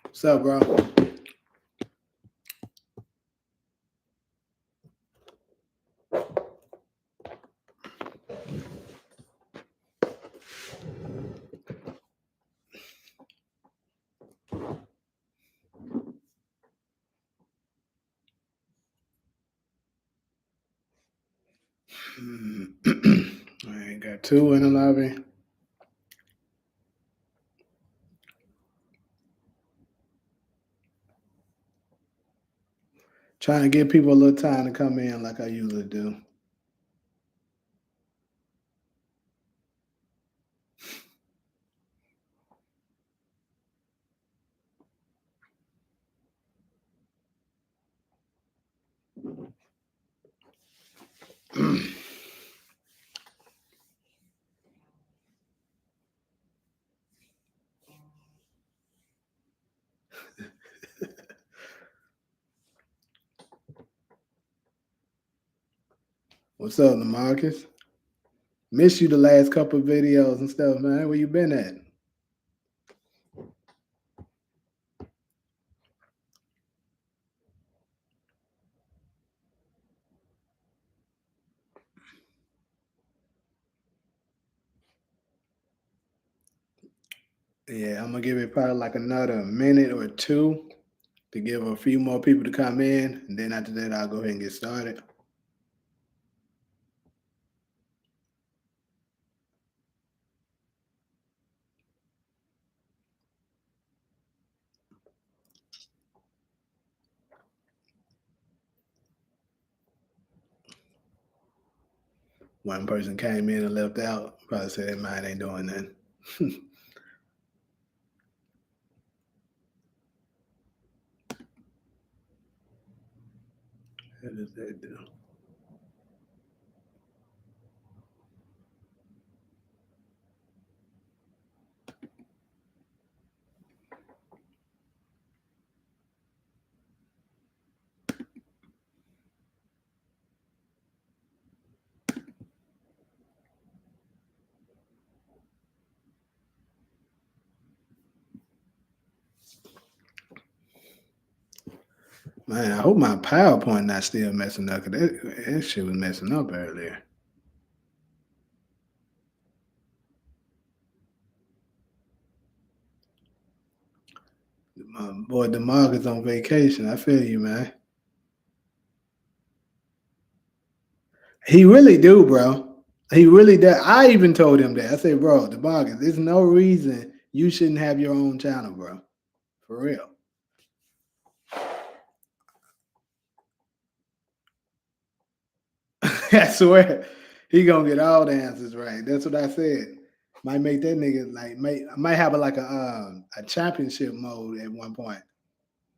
What's up, bro? I got 2 in the lobby. Trying to give people a little time to come in like I usually do. What's up, Lamarcus? Miss you the last couple of videos and stuff, man. Where you been at? Yeah, I'm gonna give it probably like another minute or 2 to give a few more people to come in, and then after that, I'll go ahead and get started. One person came in and left out. Probably said that mine ain't doing nothing. What does that do? Man, I hope my PowerPoint not still messing up, because that shit was messing up earlier. My boy DeMarc is on vacation. I feel you, man. He really do, bro. He really does. I even told him that. I said, bro, DeMarc, there's no reason you shouldn't have your own channel, bro. For real. I swear, he gonna get all the answers right. That's what I said. Might make that nigga like I might have a championship mode at one point.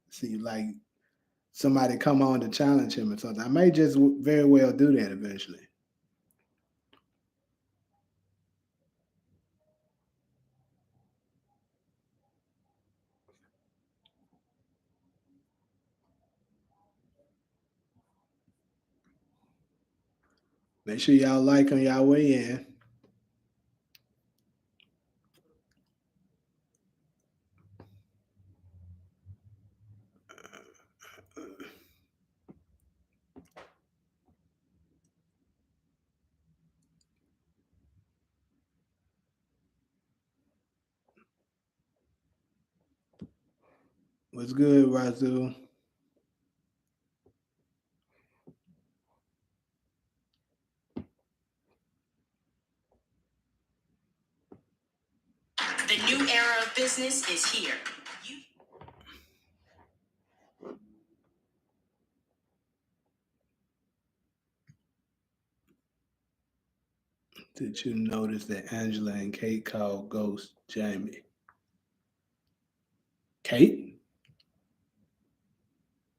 See, like somebody come on to challenge him or something. I may just very well do that eventually. Make sure y'all like on y'all way in. What's good, Razul? The new business is here. Did you notice that Angela and Kate called Ghost Jamie? Kate?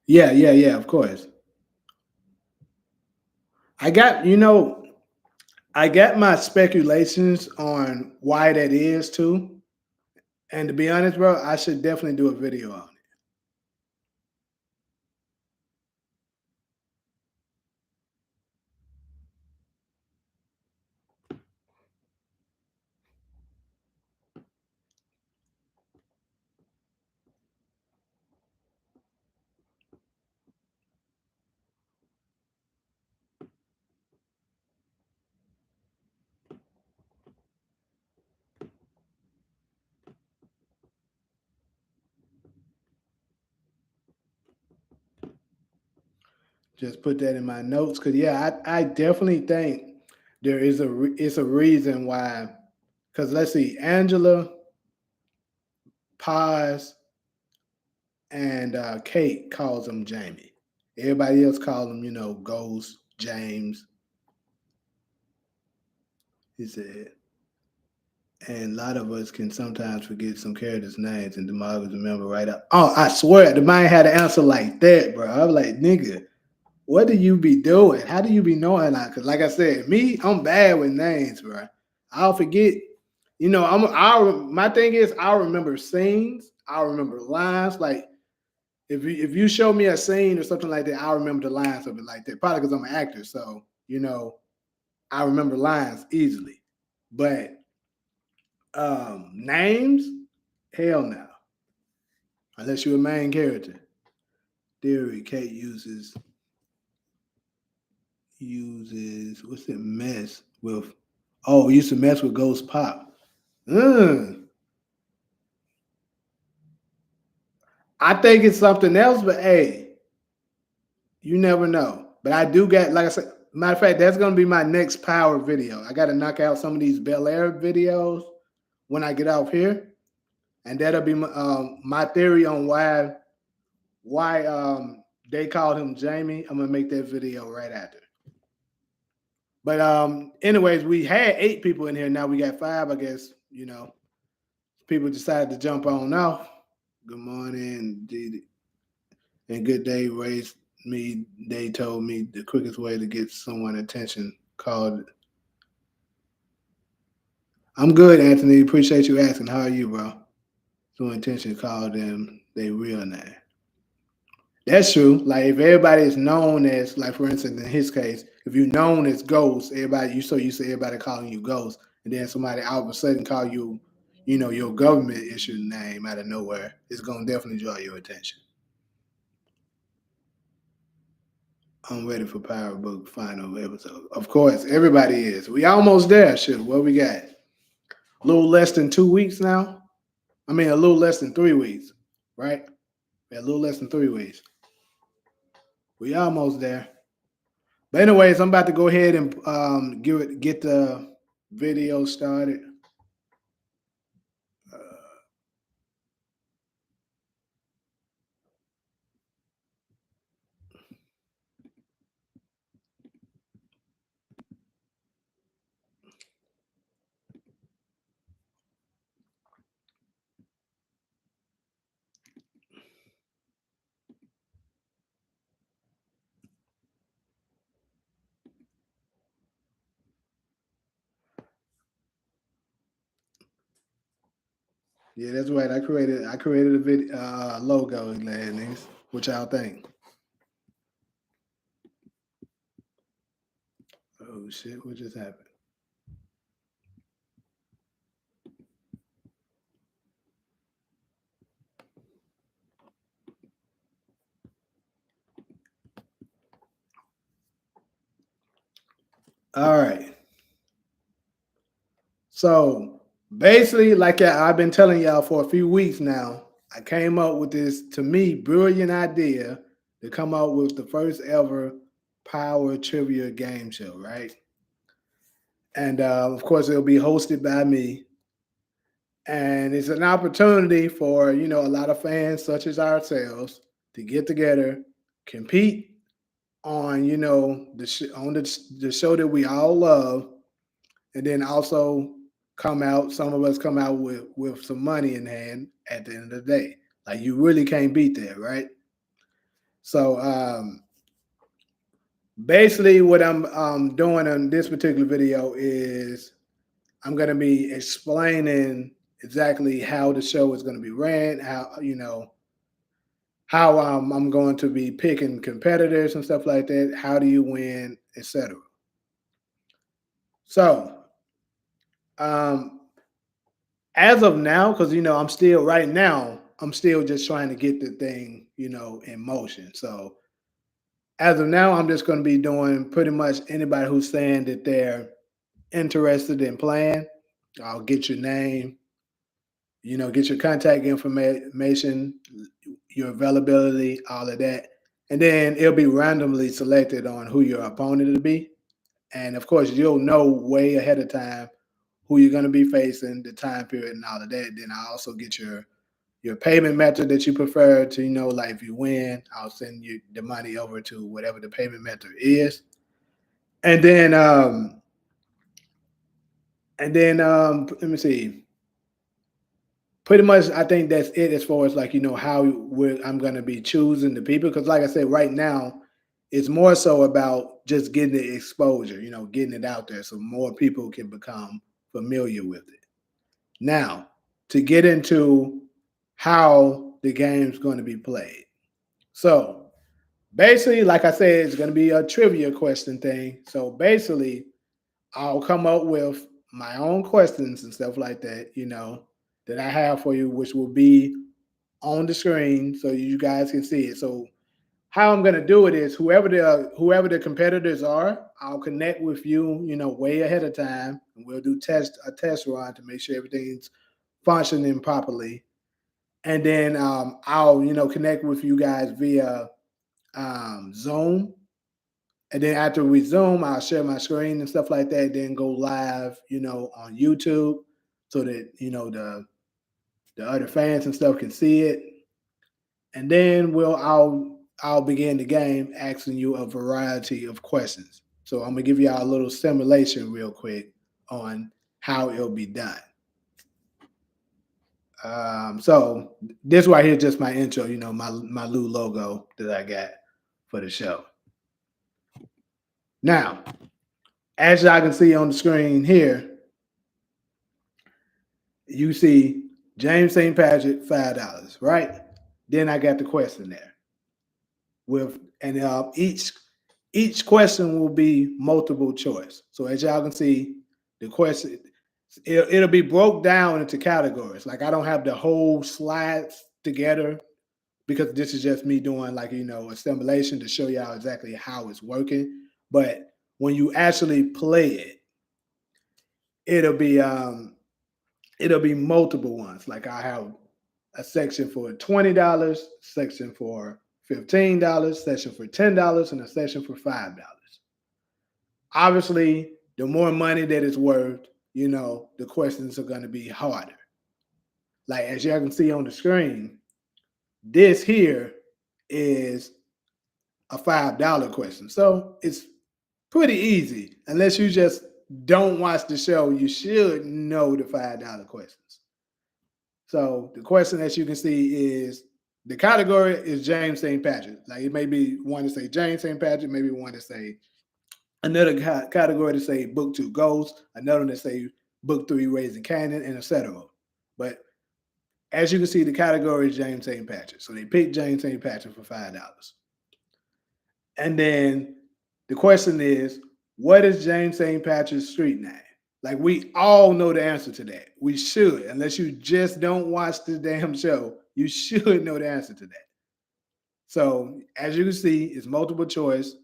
Yeah, of course. I got, I got my speculations on why that is too. And to be honest, bro, I should definitely do a video on it. Just put that in my notes because yeah, I definitely think there is it's a reason why. Because let's see, Angela, Paz, and Kate calls him Jamie. Everybody else calls him, Ghost, James. He said, and a lot of us can sometimes forget some characters' names and Demar remember right up. Oh, I swear, the mind had an answer like that, bro. I was like, nigga, what do you be doing? How do you be knowing that? Because, like I said, me, I'm bad with names, bro. I'll forget. My thing is, I'll remember scenes. I'll remember lines. Like if you show me a scene or something like that, I'll remember the lines of it like that. Probably because I'm an actor, so I remember lines easily. But names, hell no. Unless you're a main character. Theory, Kate uses what's it mess with? Oh, used to mess with Ghost Pop. I think it's something else, but hey, you never know. But I do get, like I said, matter of fact, that's gonna be my next power video. I got to knock out some of these Bel Air videos when I get off here, and that'll be my theory on why they called him Jamie. I'm gonna make that video right after. But anyways, we had 8 people in here. Now we got 5. I guess people decided to jump on off. Good morning, and good day. Raised me. They told me the quickest way to get someone attention called. I'm good, Anthony. Appreciate you asking. How are you, bro? So intention called them they real name. That's true. Like if everybody is known as, like for instance, in his case, if you're known as Ghost, everybody you so used to everybody calling you Ghost, and then somebody all of a sudden call you, your government issued name out of nowhere, it's gonna definitely draw your attention. I'm ready for Power Book final episode. Of course, everybody is. We almost there. Shit, what we got? A little less than 2 weeks now. I mean, a little less than 3 weeks, right? Yeah, a little less than 3 weeks. We almost there. But anyways, I'm about to go ahead and get the video started. Uh, yeah, that's right. I created a video logo, niggas. What y'all think? Oh shit! What just happened? All right. So basically, like I've been telling y'all for a few weeks now, I came up with this, to me, brilliant idea to come up with the first ever power trivia game show, right? And of course, it'll be hosted by me. And it's an opportunity for, a lot of fans such as ourselves to get together, compete on, on the show that we all love, and then also come out. Some of us come out with some money in hand at the end of the day. Like you really can't beat that, right? So basically, what I'm doing on this particular video is I'm going to be explaining exactly how the show is going to be ran, how I'm going to be picking competitors and stuff like that. How do you win, etc. So um, as of now, because I'm still right now, I'm still just trying to get the thing, in motion. So as of now, I'm just going to be doing pretty much anybody who's saying that they're interested in playing. I'll get your name, get your contact information, your availability, all of that. And then it'll be randomly selected on who your opponent will be. And of course, you'll know way ahead of time who you're going to be facing, the time period, and all of that. Then I also get your payment method that you prefer to, like if you win, I'll send you the money over to whatever the payment method is. And then let me see. Pretty much, I think that's it as far as like how I'm gonna be choosing the people because, like I said, right now it's more so about just getting the exposure, getting it out there so more people can become familiar with it. Now, to get into how the game's going to be played. So basically, like I said, it's going to be a trivia question thing. So basically, I'll come up with my own questions and stuff like that, that I have for you, which will be on the screen so you guys can see it. So how I'm gonna do it is whoever the competitors are, I'll connect with you, way ahead of time, and we'll do a test run to make sure everything's functioning properly. And then I'll connect with you guys via Zoom. And then after we Zoom, I'll share my screen and stuff like that. Then go live, on YouTube, so that the other fans and stuff can see it. And then I'll begin the game asking you a variety of questions. So I'm gonna give you all a little simulation real quick on how it'll be done. So this right here is just my intro, my new logo that I got for the show. Now, as y'all can see on the screen here, you see James St. Patrick, $5, right? Then I got the question there. Each question will be multiple choice. So as y'all can see, the question it'll be broke down into categories. Like I don't have the whole slides together because this is just me doing like a simulation to show y'all exactly how it's working. But when you actually play it, it'll be multiple ones. Like I have a section for $20, section for $15, section for $10, and a section for $5. Obviously, the more money that it's worth, the questions are going to be harder. Like as y'all can see on the screen, this here is a $5 question. So it's pretty easy. Unless you just don't watch the show, you should know the $5 questions. So the question that you can see is the category is James St. Patrick. Like it may be one to say James St. Patrick, maybe one to say another category to say book 2 Ghosts, another to say book 3 Raising Canyon, and etc. But as you can see, the category is James St. Patrick. So they picked James St. Patrick for $5. And then the question is, what is James St. Patrick's street name? Like we all know the answer to that. We should, unless you just don't watch the damn show, you should know the answer to that. So as you can see, it's multiple choice.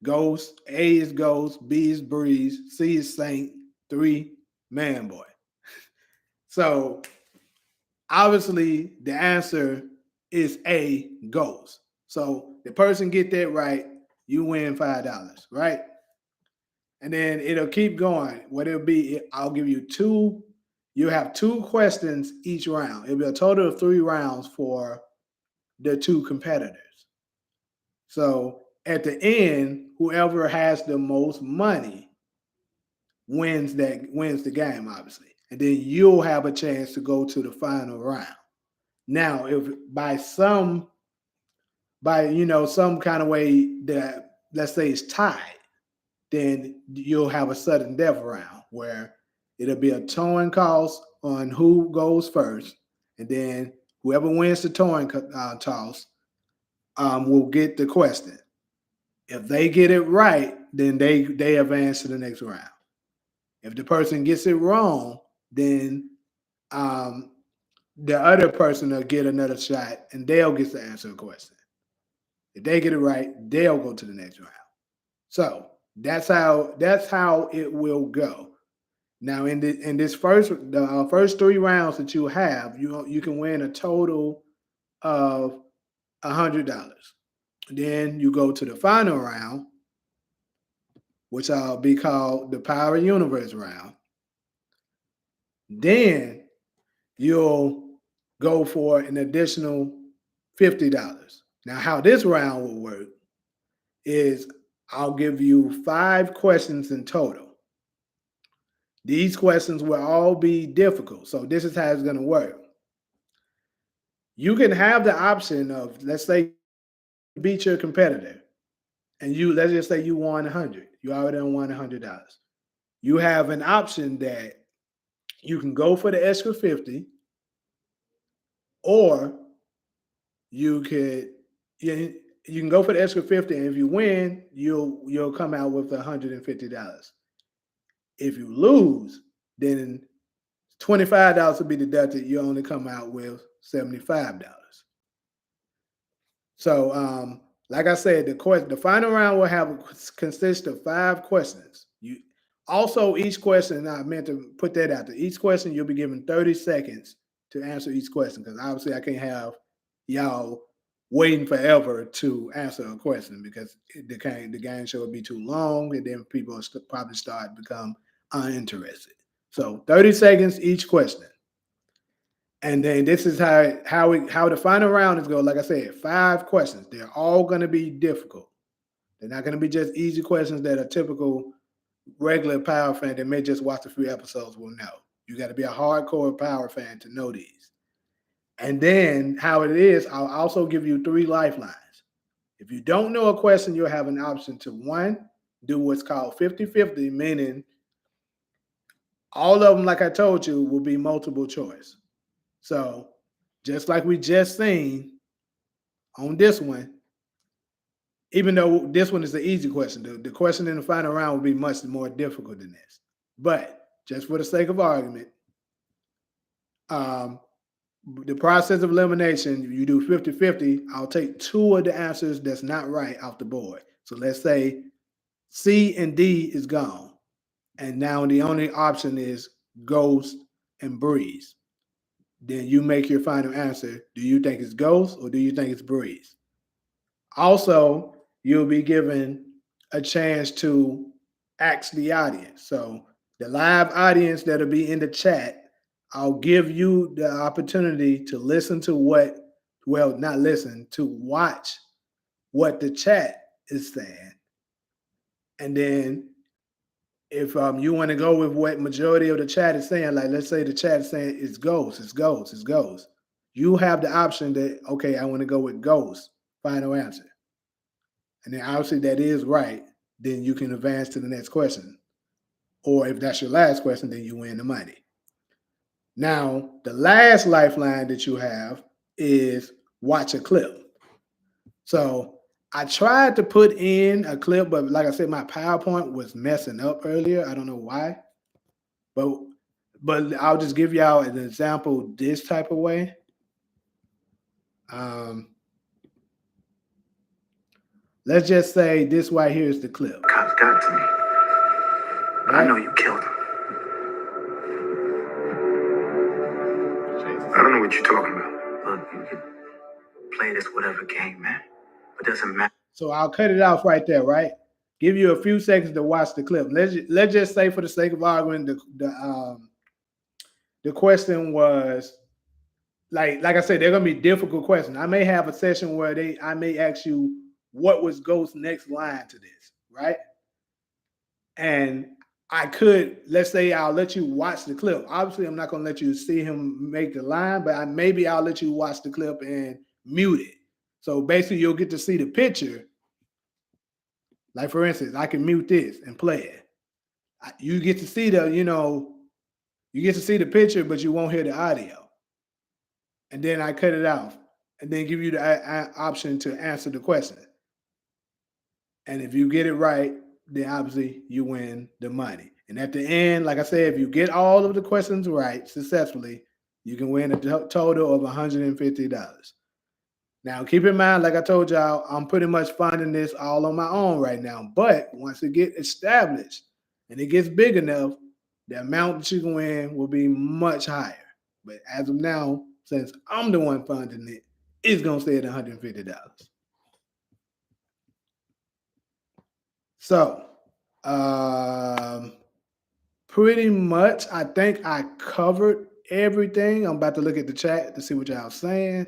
Ghost, A is Ghost, B is Breeze, C is Saint, 3 Man Boy. So obviously the answer is A, Ghost. So the person get that right, you win $5, right? And then it'll keep going. What it'll be, I'll give you two. You have 2 questions each round. It'll be a total of 3 rounds for the 2 competitors. So at the end, whoever has the most money wins the game, obviously. And then you'll have a chance to go to the final round. Now, if by some kind of way that, let's say, it's tied, then you'll have a sudden death round where it'll be a towing cost on who goes first, and then whoever wins the towing toss will get the question. If they get it right, then they advance to the next round. If the person gets it wrong, then um, the other person will get another shot, and they'll get to answer a question. If they get it right, they'll go to the next round. So that's how it will go. Now in this first 3 rounds that you have, you can win a total of $100. Then you go to the final round, which will be called the Power Universe round. Then you'll go for an additional $50. Now, how this round will work is I'll give you 5 questions in total. These questions will all be difficult. So this is how it's going to work. You can have the option of, let's say, beat your competitor, and let's just say you won 100. You already won $100. You have an option that you can go for the extra 50, or you can go for the extra 50, and if you win, you'll come out with $150. If you lose, then $25 will be deducted. You only come out with $75. So, like I said, the final round will consist of 5 questions. Each question, I meant to put that out there. Each question you'll be given 30 seconds to answer each question, because obviously I can't have y'all waiting forever to answer a question, because the game show will be too long, and then people will probably start to become uninterested. So 30 seconds each question. And then this is how the final round is going. Like I said, 5 questions. They're all going to be difficult. They're not going to be just easy questions that a typical regular Power fan that may just watch a few episodes will know. You got to be a hardcore Power fan to know these. And then how it is, I'll also give you 3 lifelines. If you don't know a question, you'll have an option to, 1, do what's called 50-50, meaning all of them, like I told you, will be multiple choice. So just like we just seen on this one, even though this one is the easy question, the question in the final round will be much more difficult than this. But just for the sake of argument, the process of elimination, you do 50-50. I'll take 2 of the answers that's not right off the board. So let's say C and D is gone. And now the only option is Ghost and Breeze. Then you make your final answer. Do you think it's Ghost or do you think it's Breeze? Also, you'll be given a chance to ask the audience. So the live audience that'll be in the chat, I'll give you the opportunity to to watch what the chat is saying. And then if you want to go with what majority of the chat is saying, like let's say the chat is saying it's Ghost, it's Ghost, it's Ghost. You have the option that, okay, I want to go with Ghost, final answer. And then obviously that is right, then you can advance to the next question. Or if that's your last question, then you win the money. Now, the last lifeline that you have is watch a clip. So I tried to put in a clip, but like I said, my PowerPoint was messing up earlier. I don't know why. But I'll just give y'all an example this type of way. Let's just say this right here is the clip. Cops got to me. But I know you killed him. I don't know what you're talking about. Look, you can play this whatever game, man. But it doesn't matter. So I'll cut it off right there, right? Give you a few seconds to watch the clip. Let's just say, for the sake of argument, the question was like I said, they're gonna be difficult questions. I may have a session where I may ask you what was Ghost's next line to this, right? And I could, let's say I'll let you watch the clip. Obviously, I'm not gonna let you see him make the line, but maybe I'll let you watch the clip and mute it. So basically, you'll get to see the picture. Like for instance, I can mute this and play it. You get to see you get to see the picture, but you won't hear the audio. And then I cut it off, and then give you the option to answer the question. And if you get it right, then obviously you win the money. And at the end, like I said, if you get all of the questions right successfully, you can win a total of $150. Now, keep in mind, like I told y'all, I'm pretty much funding this all on my own right now. But once it gets established and it gets big enough, the amount that you can win will be much higher. But as of now, since I'm the one funding it, it's going to stay at $150. So, pretty much, I think I covered everything. I'm about to look at the chat to see what y'all saying.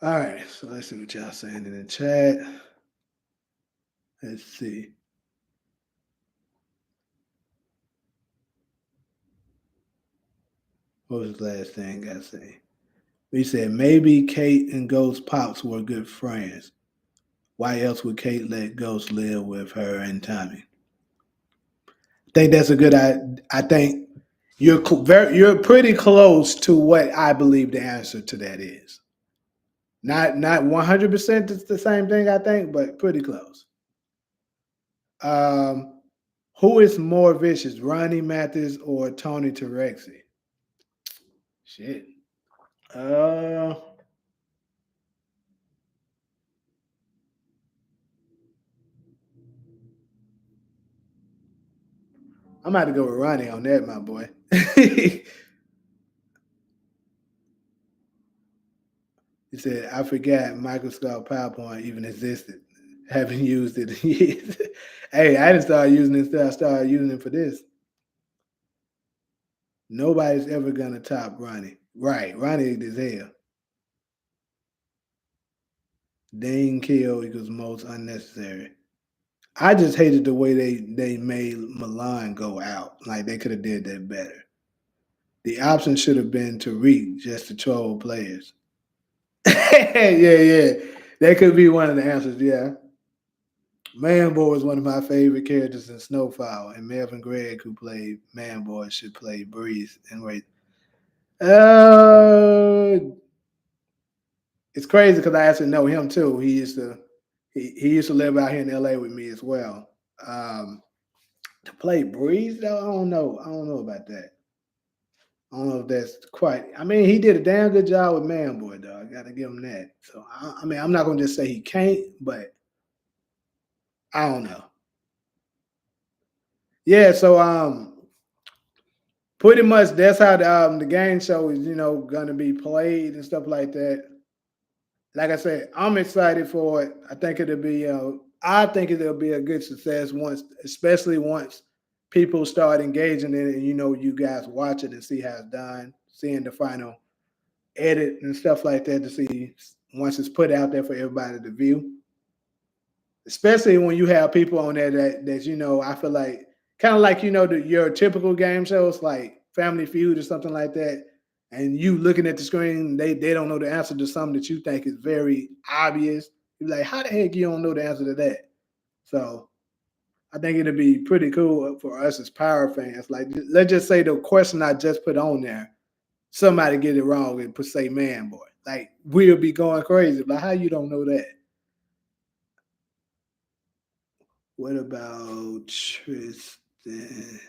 All right, so let's see what y'all saying in the chat. Let's see. What was the last thing I say? We said maybe Kate and Ghost Pops were good friends. Why else would Kate let Ghost live with her and Tommy? I think that's a good. I think you're pretty close to what I believe the answer to that is. Not 100% it's the same thing I think, but pretty close. Who is more vicious, Ronnie Mathis or Tony Terexi? Shit. Uh, I'm about to go with Ronnie on that, my boy. He said, I forgot Microsoft PowerPoint even existed. Haven't used it in years. Hey, I didn't start using it until I started using it for this. Nobody's ever gonna top Ronnie. Right, Ronnie is hell. Dane kill equals most unnecessary. I just hated the way they made Milan go out. Like they could have did that better. The option should have been to read just to troll players. Yeah. That could be one of the answers, yeah. Manboy was one of my favorite characters in Snowfall, and Melvin Gregg, who played Manboy, should play Breeze. And wait, uh, it's crazy because I actually know him too. He used to live out here in LA with me as well. To play Breeze, though, I don't know. I don't know about that. I don't know if that's quite. I mean, he did a damn good job with Manboy, though. I got to give him that. So I mean, I'm not gonna just say he can't, but I don't know. Yeah, so pretty much that's how the game show is, gonna be played and stuff like that. Like I said, I'm excited for it. I think it'll be a good success especially once people start engaging in it, and you guys watch it and see how it's done, seeing the final edit and stuff like that to see once it's put out there for everybody to view. Especially when you have people on there that I feel like kind of like your typical game shows like Family Feud or something like that, and you looking at the screen, they don't know the answer to something that you think is very obvious. You're like, how the heck you don't know the answer to that? So I think it'd be pretty cool for us as Power fans. Like, let's just say the question I just put on there, somebody get it wrong and put say man boy. Like, we'll be going crazy. Like, how you don't know that? What about Tristan?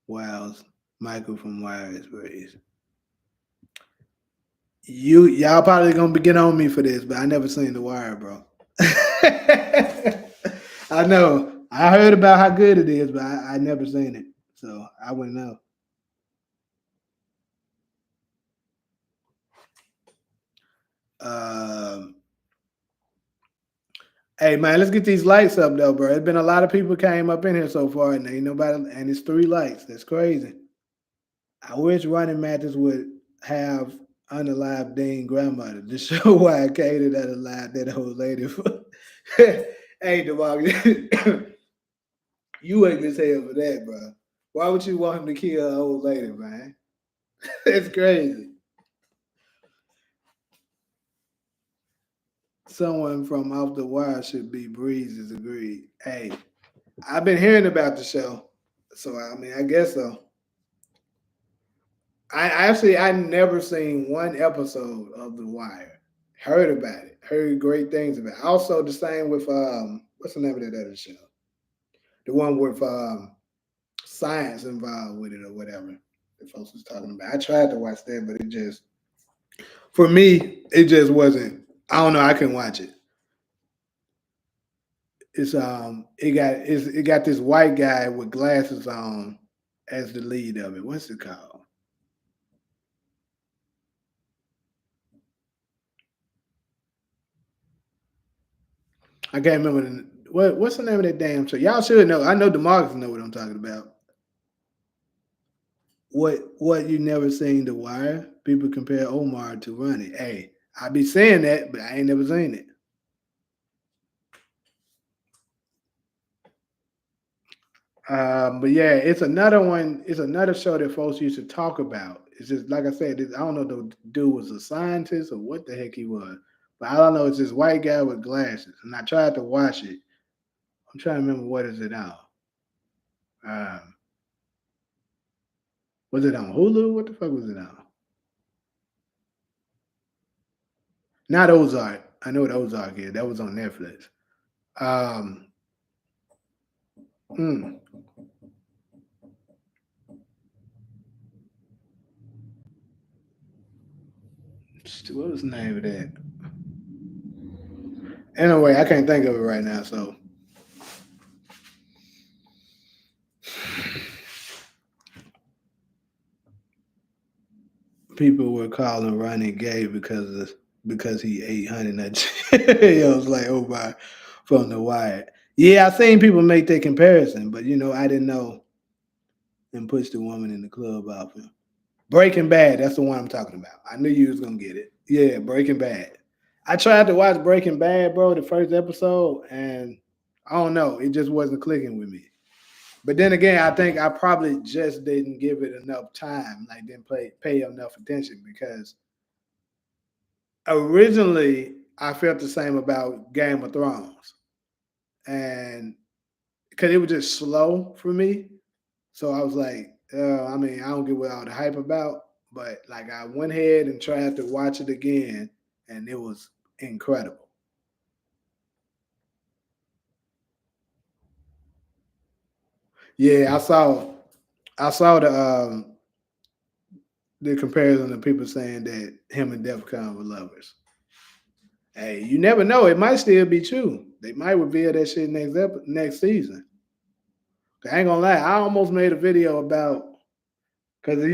Wiles, Michael from Wires Raised. Y'all probably gonna get on me for this, but I never seen The Wire, bro. I know. I heard about how good it is, but I never seen it, so I wouldn't know. Um, hey man, let's get these lights up though, bro. There's been a lot of people came up in here so far, and ain't nobody, and it's 3 lights. That's crazy. I wish Running Matches would have unalive Dean grandmother to show why I catered that alive that old lady. Hey, dog, you ain't as hell for that, bro. Why would you want him to kill an old lady, man? That's crazy. Someone from Off the Wire should be Breezes agreed. Hey, I've been hearing about the show, so I mean, I guess so. I never seen one episode of The Wire. Heard about it. Heard great things about it. Also, the same with what's the name of that other show? The one with science involved with it or whatever. The folks was talking about. I tried to watch that, but it just for me, it just wasn't. I don't know. I couldn't watch it. It got this white guy with glasses on as the lead of it. What's it called? I can't remember what's the name of that damn show. Y'all should know. I know Demarcus know what I'm talking about. What you never seen The Wire? People compare Omar to Ronnie. Hey, I be saying that, but I ain't never seen it. But yeah, it's another one. It's another show that folks used to talk about. It's just like I said. I don't know if the dude was a scientist or what the heck he was, but I don't know. It's this white guy with glasses, and I tried to watch it. I'm trying to remember what is it now. Um, was it on Hulu? What the fuck was it on? Not Ozark. I know what Ozark is. That was on Netflix. Um, mm, what was the name of that? Anyway, I can't think of it right now. So people were calling Ronnie gay because he ate honey nut. I was like, oh my, from The Wire. Yeah, I seen people make that comparison, but I didn't know and push the woman in the club off him. Breaking Bad, that's the one I'm talking about. I knew you was gonna get it. Yeah, Breaking Bad. I tried to watch Breaking Bad, bro, the first episode, and I don't know, it just wasn't clicking with me. But then again, I think I probably just didn't give it enough time, like didn't pay enough attention because originally I felt the same about Game of Thrones, and because it was just slow for me, so I was like, I mean, I don't get what all the hype about, but like I went ahead and tried to watch it again, and it was incredible. Yeah, I saw the comparison of people saying that him and Defcon were lovers. Hey, you never know. It might still be true. They might reveal that shit next season. I ain't gonna lie. I almost made a video about because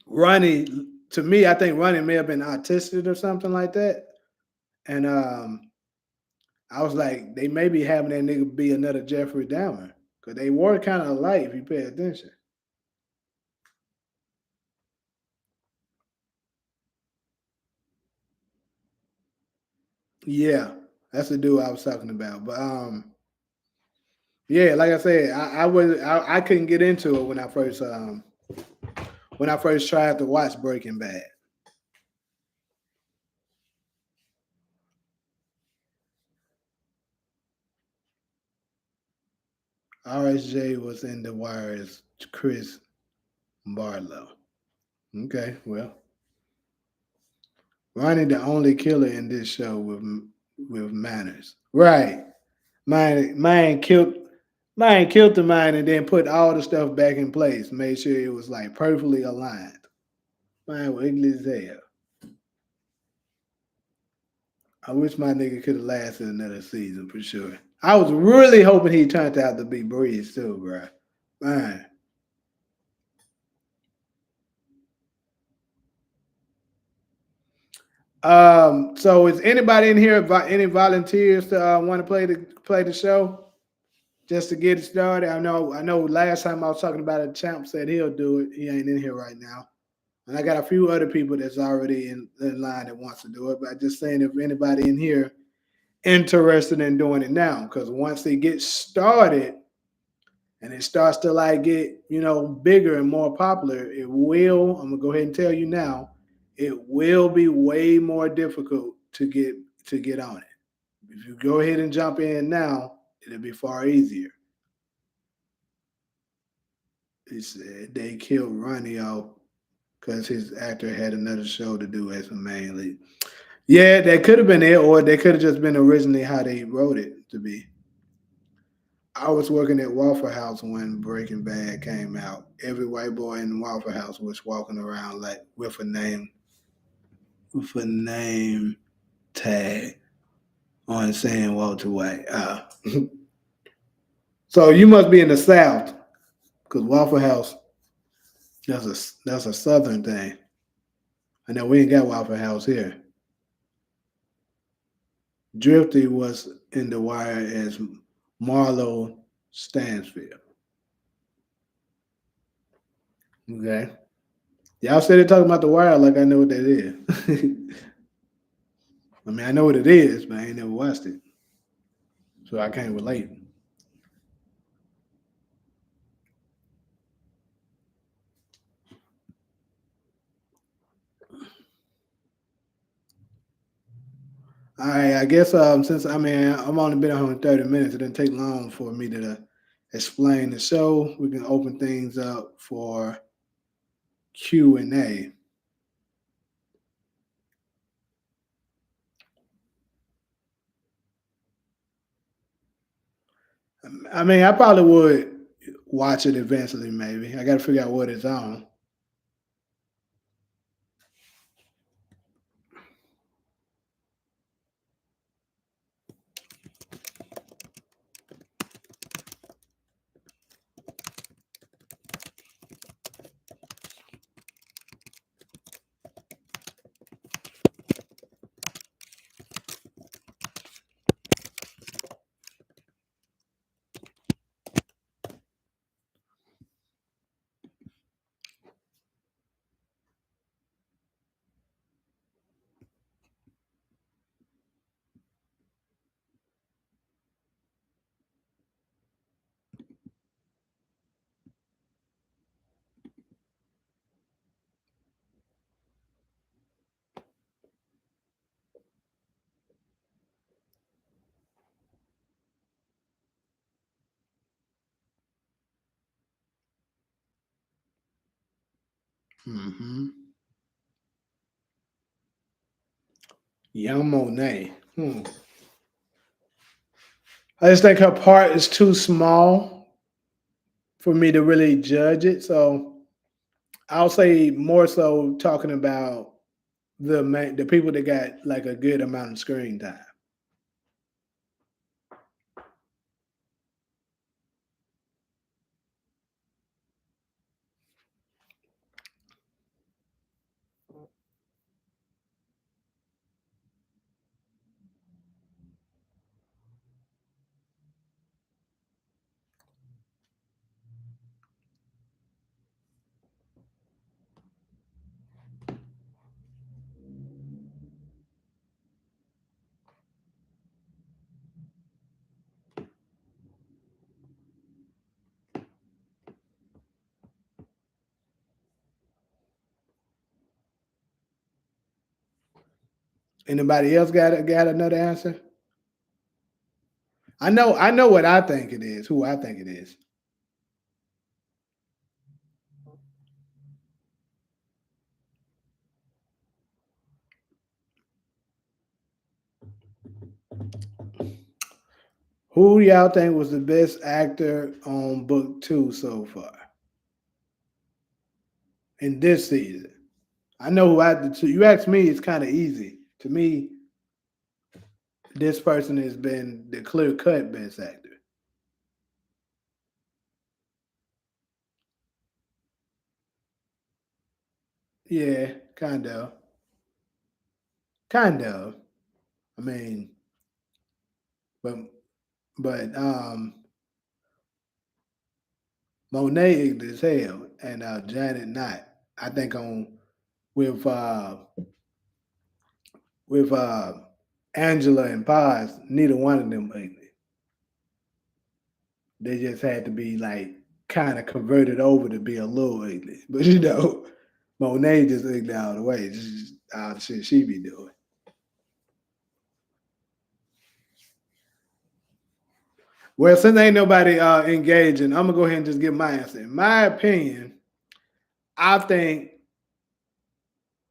Ronnie. To me, I think Ronnie may have been autistic or something like that. And I was like, they may be having that nigga be another Jeffrey Dahmer because they were kind of alike if you pay attention. Yeah, that's the dude I was talking about. But yeah, like I said, I couldn't get into it when I first tried to watch Breaking Bad. RSJ was in The Wire as Chris Barlow. Okay, well, Ronnie the only killer in this show with manners. Right. Mine killed the mine and then put all the stuff back in place. Made sure it was like perfectly aligned. Mine was ugly as hell. I wish my nigga could have lasted another season for sure. I was really hoping he turned out to be Breeze too, bro. Man. So is anybody in here? Any volunteers to want to play the show? Just to get it started. I know. Last time I was talking about it, Champ said he'll do it. He ain't in here right now, and I got a few other people that's already in line that wants to do it. But I'm just saying, if anybody in here interested in doing it now, because once they get started and it starts to like get bigger and more popular, it will. I'm gonna go ahead and tell you now, it will be way more difficult to get on it. If you go ahead and jump in now, it'll be far easier. He said they killed Ronnie off because his actor had another show to do as a main lead. Yeah, that could have been it, or they could have just been originally how they wrote it to be. I was working at Waffle House when Breaking Bad came out. Every white boy in Waffle House was walking around like with a name tag on saying Walter White. So you must be in the South because Waffle House that's a Southern thing. I know we ain't got Waffle House here. Drifty was in The Wire as Marlo Stansfield. Okay. Y'all said they're talking about The Wire like I know what that is. I mean, I know what it is, but I ain't never watched it. So I can't relate. All right, I guess since I'm only been on 30 minutes, it didn't take long for me to explain the show. We can open things up for Q&A. I mean, I probably would watch it eventually. Maybe I got to figure out what it's on. Mm-hmm. Young Monet. I just think her part is too small for me to really judge it. So I'll say more so talking about the people that got like a good amount of screen time. Anybody else got another answer? I know what I think it is. Who I think it is. Who y'all think was the best actor on book two so far in this season? I know who I. So you asked me, it's kind of easy to me. This person has been the clear cut best actor. Yeah, kind of. Kind of. I mean, but but Monet is as hell, and Janet not. I think on with uh with Angela and Paz, neither one of them ugly. They just had to be like kind of converted over to be a little ugly. But Monet just ugly all the way. Just all the shit she be doing. Well, since ain't nobody engaging, I'm gonna go ahead and just give my answer. In my opinion, I think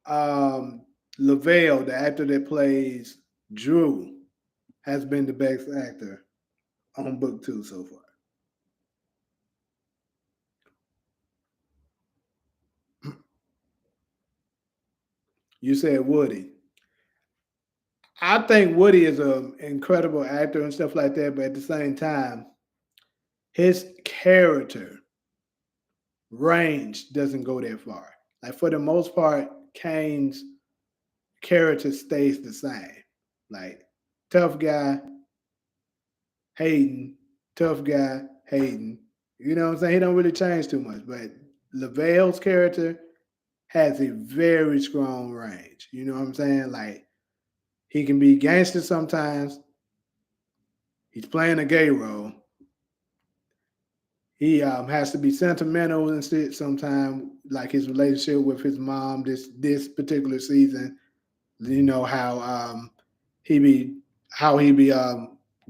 um Lavelle, the actor that plays Drew, has been the best actor on book two so far. You said Woody. I think Woody is an incredible actor and stuff like that, but at the same time, his character range doesn't go that far. Like for the most part, Kane's character stays the same. Like tough guy, Hayden, tough guy, Hayden. You know what I'm saying? He don't really change too much. But Lavelle's character has a very strong range. You know what I'm saying? Like he can be gangster sometimes. He's playing a gay role. He has to be sentimental and shit sometimes, like his relationship with his mom this particular season. You know he be how he be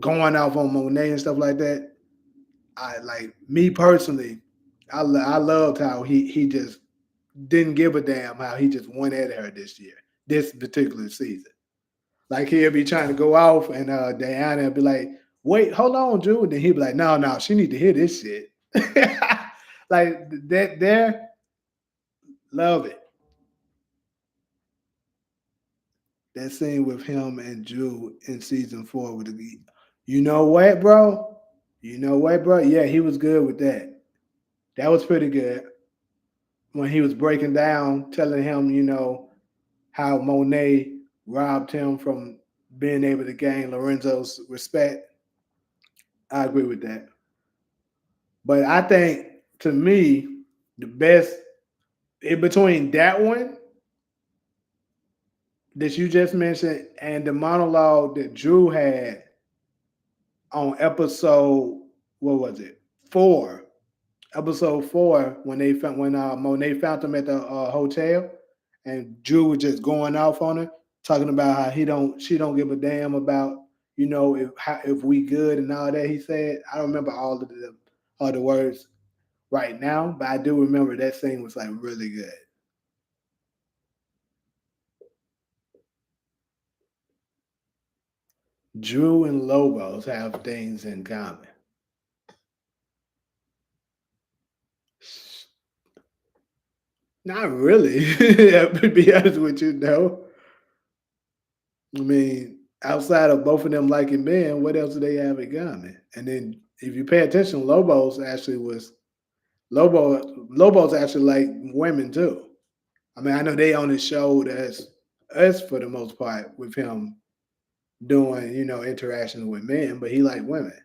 going off on Monet and stuff like that. I like me personally. I loved how he just didn't give a damn how he just went at her this year, this particular season. Like he'll be trying to go off, and Diana will be like, "Wait, hold on, Drew." And then he'll be like, "No, no, she need to hear this shit." Like that, there, love it. That scene with him and Drew in season four with the, you know what, bro? You know what, bro? Yeah, he was good with that. That was pretty good when he was breaking down, telling him, how Monet robbed him from being able to gain Lorenzo's respect. I agree with that. But I think to me, the best in between that one that you just mentioned and the monologue that Drew had on episode, what was it? Four. Episode four, when they found when Monet found him at the hotel, and Drew was just going off on her, talking about how she don't give a damn about if we good and all that. He said, I don't remember all of the other words right now, but I do remember that scene was like really good. Drew and Lobos have things in common. Not really. To be honest with you, no. I mean, outside of both of them liking men, what else do they have in common? And then if you pay attention, Lobos actually like women too. I mean, I know they only showed us for the most part with him doing, interactions with men, but he liked women.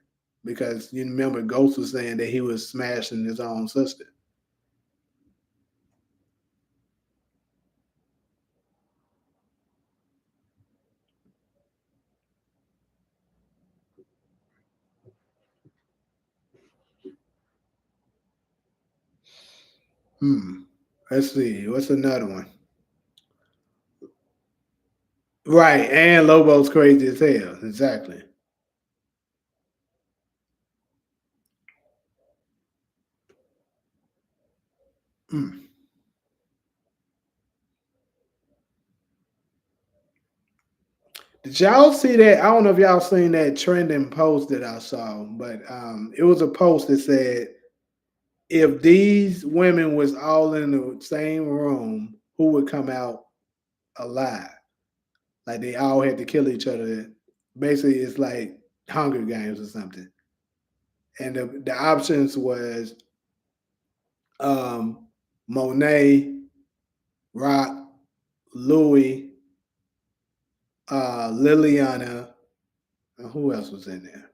Because you remember Ghost was saying that he was smashing his own sister. Hmm. Let's see. What's another one? Right, and Lobo's crazy as hell. Exactly. Hmm. Did y'all see that? I don't know if y'all seen that trending post that I saw, but it was a post that said, if these women was all in the same room, who would come out alive? Like they all had to kill each other. Basically, it's like Hunger Games or something. And the options was um, Monet, Rock, Louis, Liliana, and who else was in there?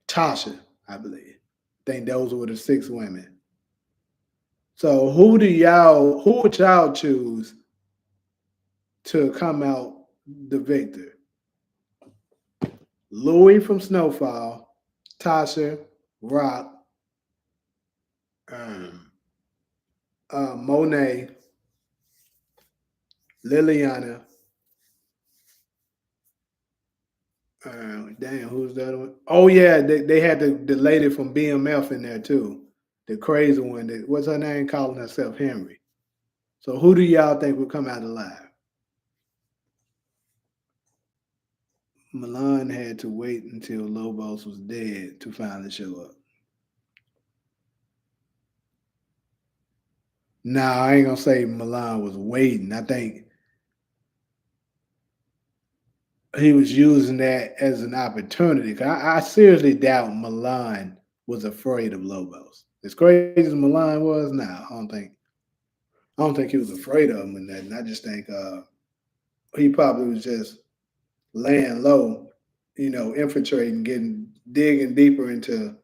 Tasha, I believe. I think those were the six women. So who would y'all choose to come out the victor? Louis from Snowfall, Tasha, Rock, um, Monet, Liliana. Damn, who's the other one? Oh yeah, they had the lady from BMF in there too, the crazy one. That what's her name? Calling herself Henry. So who do y'all think will come out alive? Milan had to wait until Lobos was dead to finally show up. Nah, I ain't gonna say Milan was waiting. I think he was using that as an opportunity. I seriously doubt Milan was afraid of Lobos. As crazy as Milan was, nah, I don't think he was afraid of him and nothing. I just think he probably was just laying low, infiltrating, digging deeper into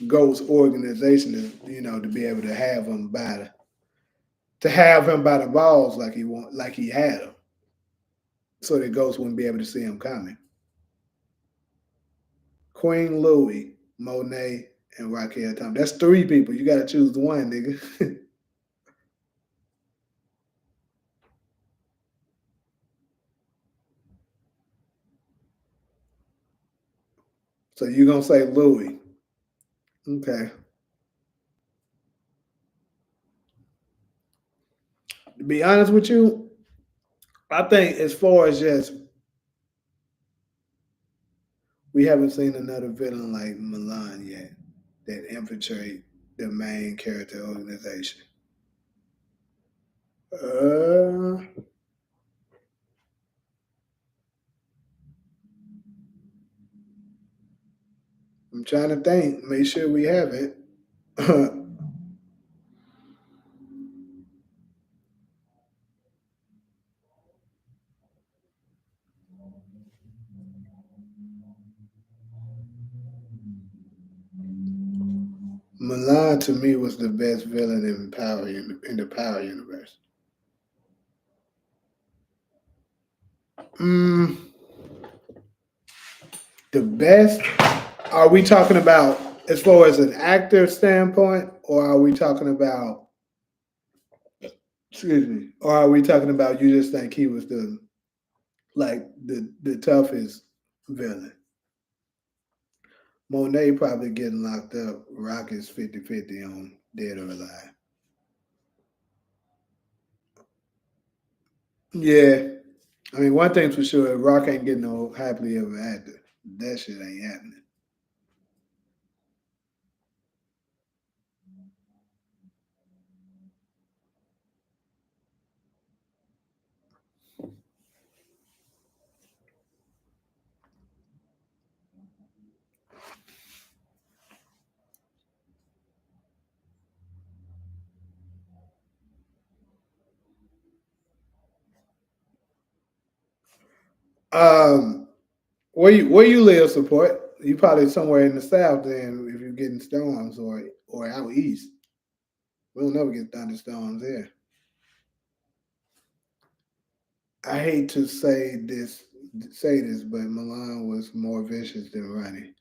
Ghost organization to be able to have him by the balls like he had him, so that Ghost wouldn't be able to see him coming. Queen Louie, Monet, and Raquel Thomas. That's three people. You got to choose one, nigga. So you gonna say Louie? Okay. To be honest with you, I think as far as just we haven't seen another villain like Milan yet that infiltrate the main character organization. Uh, I'm trying to think. Make sure we have it. Milan to me was the best villain in the Power universe. Mm, the best? Are we talking about as far as an actor standpoint, or are we talking about? Excuse me. Or are we talking about you just think he was the toughest villain? Monet probably getting locked up. Rock is 50-50 on dead or alive. Yeah. I mean, one thing's for sure, Rock ain't getting no happily ever after. That shit ain't happening. Um, where you live, support? You probably somewhere in the south. Then, if you're getting storms or out east, we'll never get thunderstorms here. I hate to say this, but Milan was more vicious than Ronnie.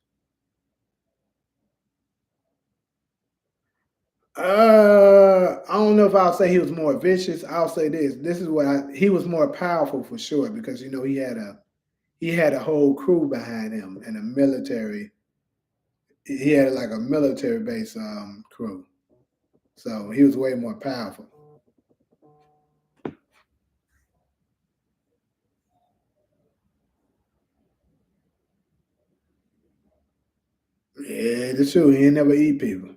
I don't know if I'll say he was more vicious. I'll say this. This is what he was more powerful for sure because he had a whole crew behind him and a military. He had like a military base crew, so he was way more powerful. Yeah, that's true. He ain't never eat people.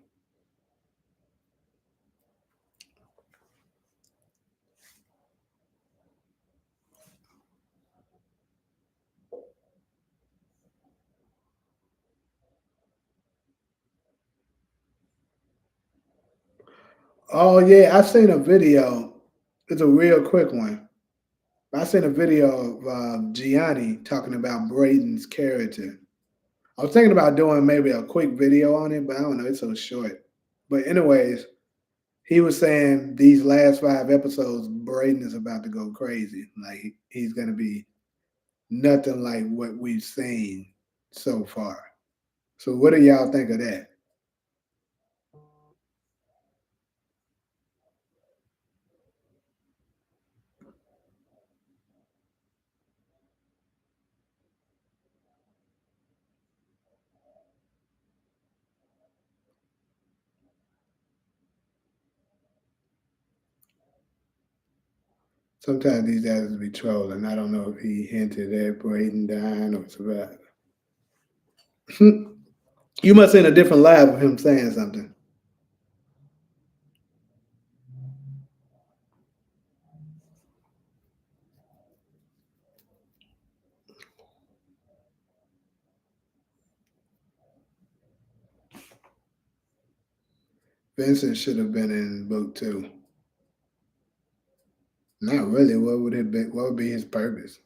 Oh yeah, I seen a video. It's a real quick one. I seen a video of Gianni talking about Braden's character. I was thinking about doing maybe a quick video on it, but I don't know, it's so short. But anyways, he was saying these last 5 episodes, Braden is about to go crazy. Like he's gonna be nothing like what we've seen so far. So what do y'all think of that? Sometimes these guys be trolling. I don't know if he hinted at Braden dying or it's about. You must seen a different live of him saying something. Vincent should have been in book 2. Not really. What would it be? What would be his purpose?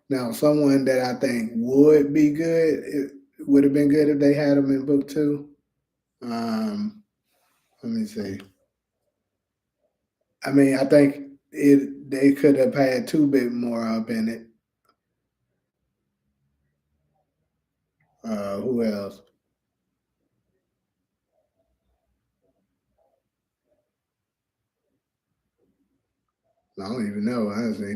Now, someone that I think would be good, it would have been good if they had him in book 2. Um, Let me see. I mean, I think they could have had 2 bit more up in it. Who else? I don't even know, honestly.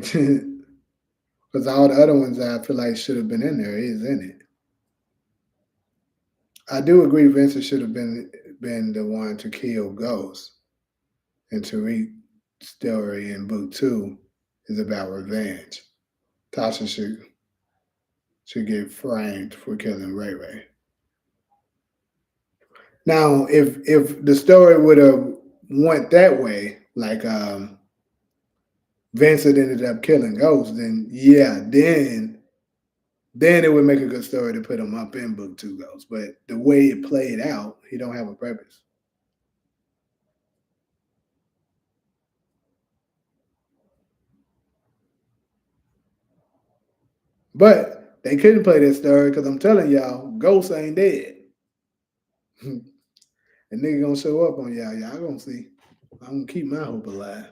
Because all the other ones I feel like should have been in there is in it. I do agree Vincent should have been the one to kill Ghost. And Tariq's story in book 2 is about revenge. Tasha should get framed for killing Ray Ray. Now, if the story would have went that way, like Vincent ended up killing Ghost, then yeah, then it would make a good story to put him up in book 2 Ghost. But the way it played out, he don't have a purpose. But they couldn't play that story because I'm telling y'all, Ghost ain't dead. The nigga gonna show up on y'all. Y'all gonna see. I'm gonna keep my hope alive.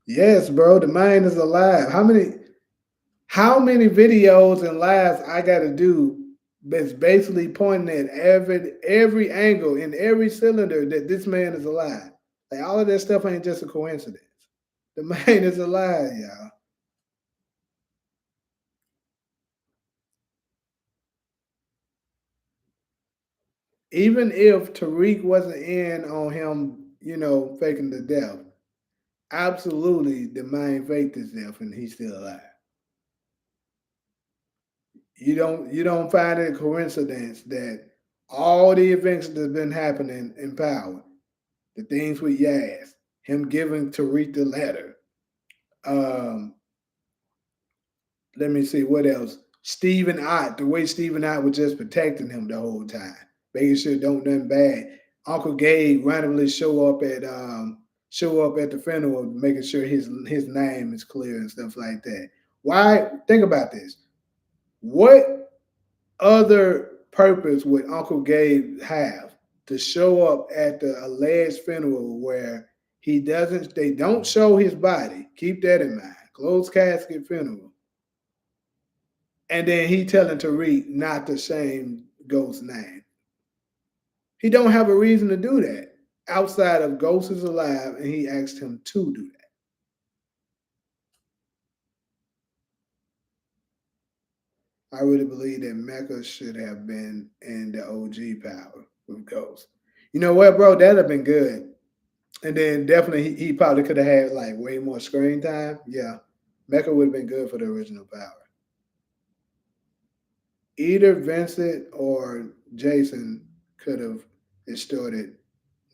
Yes, bro. The mind is alive. How many videos and lives I gotta do that's basically pointing at every angle in every cylinder that this man is alive. Like all of that stuff ain't just a coincidence. The man is alive, y'all. Even if Tariq wasn't in on him, faking the death, absolutely the man faked his death and he's still alive. You don't find it a coincidence that all the events that's been happening in Power, the things with Yaz, him giving Tariq the letter, um, let me see what else. Stephen Ott, the way Stephen Ott was just protecting him the whole time, making sure don't nothing bad. Uncle Gabe randomly show up at the funeral, making sure his name is clear and stuff like that. Why? Think about this. What other purpose would Uncle Gabe have to show up at the alleged funeral where they don't show his body? Keep that in mind. Closed casket funeral. And then he telling Tariq not to shame Ghost's name. He don't have a reason to do that outside of Ghost is alive and he asked him to do that. I really believe that Mecca should have been in the OG power with Ghost. You know what, bro? That'd have been good. And then definitely he probably could have had like way more screen time. Yeah. Mecca would have been good for the original Power. Either Vincent or Jason could have extorted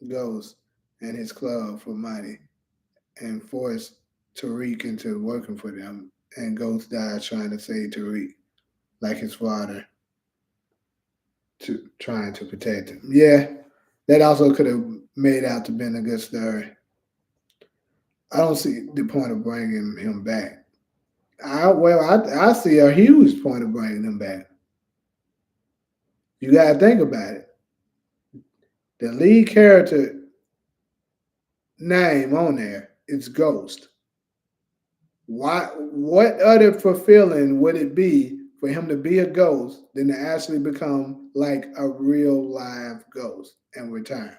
Ghost and his club for money and forced Tariq into working for them. And Ghost died trying to save Tariq, like his father, to trying to protect him. Yeah, that also could have made out to been a good story. I don't see the point of bringing him back. I see a huge point of bringing him back. You gotta think about it. The lead character name on there is Ghost. Why? What other fulfilling would it be for him to be a ghost than to actually become like a real live ghost and return?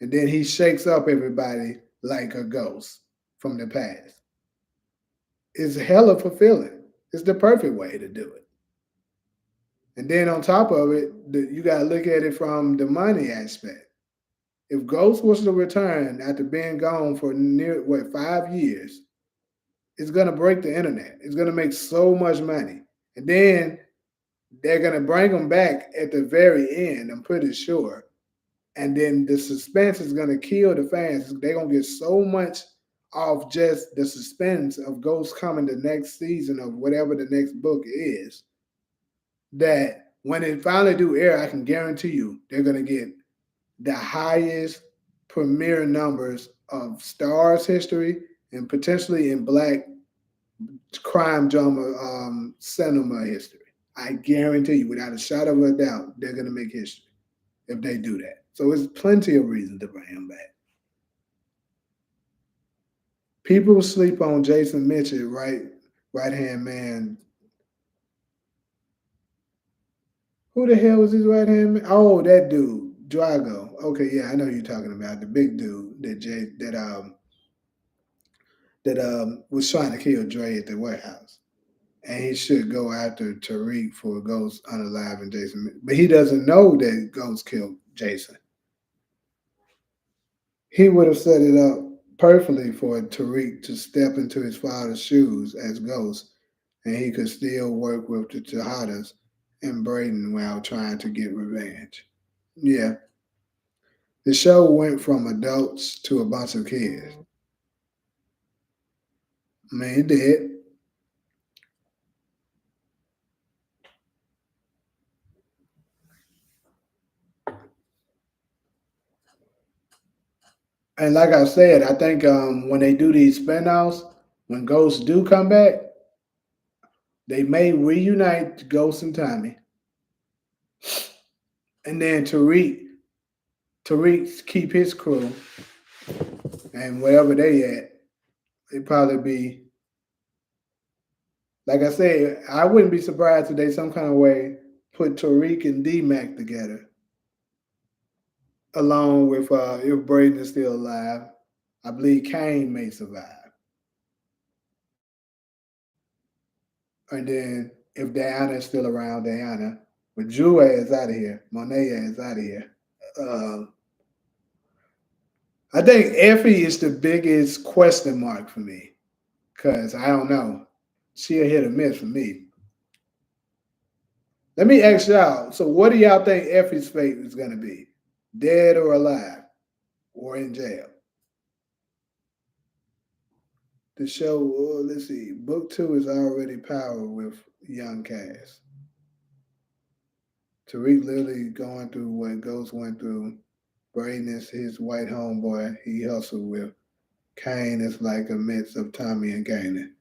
And then he shakes up everybody like a ghost from the past. It's hella fulfilling. It's the perfect way to do it. And then on top of it, you got to look at it from the money aspect. If Ghost was to return after being gone for near 5 years, it's gonna break the internet. It's gonna make so much money, and then they're gonna bring him back at the very end. I'm pretty sure, and then the suspense is gonna kill the fans. They're gonna get so much off just the suspense of Ghost coming the next season of whatever the next book is. That when it finally do air, I can guarantee you they're gonna get the highest premiere numbers of Starz history and potentially in Black crime drama cinema history. I guarantee you, without a shadow of a doubt, they're gonna make history if they do that. So there's plenty of reason to bring him back. People sleep on Jason Mitchell, right hand man. Who the hell was his right hand man? Oh, that dude, Drago. Okay, yeah, I know who you're talking about. The big dude that was trying to kill Dre at the warehouse. And he should go after Tariq for Ghost unaliving Jason. But he doesn't know that Ghost killed Jason. He would have set it up perfectly for Tariq to step into his father's shoes as Ghost, and he could still work with the Tejadas and Braden while trying to get revenge. Yeah, the show went from adults to a bunch of kids. I mean, it did. And like I said, I think when they do these spinoffs, when ghosts do come back, they may reunite Ghost and Tommy, and then Tariq keep his crew, and wherever they at, it probably be like I said. I wouldn't be surprised if they some kind of way put Tariq and D Mac together, along with if Braden is still alive. I believe Kane may survive, and then if Diana is still around, Diana. But Drew is out of here. Monet is out of here. Uh, I think Effie is the biggest question mark for me because I don't know. She a hit or miss for me. Let me ask y'all. So, what do y'all think Effie's fate is going to be? Dead or alive or in jail? The show, let's see. Book two is already powered with young cast. Tariq literally going through what Ghost went through. Braden is his white homeboy he hustled with. Kane is like a mix of Tommy and Kanan.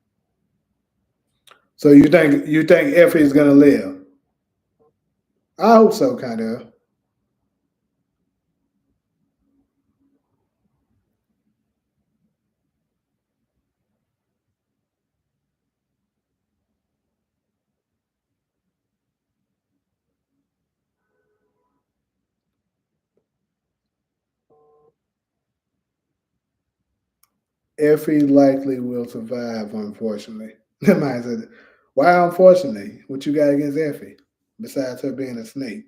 So you think Effie is gonna live? I hope so, kind of. Effie likely will survive, unfortunately. Somebody said, why unfortunately? What you got against Effie? Besides her being a snake.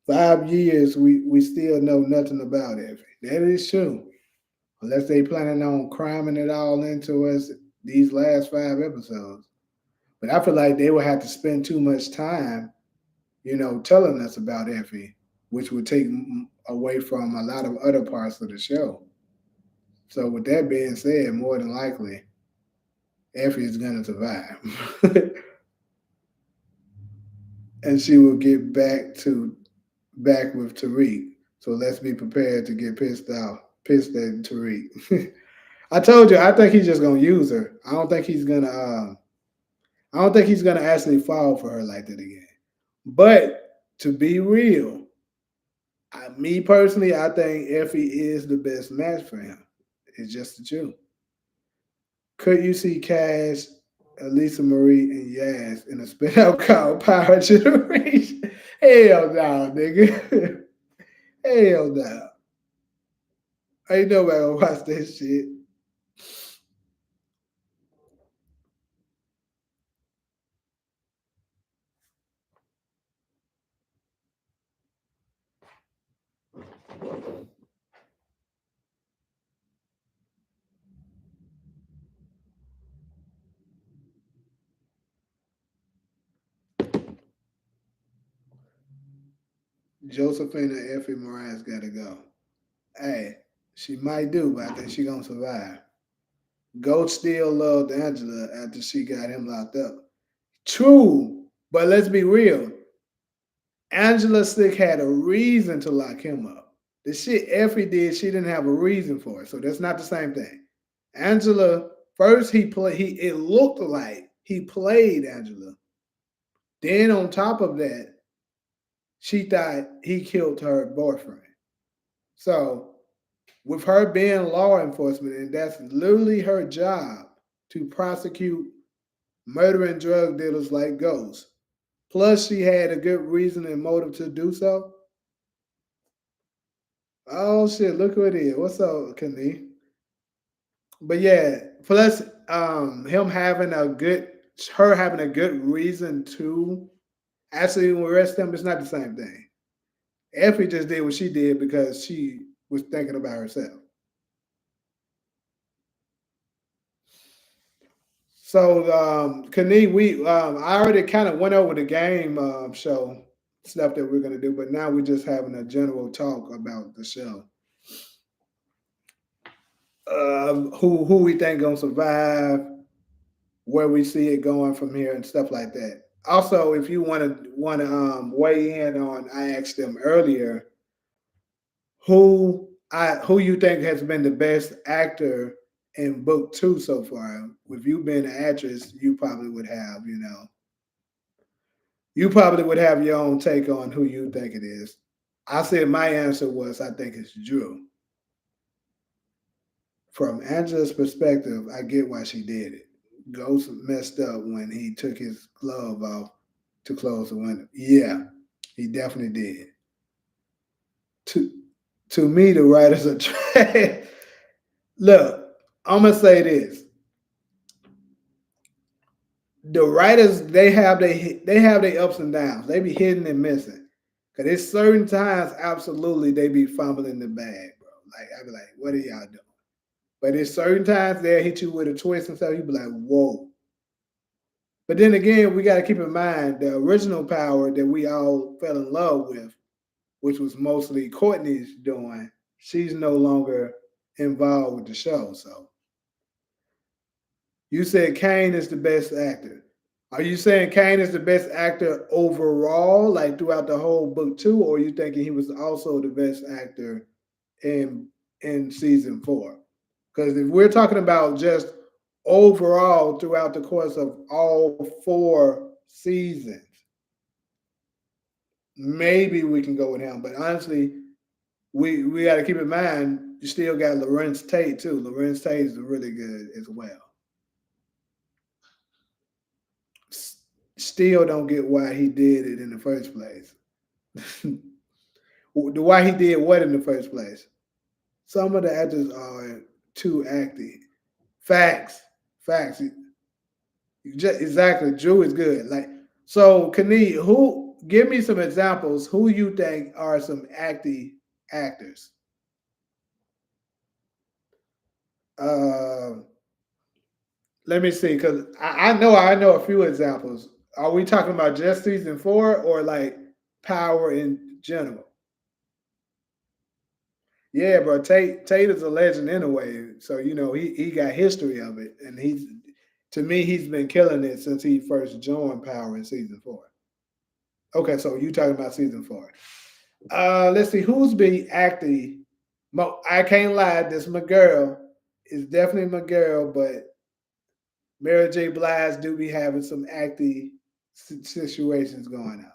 5 years, we still know nothing about Effie. That is true. Unless they planning on cramming it all into us these last 5 episodes. But I feel like they would have to spend too much time, telling us about Effie, which would take away from a lot of other parts of the show. So with that being said, more than likely, Effie is gonna survive, and she will get back with Tariq. So let's be prepared to get pissed at Tariq. I told you, I think he's just gonna use her. I don't think he's gonna. I don't think he's gonna actually fall for her like that again. But to be real, me personally, I think Effie is the best match for him. It's just the truth. Could you see Cash, Elisa Marie, and Yaz in a spinout called Power Generation? Hell no, nigga. Hell no. Ain't nobody gonna watch that shit. Josephine and Effie Moran's gotta go. Hey, she might do, but I think she gonna survive. Goat still loved Angela after she got him locked up. True, but let's be real. Angela Slick had a reason to lock him up. The shit Effie did, she didn't have a reason for it. So that's not the same thing. Angela, first it looked like he played Angela. Then on top of that, she thought he killed her boyfriend. So with her being law enforcement, and that's literally her job to prosecute murdering drug dealers like Ghost. Plus, she had a good reason and motive to do so. Oh shit! Look who it is. What's up, Kani? But yeah, plus him having her having a good reason to actually arrest him. It's not the same thing. Effie just did what she did because she was thinking about herself. So, Kani, I already kind of went over the game show stuff that we're gonna do, but now we're just having a general talk about the show. Who we think gonna survive, where we see it going from here, and stuff like that. Also, if you want to weigh in on, I asked them earlier who you think has been the best actor in book two so far. If you been an actress, you probably would have your own take on who you think it is. I said my answer was I think it's Drew. From Angela's perspective, I get why she did it. Ghost messed up when he took his glove off to close the window. Yeah, he definitely did. To to me, the writers are trash. Look, I'm gonna say this: the writers they have their ups and downs. They be hitting and missing. Cause there's certain times, absolutely, they be fumbling the bag, bro. Like I be like, what are y'all doing? But there's certain times they'll hit you with a twist and stuff. You be like, whoa. But then again, we got to keep in mind the original power that we all fell in love with, which was mostly Courtney's doing. She's no longer involved with the show. So you said Kane is the best actor. Are you saying Kane is the best actor overall, like throughout the whole book two, or are you thinking he was also the best actor in season four? Because if we're talking about just overall throughout the course of all four seasons, maybe we can go with him. But honestly, we got to keep in mind you still got Lorenz Tate too. Lorenz Tate is really good as well. Still don't get why he did it in the first place. Why he did what in the first place? Some of the actors are too acting. Facts, facts. Exactly. Drew is good. Like so, Kani, give me some examples. Who you think are some actors? Uh, Let me see, because I know a few examples. Are we talking about just season four or like Power in general? Yeah, bro. Tate is a legend anyway, so he got history of it, and he's been killing it since he first joined Power in season four. Okay, so you talking about season four? Let's see who's been acting. I can't lie, this my girl. It's definitely my girl, but Mary J. Blige do be having some acting situations going on.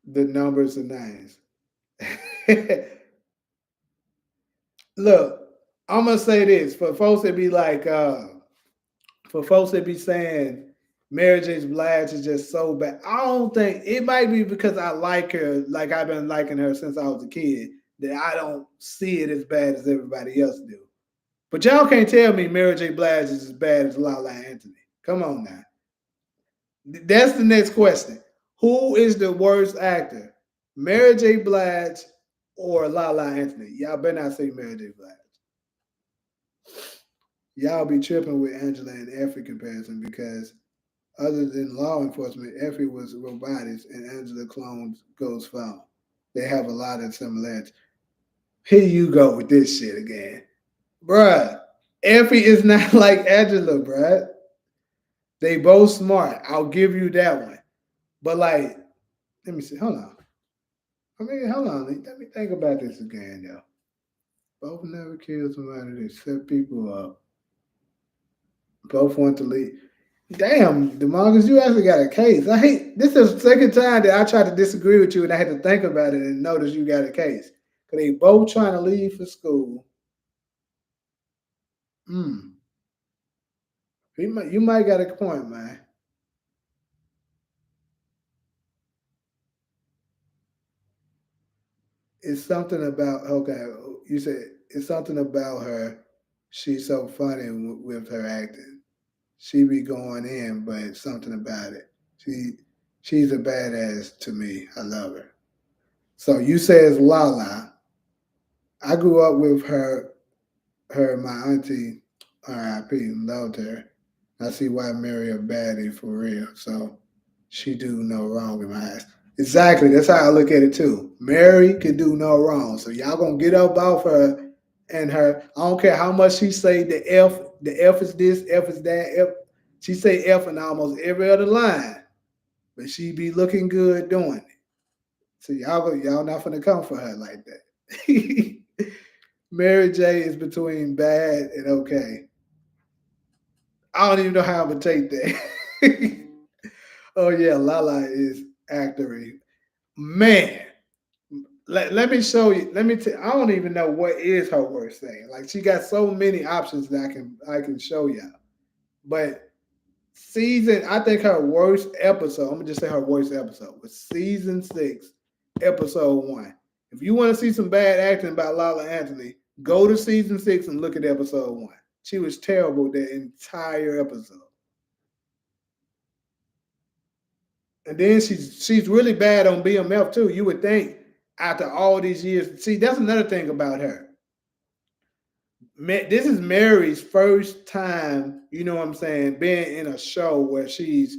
The numbers are nice. Look, I'm gonna say this for folks that be like, for folks that be saying Mary J. Blige is just so bad. I don't think it might be because I like her, like I've been liking her since I was a kid, that I don't see it as bad as everybody else do. But y'all can't tell me Mary J. Blige is as bad as Lala Anthony. Come on now. That's the next question. Who is the worst actor? Mary J. Blige or Lala Anthony? Y'all better not say Mary J. Blige. Y'all be tripping with Angela and Effie comparison because other than law enforcement, Effie was robotics and Angela clones Ghost Phone. They have a lot of similarities. Here you go with this shit again. Bruh, Effie is not like Angela, bruh. They both smart. I'll give you that one. But like, let me see. Hold on. Hold on. Let me think about this again, yo. Both never killed somebody. They set people up. Both want to leave. Damn, Demarcus, you actually got a case. I hate this is the second time that I tried to disagree with you and I had to think about it and notice you got a case. Cause they both trying to leave for school. Hmm. You might got a point, man. It's something about okay. You said it's something about her. She's so funny with her acting. She be going in, but it's something about it. She's a badass to me. I love her. So you say it's Lala. I grew up with her, my auntie, R.I.P. loved her. I see why I marry a baddie for real. So she do no wrong in my eyes. Exactly. That's how I look at it too. Mary could do no wrong. So y'all gonna get up off her and her. I don't care how much she say the F is this, F is that, F. She say F in almost every other line, but she be looking good doing it. So y'all not gonna come for her like that. Mary J is between bad and okay. I don't even know how I'm gonna take that. Oh yeah, Lala is actory. Man, let me show you. I don't even know what is her worst thing. Like she got so many options that I can show you. But I think her worst episode. I'm gonna just say her worst episode was season 6, episode 1. If you want to see some bad acting by Lala Anthony, go to season 6 and look at episode 1. She was terrible that entire episode. And then she's really bad on BMF too. You would think after all these years. See, that's another thing about her. This is Mary's first time, you know what I'm saying, being in a show where she's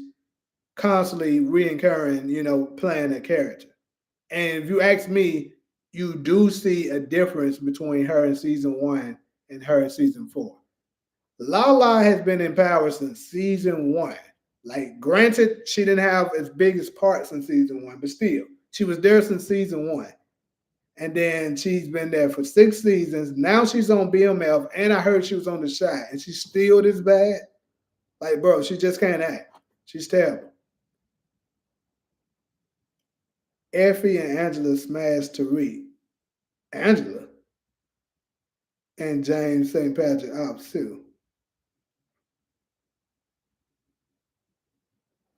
constantly reoccurring, playing a character. And if you ask me, you do see a difference between her in season 1 and her in season 4. Lala has been in power since season 1. Like, granted, she didn't have as big as parts in season 1, but still, she was there since season 1. And then she's been there for 6 seasons. Now she's on BMF, and I heard she was on The Shot, and she's still this bad. Like, bro, she just can't act. She's terrible. Effie and Angela smashed Tariq. Angela and James St. Patrick Ops too.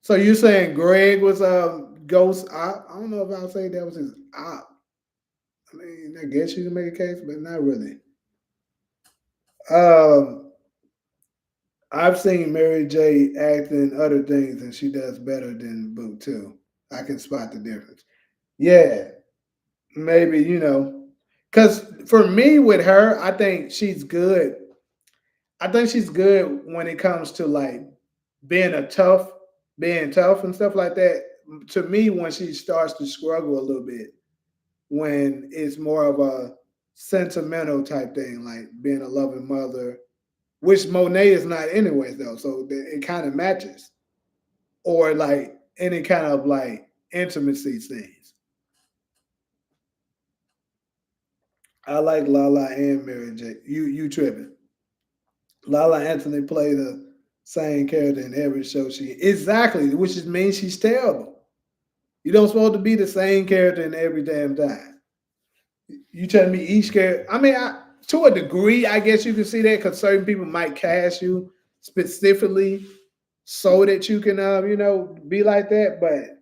So you're saying Greg was a ghost op? I don't know if I'll say that was his op. I mean, I guess you can make a case, but not really. Um, I've seen Mary J act in other things, and she does better than Boot too. I can spot the difference. Yeah, maybe because for me with her, I think she's good. I think she's good when it comes to like being a tough, being tough and stuff like that. To me, when she starts to struggle a little bit, when it's more of a sentimental type thing, like being a loving mother, which Monet is not anyways though, so it kind of matches, or like any kind of like intimacy scenes. I like Lala and Mary J. You tripping? Lala Anthony played the same character in every show she exactly, which is means she's terrible. You don't supposed to be the same character in every damn time. You tell me each character. I mean, to a degree, I guess you can see that because certain people might cast you specifically so that you can, be like that. But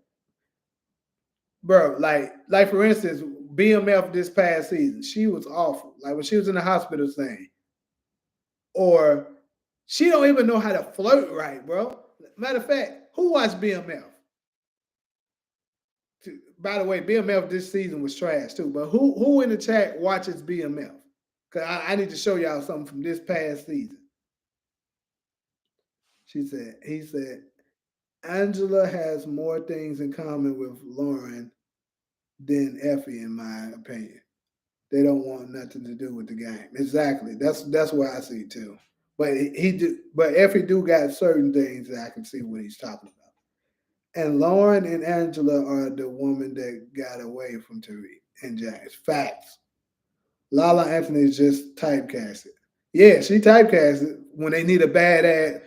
bro, like for instance, BMF this past season, she was awful. Like when she was in the hospital thing, or she don't even know how to flirt right, bro. Matter of fact, who watched BMF? By the way, BMF this season was trash too. But who in the chat watches BMF? Cause I need to show y'all something from this past season. He said, Angela has more things in common with Lauren than Effie, in my opinion. They don't want nothing to do with the game. Exactly. That's what I see too. But he do, but Effie do got certain things that I can see what he's talking about. And Lauren and Angela are the woman that got away from Tariq and James. Facts. Lala Anthony is just typecasted. Yeah, she typecasted when they need a badass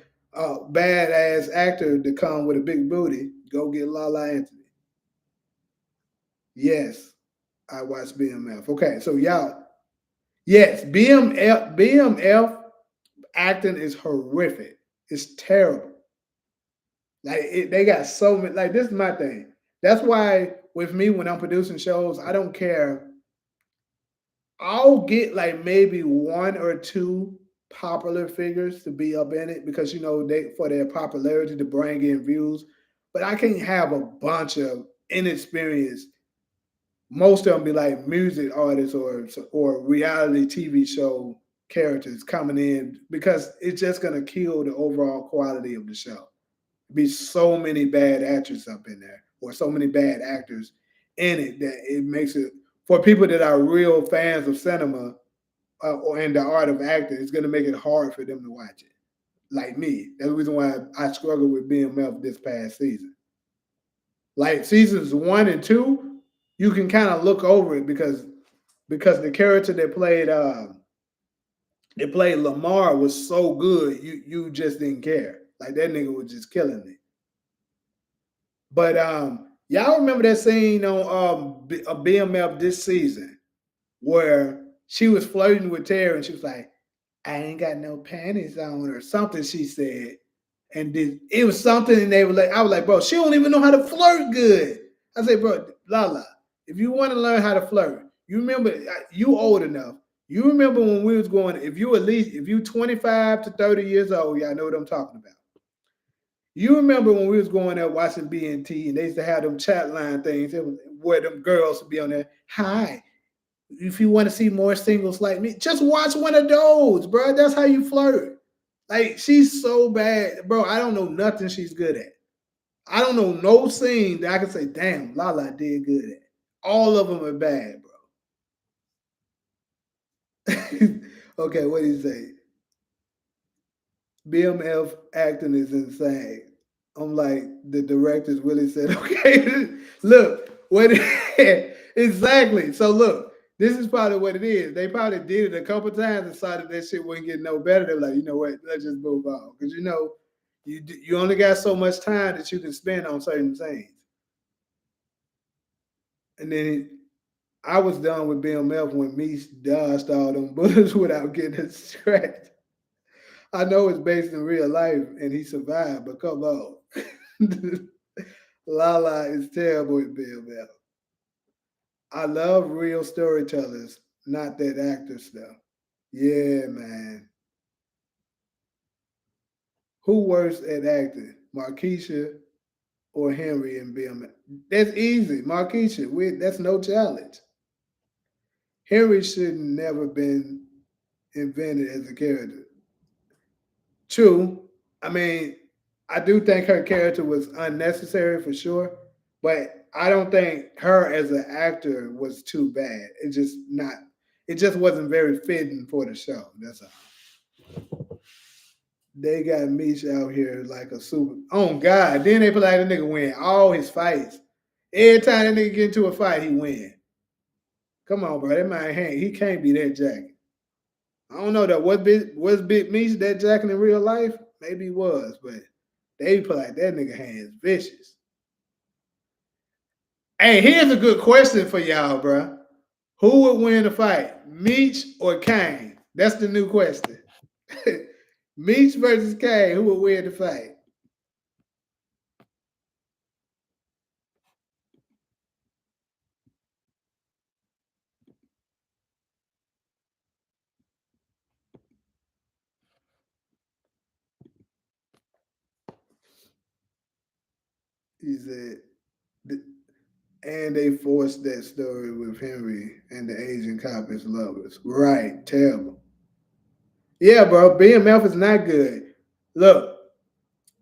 actor to come with a big booty. Go get Lala Anthony. Yes, I watched BMF. Okay, so y'all, yes, BMF acting is horrific. It's terrible. They got so many. Like this is my thing. That's why with me when I'm producing shows, I don't care. I'll get like maybe one or two popular figures to be up in it because they for their popularity to bring in views. But I can't have a bunch of inexperienced. Most of them be like music artists or reality TV show characters coming in because it's just gonna kill the overall quality of the show. Be so many bad actors up in there or so many bad actors in it that it makes it for people that are real fans of cinema or in the art of acting, it's going to make it hard for them to watch it. Like me, that's the reason why I struggled with BMF this past season. Like seasons 1 and 2, you can kind of look over it because the character that played Lamar was so good, you just didn't care. Like that nigga was just killing me. But y'all remember that scene on BMF this season where she was flirting with Terry and she was like, I ain't got no panties on or something she said. And it was something and they were like, I was like, bro, she don't even know how to flirt good. I said, bro, Lala, if you want to learn how to flirt, you remember you old enough. You remember when we was going, if you 25 to 30 years old, y'all know what I'm talking about. You remember when we was going there watching BNT and they used to have them chat line things where them girls would be on there. Hi, if you want to see more singles like me, just watch one of those, bro. That's how you flirt. Like she's so bad, bro. I don't know nothing she's good at. I don't know no scene that I can say, damn, Lala did good at. All of them are bad, bro. Okay, what do you say? BMF acting is insane. I'm like, the directors really said, okay, look, what exactly. So look, this is probably what it is. They probably did it a couple times and decided that shit wouldn't get no better. They're like, you know what, let's just move on. Because you only got so much time that you can spend on certain things. And then I was done with BMF when me dodged all them bullets without getting a scratch. I know it's based in real life and he survived, but come on. Lala is terrible at BMF. I love real storytellers, not that actor stuff. Yeah, man. Who worse at acting, Markeisha or Henry and Bill? That's easy, Markeisha. That's no challenge. Henry should never been invented as a character. True. I mean, I do think her character was unnecessary for sure, but I don't think her as an actor was too bad. It just not. It just wasn't very fitting for the show. That's all. They got Meech out here like a super. Oh God! Then they put like the nigga win all his fights. Every time that nigga get into a fight, he win. Come on, bro. That man, he can't be that jacket. I don't know that was Big Meech that jacket in real life. Maybe he was, but they put like that nigga hands vicious. Hey, here's a good question for y'all, bro. Who would win the fight, Meech or Kane? That's the new question. Meech versus Kane, who would win the fight? He said, and they forced that story with Henry and the Asian cop as lovers. Right, terrible. Yeah, bro, BMF is not good. Look,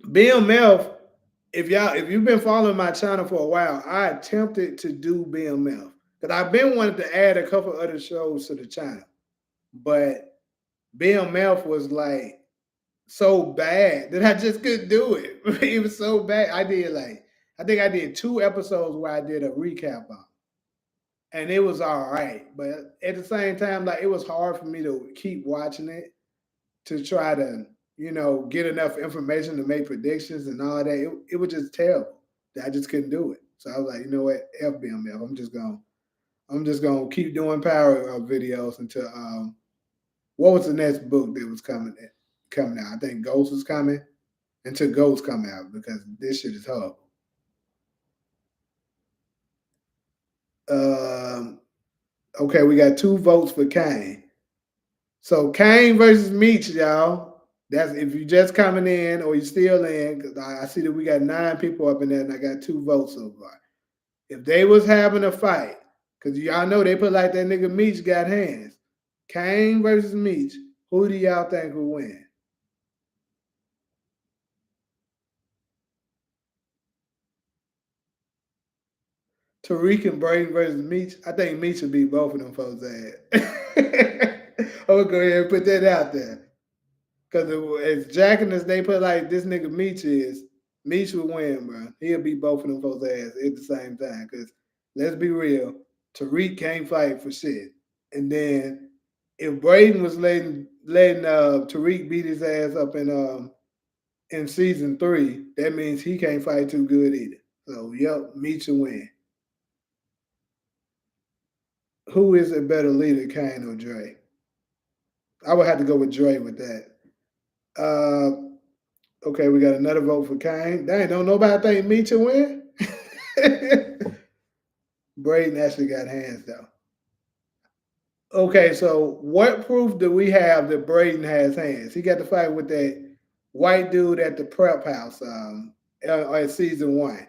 BMF, if you've been following my channel for a while, I attempted to do BMF. Because I've been wanting to add a couple other shows to the channel. But BMF was like so bad that I just couldn't do it. It was so bad. I think I did 2 episodes where I did a recap on. And it was all right. But at the same time, like it was hard for me to keep watching it to try to, get enough information to make predictions and all that. It was just terrible. I just couldn't do it. So I was like, you know what? FBMF. I'm just gonna keep doing power videos until what was the next book that was coming out? I think Ghost was coming until Ghost come out because this shit is horrible. Okay, we got 2 votes for Kane. So Kane versus Meech, y'all. That's if you just coming in or you still in. Cause I see that we got 9 people up in there, and I got 2 votes so far. If they was having a fight, cause y'all know they put like that nigga Meech got hands. Kane versus Meech. Who do y'all think will win? Tariq and Braden versus Meech. I think Meech will beat both of them folks' ass. I'm gonna go ahead and put that out there. Because as jacking as they put like this nigga Meech is, Meech will win, bro. He'll beat both of them folks' ass at the same time. Because let's be real, Tariq can't fight for shit. And then if Braden was letting Tariq beat his ass up in season 3, that means he can't fight too good either. So yep, Meech will win. Who is a better leader, Kane or Dre? I would have to go with Dre with that. Okay, we got another vote for Kane. Dang, don't nobody think Meech will win? Braden actually got hands though. Okay, so what proof do we have that Braden has hands? He got to fight with that white dude at the prep house in season 1.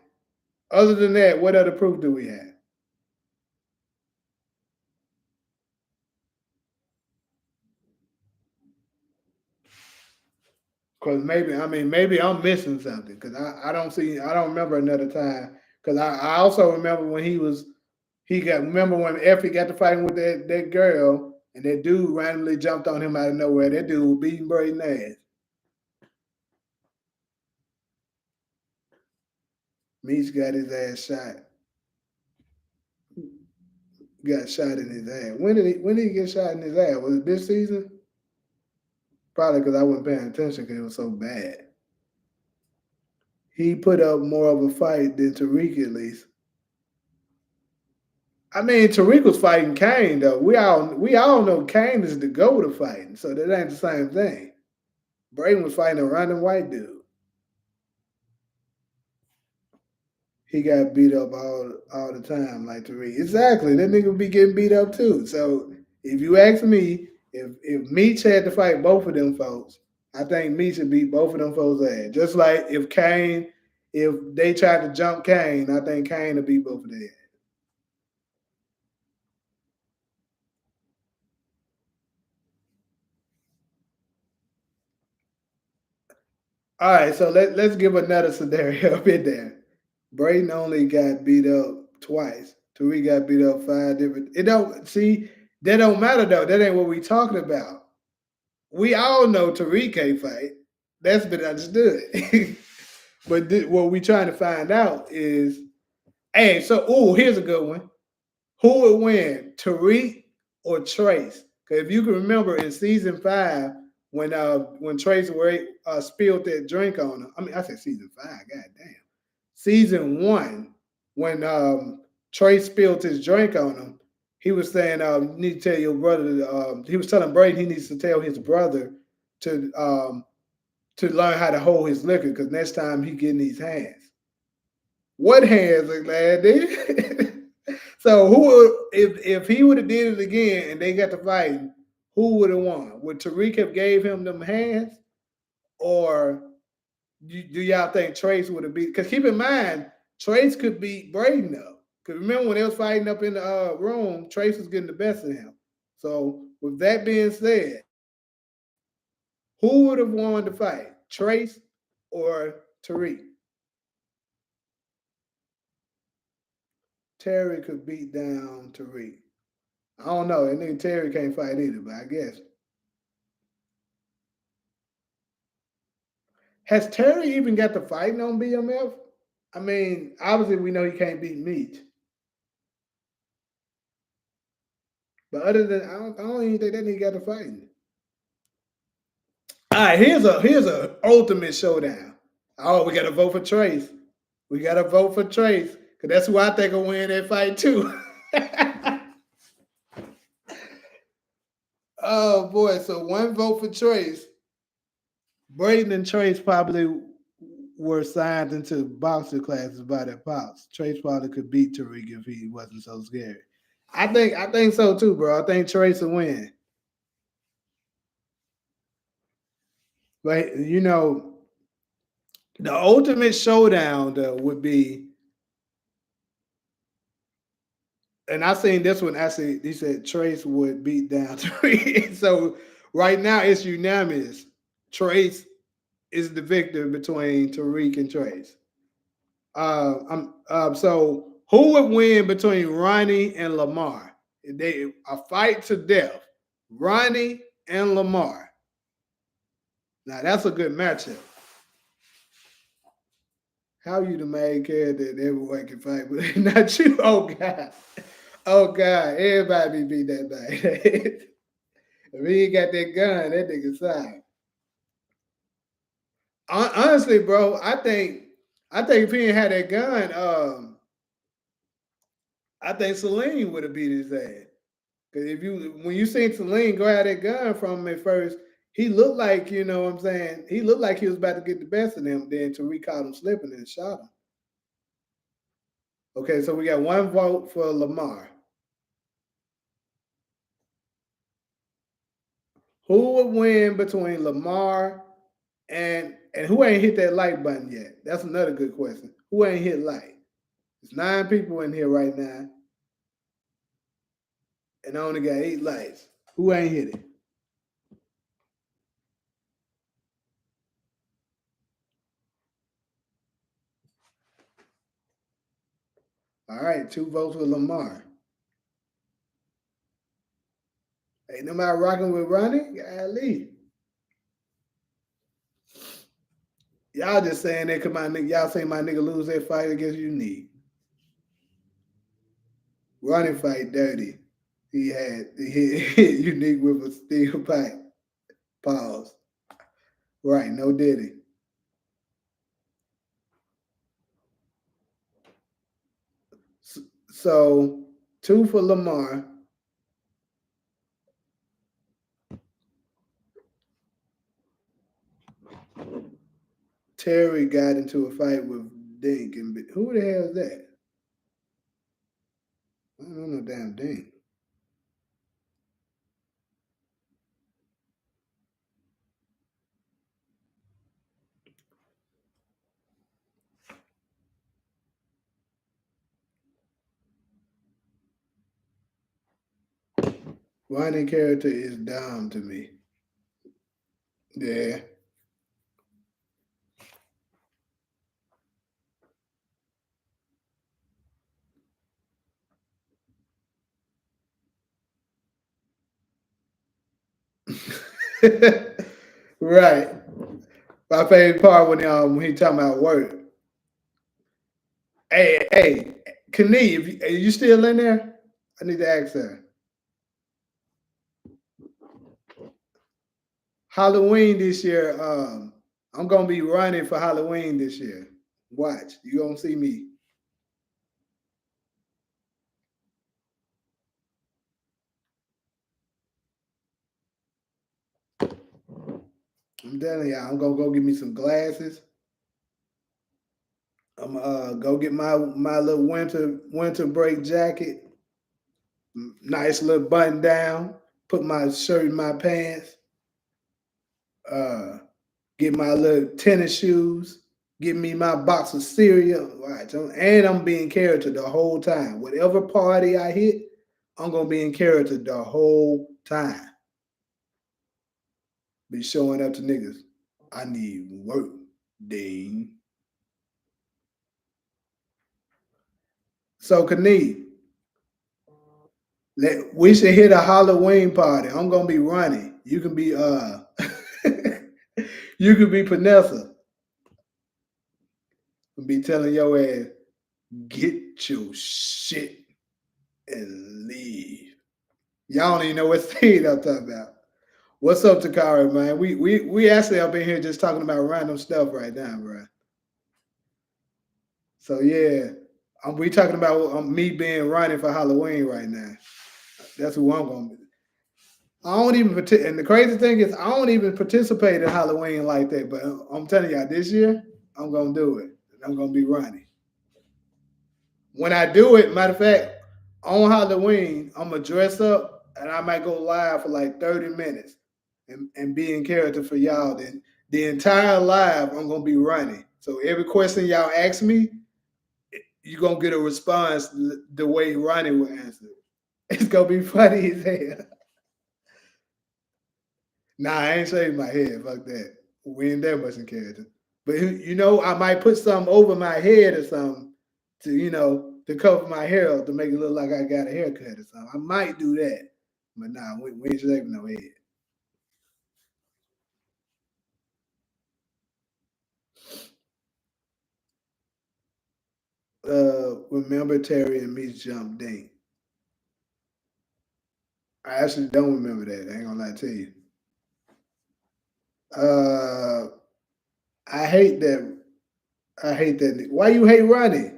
Other than that, what other proof do we have? Because maybe I'm missing something. Because I don't remember another time. Because I also remember when remember when Effie got to fighting with that girl and that dude randomly jumped on him out of nowhere. That dude was beating Braden ass. Meech got his ass shot. Got shot in his ass. When did he get shot in his ass? Was it this season? Probably because I wasn't paying attention because it was so bad. He put up more of a fight than Tariq at least. I mean, Tariq was fighting Kane though. We all know Kane is the goat of fighting, so that ain't the same thing. Braden was fighting a random white dude. He got beat up all the time, like Tariq. Exactly, that nigga be getting beat up too. So if you ask me, if Meech had to fight both of them folks, I think me should beat both of them folks' ass. Just like if they tried to jump Kane, I think Kane will beat both of their ass. All right, so let's give another scenario up in there. Braden only got beat up twice. Tariq got beat up 5 different. It don't see that don't matter though. That ain't what we talking about. We all know Tariq can't fight. That's been understood. But what we trying to find out is, hey, so here's a good one. Who would win, Tariq or Trace? Because if you can remember in season 5, when Trace spilled that drink on him. I mean, I said season 5. God damn. Season 1, when Trace spilled his drink on him, he was saying, "You need to tell your brother." He was telling Brady he needs to tell his brother to to learn how to hold his liquor because next time he getting these hands. What hands, man? So if he would have did it again and they got to fighting, who would have won? Would Tariq have gave him them hands, or do y'all think Trace would have beat? Because keep in mind, Trace could beat Braden up. Because remember when they was fighting up in the room, Trace was getting the best of him. So with that being said, who would have won the fight, Trace or Tariq? Terry could beat down Tariq. I don't know. That nigga Terry can't fight either, but I guess. Has Terry even got the fighting on BMF? I mean, obviously we know he can't beat Meat. But other than I don't even think that nigga got the fighting. All right, here's a ultimate showdown. Oh, we gotta vote for Trace. We gotta vote for Trace. Cause that's who I think will win that fight too. Oh boy, so one vote for Trace. Braden and Trace probably were signed into boxing classes by their pops. Trace probably could beat Tariq if he wasn't so scary. I think so too, bro. I think Trace will win. But the ultimate showdown though would be, and I seen this one actually. He said Trace would beat down Tariq. So right now it's unanimous. Trace is the victor between Tariq and Trace. So who would win between Ronnie and Lamar? They a fight to death. Ronnie and Lamar. Now that's a good matchup. How you the main character that everyone can fight, but not you? Oh God. Oh God. Everybody be beat that bad. If he ain't got that gun, that nigga side. Honestly, bro, I think if he didn't have that gun, I think Celine would have beat his ass. Because when you seen Celine go out that gun from him at first, he looked like, what I'm saying, he looked like he was about to get the best of him. Then Tariq caught him slipping and shot him. Okay, so we got one vote for Lamar. Who would win between Lamar and who ain't hit that like button yet? That's another good question. Who ain't hit like? There's 9 people in here right now, and I only got 8 likes. Who ain't hit it? All right, 2 votes with Lamar. Ain't nobody rocking with Ronnie? Golly. Y'all just saying that because my nigga, y'all say my nigga lose that fight against Unique. Ronnie fight dirty. He hit Unique with a steel pipe. Pause. Right, no diddy. So 2 for Lamar. Terry got into a fight with Dink, and who the hell is that? I don't know, damn Dink. Ronnie character is dumb to me. Yeah. Right. My favorite part when he talking about work. Hey, Knie, are you still in there? I need to ask her. Halloween this year. I'm gonna be running for Halloween this year. Watch, you gonna see me. I'm telling y'all, I'm gonna go get me some glasses. I'm go get my little winter break jacket, nice little button down. Put my shirt in my pants. Uh, get my little tennis shoes. Get me my box of cereal. Right, and I'm being character the whole time. Whatever party I hit, I'm gonna be in character the whole time. Be showing up to niggas. I need work, Dean. So Knie, we should hit a Halloween party. I'm gonna be running. You can be you can be Panessa. And be telling your ass, get your shit and leave. Y'all don't even know what scene I'm talking about. What's up, Takara, man? We actually up in here just talking about random stuff right now, bro. So yeah, we talking about me being running for Halloween right now. That's who I'm gonna be. I don't even and the crazy thing is I don't even participate in Halloween like that. But I'm telling y'all, this year I'm gonna do it. I'm gonna be running. When I do it, matter of fact, on Halloween, I'm gonna dress up and I might go live for like 30 minutes and be in character for y'all. Then the entire live, I'm gonna be running. So every question y'all ask me, you're gonna get a response the way Ronnie will answer. It's gonna be funny as hell. Nah, I ain't shaving my head. Fuck that. We ain't that much in character. But I might put something over my head or something to, to cover my hair up to make it look like I got a haircut or something. I might do that. But nah, we ain't shaving no head. Remember Terry and Me's jump date. I actually don't remember that. I ain't gonna lie to you. Uh, I hate that. I hate that. Why you hate Ronnie?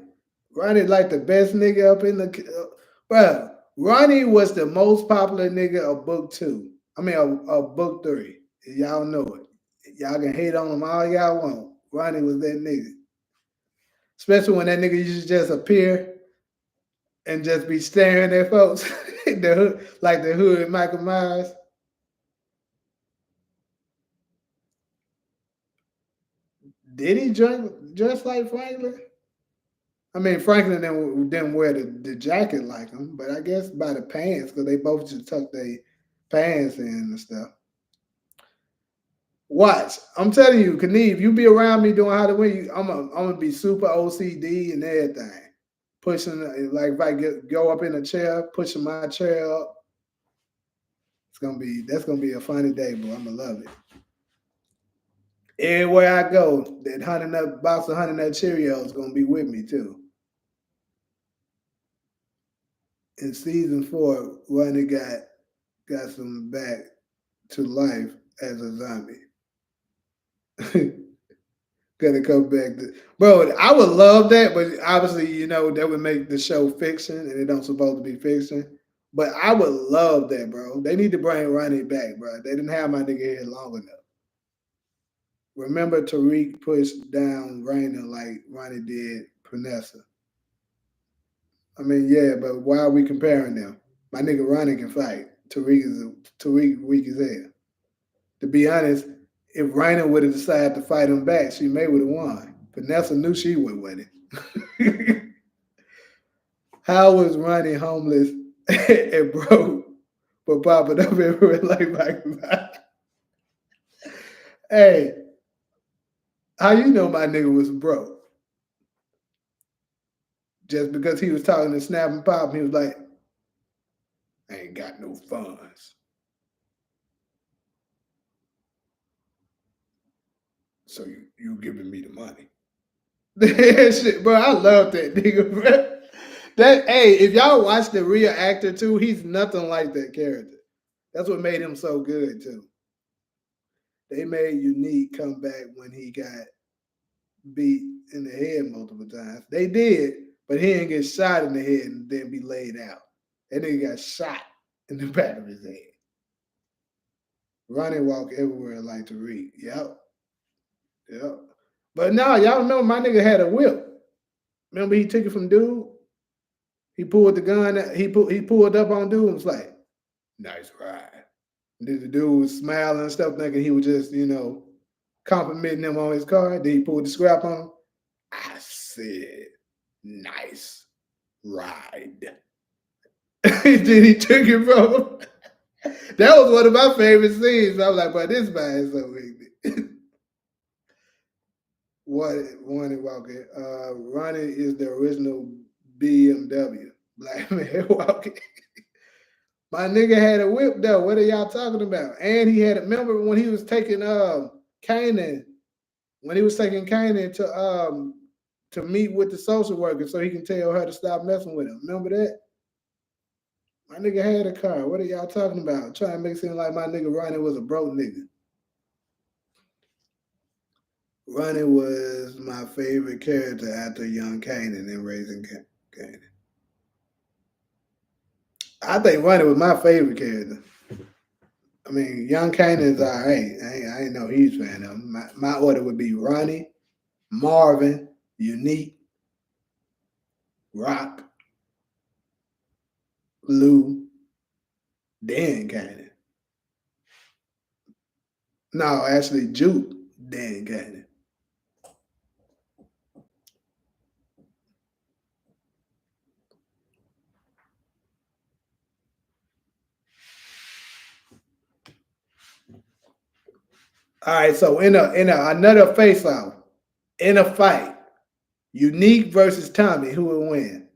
Ronnie like the best nigga up in the. Bro, Ronnie was the most popular nigga of book two. I mean, of book three. Y'all know it. Y'all can hate on him all y'all want. Ronnie was that nigga. Especially when that nigga used to just appear and just be staring at folks. The hood, like the hood Michael Myers. Did he dress like Franklin? I mean, Franklin didn't wear the jacket like him, but I guess by the pants, because they both just tucked their pants in and stuff. Watch, I'm telling you, Knie, if you be around me doing Halloween, I'm gonna be super OCD and everything. Pushing like if I go up in a chair, pushing my chair up, that's gonna be a funny day, but I'm gonna love it. Everywhere I go, that honey nut box of honey nut Cheerios gonna be with me too. In season 4, Ronnie got some back to life as a zombie. Gonna come back to, bro. I would love that, but obviously, that would make the show fiction, and it don't supposed to be fiction. But I would love that, bro. They need to bring Ronnie back, bro. They didn't have my nigga here long enough. Remember Tariq pushed down Raina like Ronnie did Panessa. I mean, yeah, but why are we comparing them? My nigga Ronnie can fight. Tariq weak as hell. To be honest, if Raina would have decided to fight him back, she may would have won. Vanessa knew she would win it. How was Ronnie homeless and broke but popping up everywhere like Michael. Hey, how you know my nigga was broke? Just because he was talking to Snap and Pop, he was like, I ain't got no funds. So you giving me the money. Shit, bro, I love that nigga, bro. That hey, if y'all watch the real actor too, he's nothing like that character. That's what made him so good too. They made Unique come back when he got beat in the head multiple times. They did, but he didn't get shot in the head and then be laid out. That nigga got shot in the back of his head. Run and walk everywhere like Tariq. Yep. Yep. But no, y'all know my nigga had a whip. Remember he took it from dude? He pulled the gun, he pulled up on dude and was like, nice ride. And then the dude was smiling and stuff, thinking he was just, complimenting him on his car. Then he pulled the scrap on him. I said, nice ride. Then he took it from him. That was one of my favorite scenes. I was like, but this man is so ignorant. One walking. Ronnie is the original BMW. Black man walking. My nigga had a whip though. What are y'all talking about? And he had remember when he was taking Kanan, when he was taking Kanan to meet with the social worker so he can tell her to stop messing with him. Remember that? My nigga had a car. What are y'all talking about? Trying to make it seem like my nigga Ronnie was a broke nigga. Ronnie was my favorite character after Young Kanan in Raising Kanan. I think Ronnie was my favorite character. I mean, Young Kanan's all right. I ain't no huge fan of him. My order would be Ronnie, Marvin, Unique, Rock, Lou, Dan Kanan. No, actually, Juke, Dan Kanan. All right, so in another face off, in a fight, Unique versus Tommy, who will win?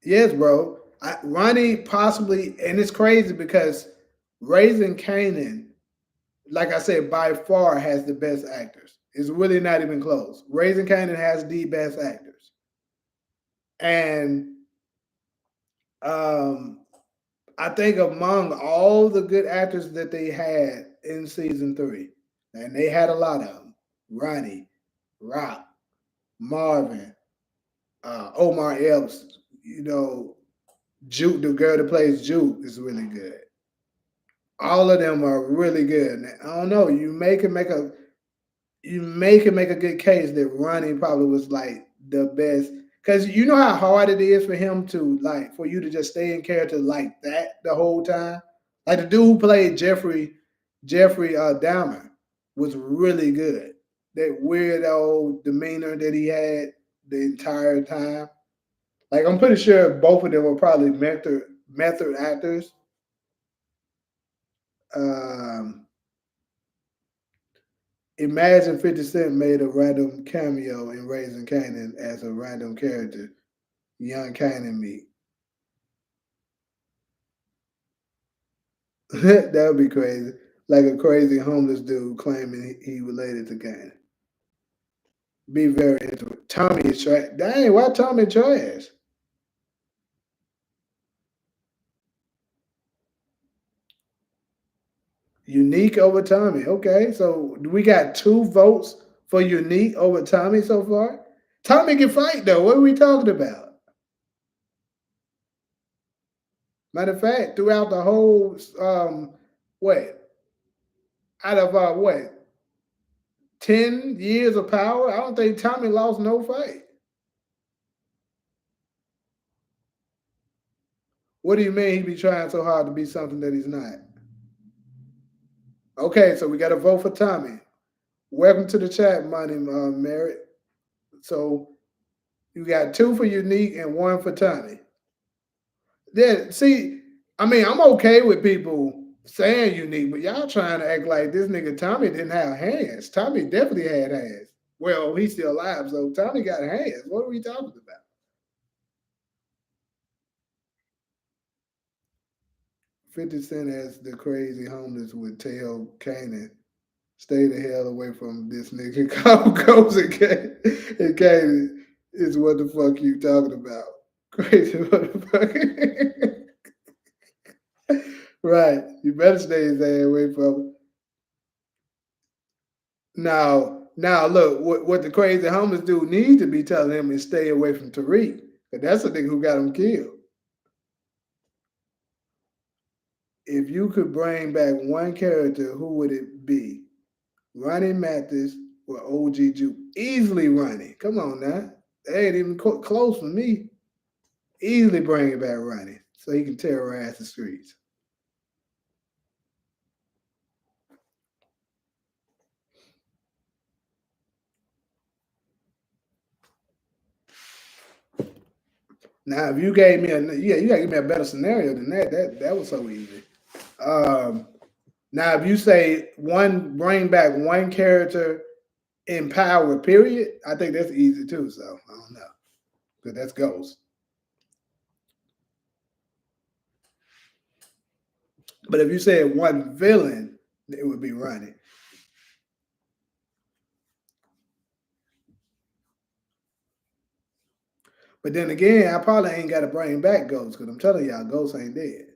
Yes, bro. Ronnie possibly, and it's crazy because Raising Kanan, like I said, by far has the best actors. It's really not even close. Raising Kanan has the best actors, and um, I think among all the good actors that they had in season 3, and they had a lot of them: Ronnie, Rock, Marvin, Omar Epps, Juke, the girl that plays Juke, is really good. All of them are really good. And I don't know. You can make a good case that Ronnie probably was like the best because you know how hard it is for him to like for you to just stay in character like that the whole time. Like the dude who played Jeffrey Dahmer was really good. That weird old demeanor that he had the entire time. Like I'm pretty sure both of them were probably method actors. Um, Imagine 50 Cent made a random cameo in Raising Kanan as a random character, Young Kanan meet. That would be crazy. Like a crazy homeless dude claiming he related to Kanan. Be very into it. Tommy is trash. Dang, why Tommy trash? Unique over Tommy. Okay, so we got 2 votes for Unique over Tommy so far. Tommy can fight though. What are we talking about? Matter of fact, throughout the whole what out of what 10 years of power, I don't think Tommy lost no fight. What do you mean he be trying so hard to be something that he's not? Okay, so we got to vote for Tommy. Welcome to the chat, Money Merritt. So You got two for Unique and one for Tommy. Then see, I mean, I'm okay with people saying Unique, but y'all trying to act like this nigga Tommy didn't have hands. Tommy definitely had hands. Well, he's still alive, so Tommy got hands. What are we talking about? 50 Cent as the crazy homeless would tell Kanan, stay the hell away from this nigga. Call goes and Kanan is what the fuck you talking about. Crazy motherfucker. Right. You better stay his ass away from him. Now, look, what the crazy homeless dude needs to be telling him is stay away from Tariq. Cause that's the nigga who got him killed. If you could bring back one character, who would it be? Ronnie Mathis or OG Juke? Easily Ronnie. Come on now. They ain't even close for me. Easily bring it back Ronnie so he can terrorize the streets. Now, if you gave me you gotta give me a better scenario than that. That was so easy. Um, Now, if you say bring back one character in Power, period, I think that's easy too. So I don't know, but that's Ghost. But if you said one villain, it would be Ronnie. But then again, I probably ain't got to bring back Ghost because I'm telling y'all, Ghost ain't dead.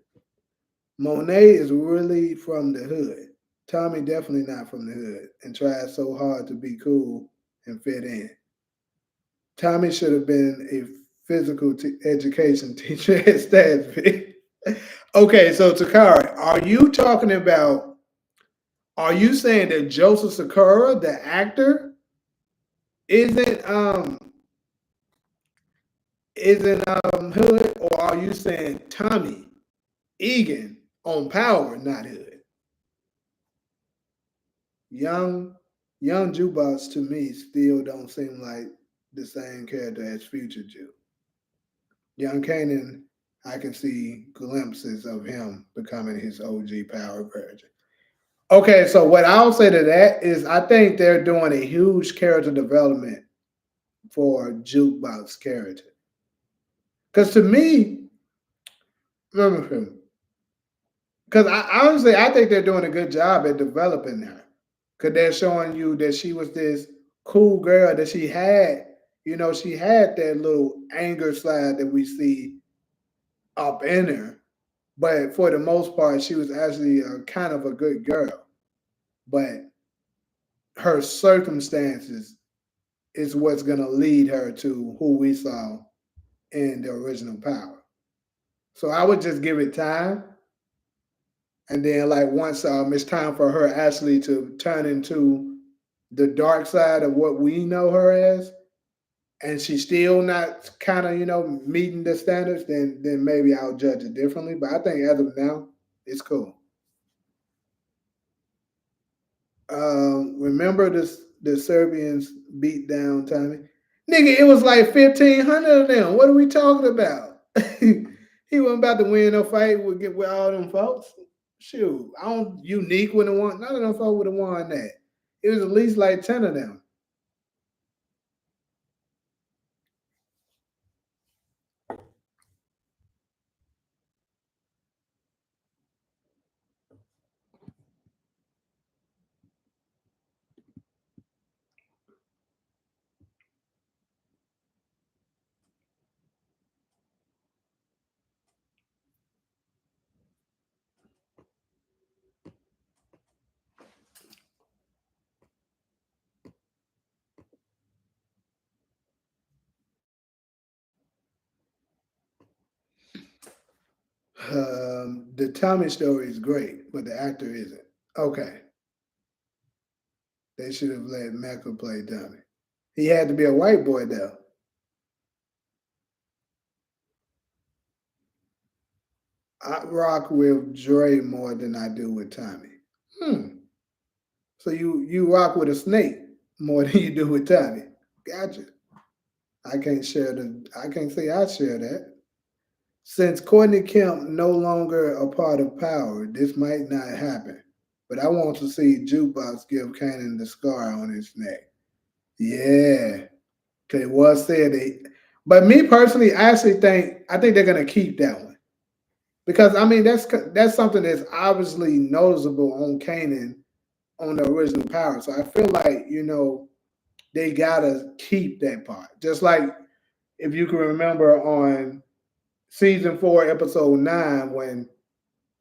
Monet is really from the hood. Tommy definitely not from the hood and tried so hard to be cool and fit in. Tommy should have been a physical education teacher at Stanford. Okay, so Takara, are you saying that Joseph Sakura, the actor, isn't hood, or are you saying Tommy Egan on Power not hood? Young young Jukebox to me still don't seem like the same character as Future Juke. Young Kanan, I can see glimpses of him becoming his OG Power version. Okay, so what I'll say to that is I think they're doing a huge character development for Jukebox character. Because to me, remember him. Because I honestly, I think they're doing a good job at developing her. Because they're showing you that she was this cool girl that she had. She had that little anger side that we see up in her. But for the most part, she was actually kind of a good girl. But her circumstances is what's going to lead her to who we saw in the original Power. So I would just give it time. And then, like, once it's time for her actually to turn into the dark side of what we know her as, and she's still not kind of, meeting the standards, then maybe I'll judge it differently. But I think as of now, it's cool. Remember the Serbians beat down Tommy? Nigga, it was like 1,500 of them. What are we talking about? He wasn't about to win no fight with all them folks. Shoot, I don't Unique would have won. None of them folks would have won that. It was at least like 10 of them. The Tommy story is great, but the actor isn't. Okay, they should have let Michael play Tommy. He had to be a white boy though. I rock with Dre more than I do with Tommy. Hmm. So you rock with a snake more than you do with Tommy. Gotcha. I can't share the. I can't say I share that. Since Courtney Kemp no longer a part of Power, this might not happen. But I want to see Jukebox give Kanan the scar on his neck. Yeah, 'cause it was said that. But me personally, I think they're gonna keep that one because I mean that's something that's obviously noticeable on Kanan on the original Power. So I feel like they gotta keep that part. Just like if you can remember on season 4, episode 9,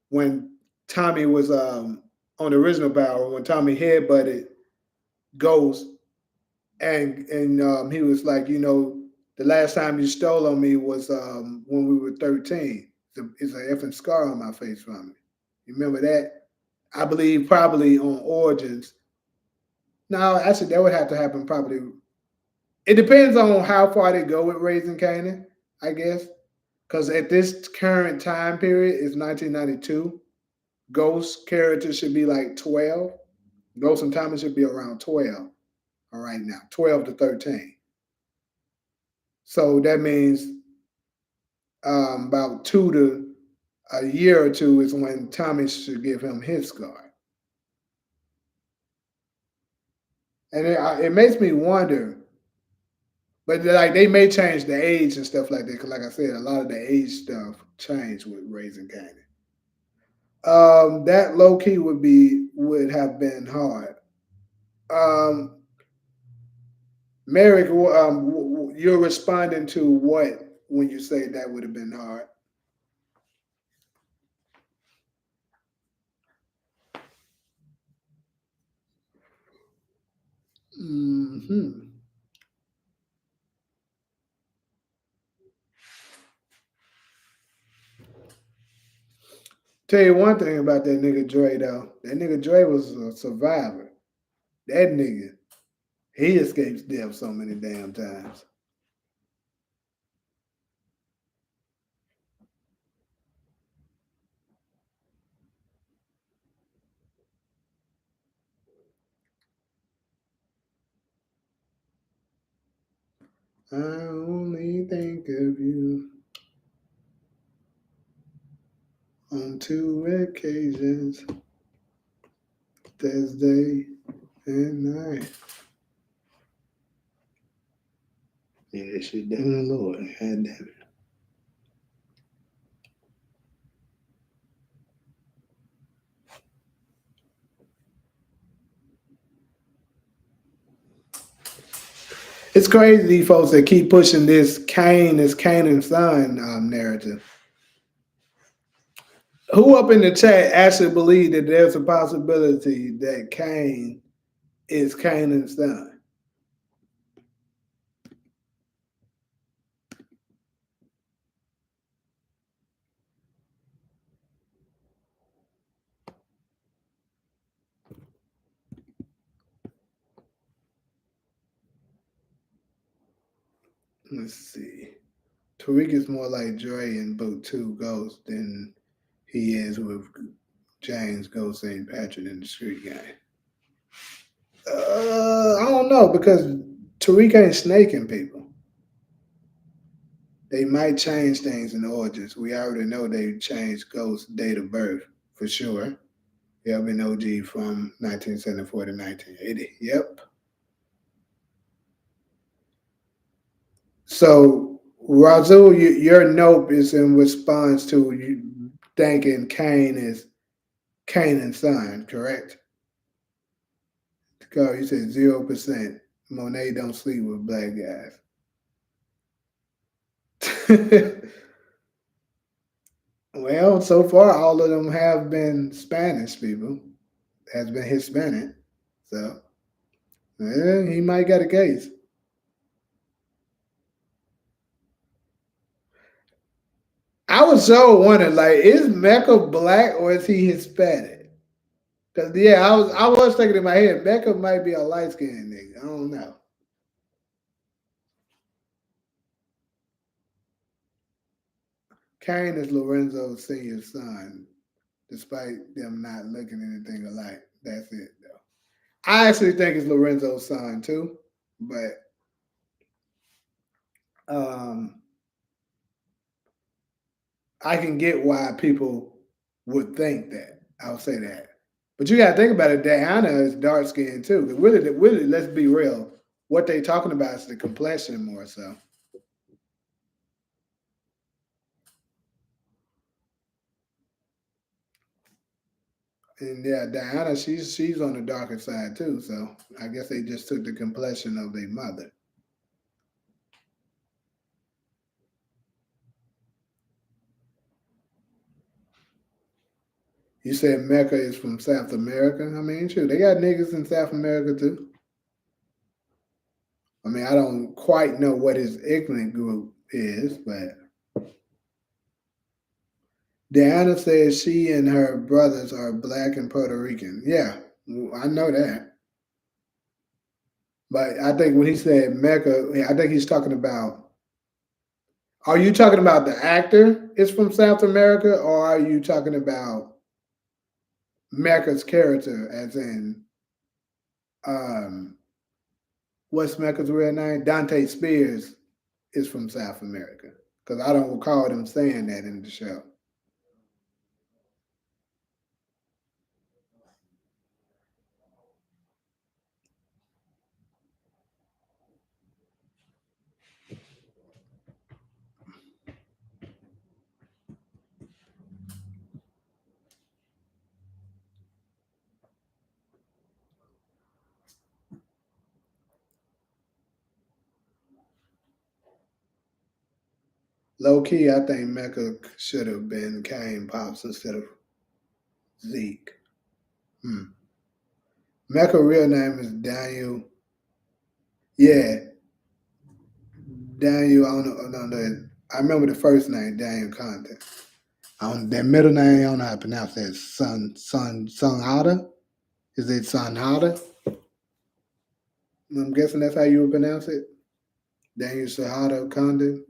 when Tommy was on the original Power, when Tommy headbutted Ghost, and he was like, the last time you stole on me was when we were 13. It's an effing scar on my face from it. You remember that? I believe probably on Origins. No, actually, that would have to happen probably. It depends on how far they go with raising Canaan, I guess. Because at this current time period, it's 1992. Ghost character should be like 12. Ghost and Thomas should be around 12. All right, now 12 to 13. So that means about a year or two is when Tommy should give him his scar. And it makes me wonder, but like they may change the age and stuff like that. Because like I said, a lot of the age stuff changed with raising Canaan. That low key would have been hard. Um, Merrick, you're responding to what when you say that would have been hard? Hmm. Tell you one thing about that nigga Dre though. That nigga Dre was a survivor. That nigga, he escapes death so many damn times. I only think of you on 2 occasions, Thursday and night. Yeah, shit down the Lord. God damn it. It's crazy these folks that keep pushing this Cain is Canaan's son narrative. Who up in the chat actually believe that there's a possibility that Cain is Canaan's son? Let's see. Tariq is more like Dre in Book 2 Ghost than he is with James Ghost St. Patrick in the Street Gang. I don't know because Tariq ain't snaking people. They might change things in Origins. We already know they changed Ghost's date of birth for sure. Yep, been OG from 1974 to 1980. Yep. So, Razul, your nope is in response to you thinking Kane is Canaan's son, correct? Carl, you said 0%. Monet don't sleep with black guys. Well, so far all of them have been Spanish people. Has been Hispanic. So he might got a case. I was so wondering, like, is Mecca black or is he Hispanic? Cause yeah, I was thinking in my head, Mecca might be a light skinned nigga. I don't know. Kane is Lorenzo Senior's son, despite them not looking anything alike. That's it though. I actually think it's Lorenzo's son too, but Um, I can get why people would think that. I'll say that. But you got to think about it. Diana is dark skinned too. 'Cause really, let's be real. What they talking about is the complexion more so. And yeah, Diana, she's on the darker side too. So I guess they just took the complexion of their mother. You said Mecca is from South America. I mean, sure, they got niggas in South America too. I mean, I don't quite know what his ethnic group is, but Diana says she and her brothers are black and Puerto Rican. Yeah, I know that. But I think when he said Mecca, I think he's talking about. Are you talking about the actor is from South America, or are you talking about Mecca's character, as in um, what's Mecca's real name? Dante Spears is from South America because I don't recall them saying that in the show. Low key, I think Mecca should have been Kane Pops instead of Zeke. Hmm. Mecca real name is Daniel. Yeah, Daniel. I don't know that. I remember the first name, Daniel Condon. On that middle name, I don't know how to pronounce that. Sun Hada. Is it Sun Hada? I'm guessing that's how you would pronounce it. Daniel Sahada Condon.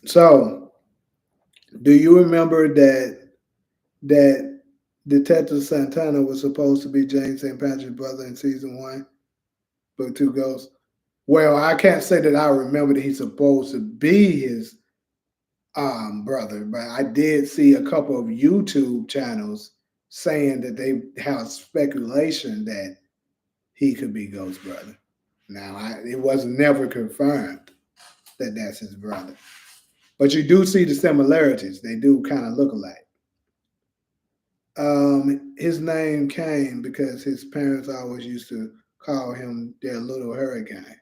So, do you remember that Detective Santana was supposed to be James St. Patrick's brother in season one, but two ghosts? Well, I can't say that I remember that he's supposed to be his brother, but I did see a couple of YouTube channels saying that they have speculation that he could be Ghost's brother. Now, it was never confirmed that that's his brother, but you do see the similarities. They do kind of look alike. His name came because his parents always used to call him their little hurricane,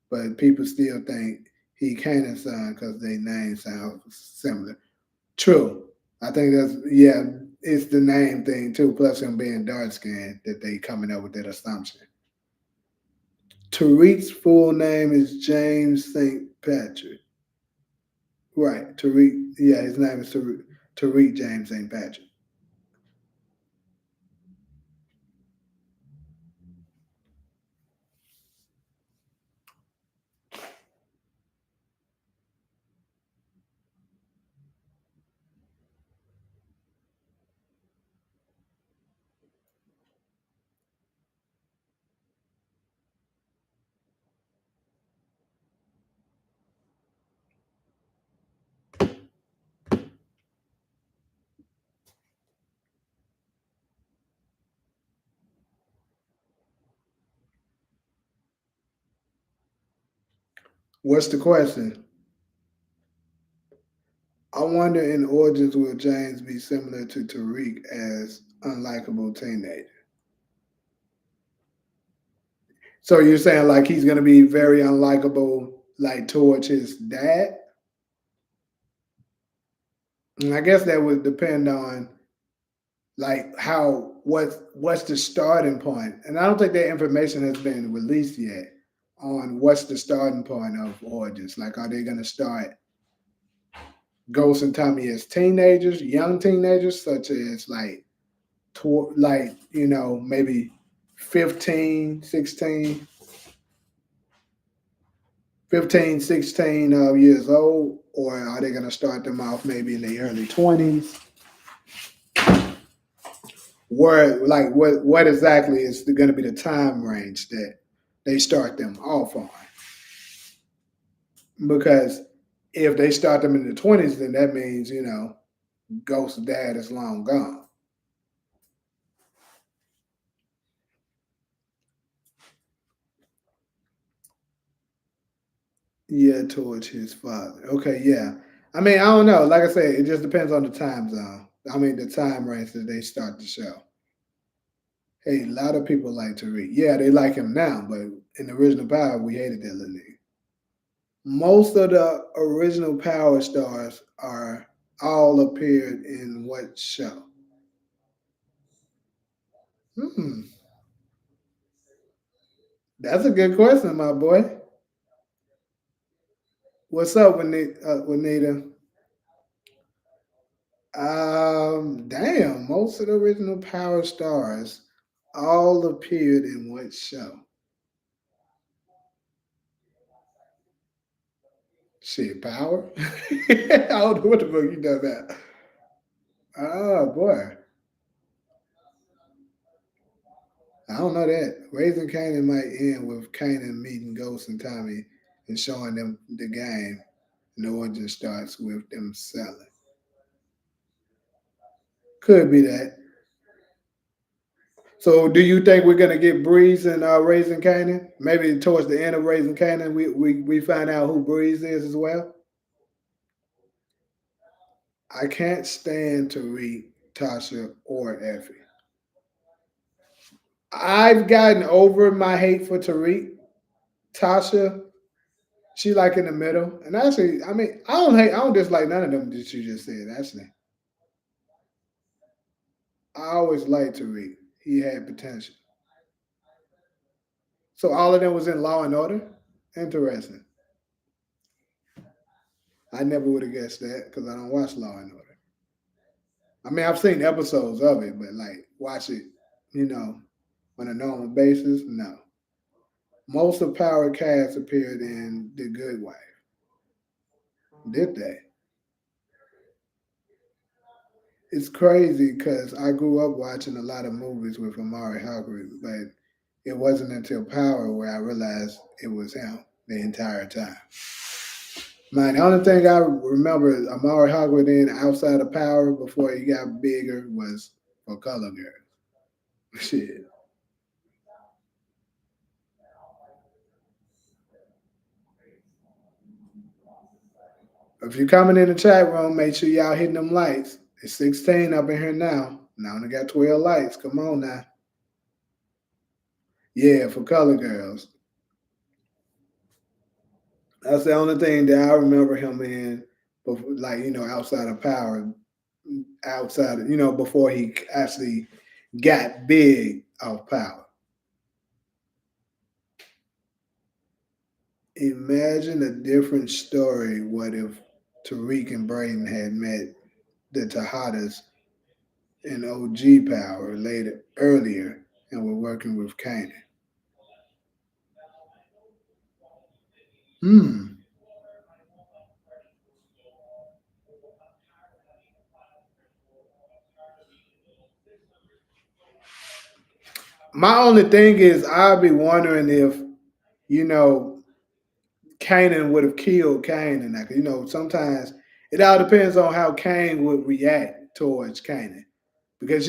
but people still think he Canaan's son because their names sound similar. True. I think that's yeah, it's the name thing too, plus him being dark skinned that they coming up with that assumption. Tariq's full name is James St. Patrick. Right. Tariq, yeah, his name is Tariq James St. Patrick. What's the question? I want wonder in Origins will James be similar to Tariq as unlikable teenager? So you're saying like he's gonna be very unlikable, like towards his dad? And I guess that would depend on like how what's the starting point. And I don't think that information has been released yet on what's the starting point of Origins. Like, are they gonna start Ghost and Tommy as teenagers, young teenagers, such as like maybe 15, 16, 15, 16 years old, or are they going to start them off maybe in the early 20s? Where, like, what exactly is going to be the time range that they start them off on? Because if they start them in the 20s, then that means, Ghost's dad is long gone. Yeah, towards his father. Okay, yeah. I mean, I don't know. Like I said, it just depends on the time zone. I mean, the time range that they start the show. Hey, a lot of people like Tariq. Yeah, they like him now, but in the original Power, we hated that little nigga. Most of the original Power stars are all appeared in what show? Hmm, that's a good question, my boy. What's up, Juanita? Damn, most of the original Power stars all appeared in what show? Shit, Power? I don't know what the fuck you done that. Oh boy, I don't know that. Raising Kanan might end with Kanan meeting Ghost and Tommy and showing them the game. And the origin starts with them selling. Could be that. So, do you think we're gonna get Breeze and Raising Kanan? Maybe towards the end of Raising Kanan, we find out who Breeze is as well. I can't stand to read Tasha or Effie. I've gotten over my hate for Tariq. Tasha, she like in the middle. And actually, I mean, I don't dislike none of them that you just said, actually. I always liked Tariq. He had potential. So all of them was in Law and Order? Interesting. I never would have guessed that because I don't watch Law and Order. I mean, I've seen episodes of it, but like watch it, you know, on a normal basis, no. Most of Power cast appeared in The Good Wife. Did they? It's crazy because I grew up watching a lot of movies with Amari Halpern, but it wasn't until Power where I realized it was him the entire time. Man, the only thing I remember Amari Halpern in outside of Power before he got bigger was for Color Girl. Shit. If you're coming in the chat room, make sure y'all hitting them lights. It's 16 up in here now. Now I only got 12 lights. Come on now. Yeah, for Color Girls. That's the only thing that I remember him in, like outside of Power, outside of before he actually got big of Power. Imagine a different story. What if Tariq and Braden had met the Tejadas in OG Power later earlier and were working with Kanan? Hmm. My only thing is, I'll be wondering if you know Kanan would have killed Kane, and that sometimes it all depends on how Kane would react towards Kanan, because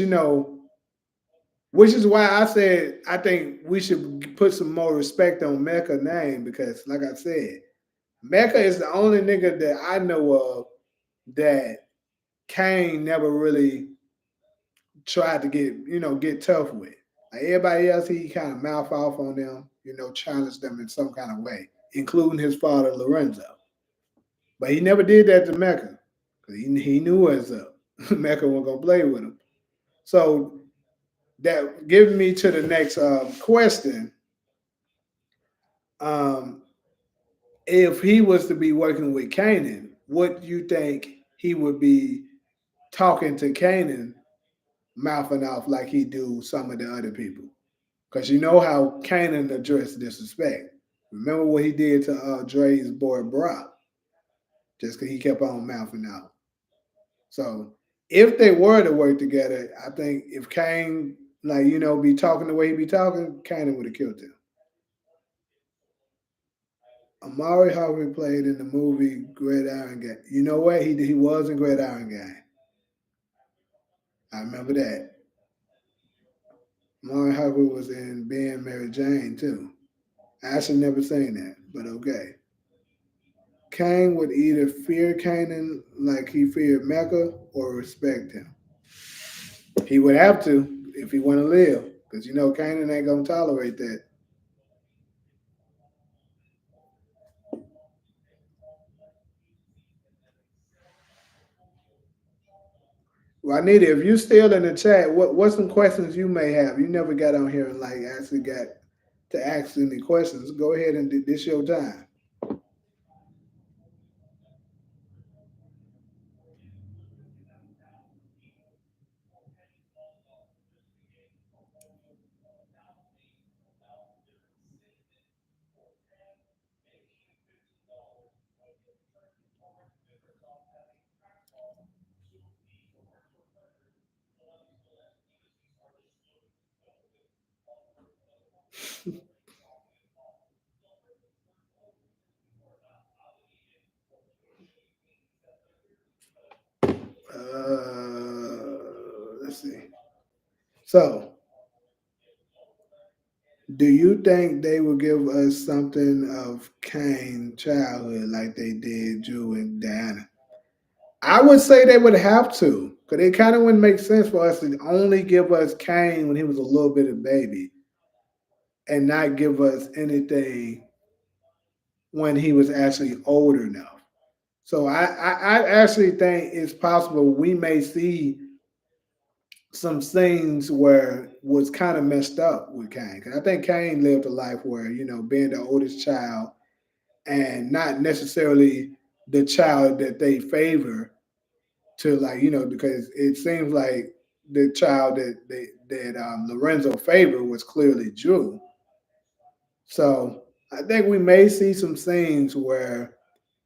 which is why I said I think we should put some more respect on Mecca's name, because like I said, Mecca is the only nigga that I know of that Kane never really tried to get tough with. Like everybody else, he kind of mouth off on them, challenge them in some kind of way, including his father Lorenzo. But he never did that to Mecca because he knew what's up. Mecca wasn't gonna play with him. So that gives me to the next question. Um, if he was to be working with Canaan, what do you think he would be talking to Canaan, mouthing off like he do some of the other people? Because you know how Canaan addressed disrespect. Remember what he did to Dre's boy Brock, just because he kept on mouthing out. So if they were to work together, I think if Kane, like, be talking the way he be talking, Canaan would have killed him. Amari Harvey played in the movie Great Iron Gang. You know what? He was in Great Iron Gang. I remember that. Amari Harvey was in Being Mary Jane too. I actually never seen that, but okay. Cain would either fear Canaan like he feared Mecca or respect him. He would have to if he want to live, because Canaan ain't gonna tolerate that. Juanita, if you still in the chat, what's some questions you may have? You never got on here and like actually got to ask any questions. Go ahead and this your time. Let's see. So, do you think they will give us something of Cain childhood like they did Drew and Diana? I would say they would have to, because it kind of wouldn't make sense for us to only give us Cain when he was a little bit of baby and not give us anything when he was actually older enough. So I actually think it's possible we may see some things where was kind of messed up with Cain. Because I think Cain lived a life where, being the oldest child and not necessarily the child that they favor to, like, because it seems like the child that Lorenzo favored was clearly Drew. So I think we may see some scenes where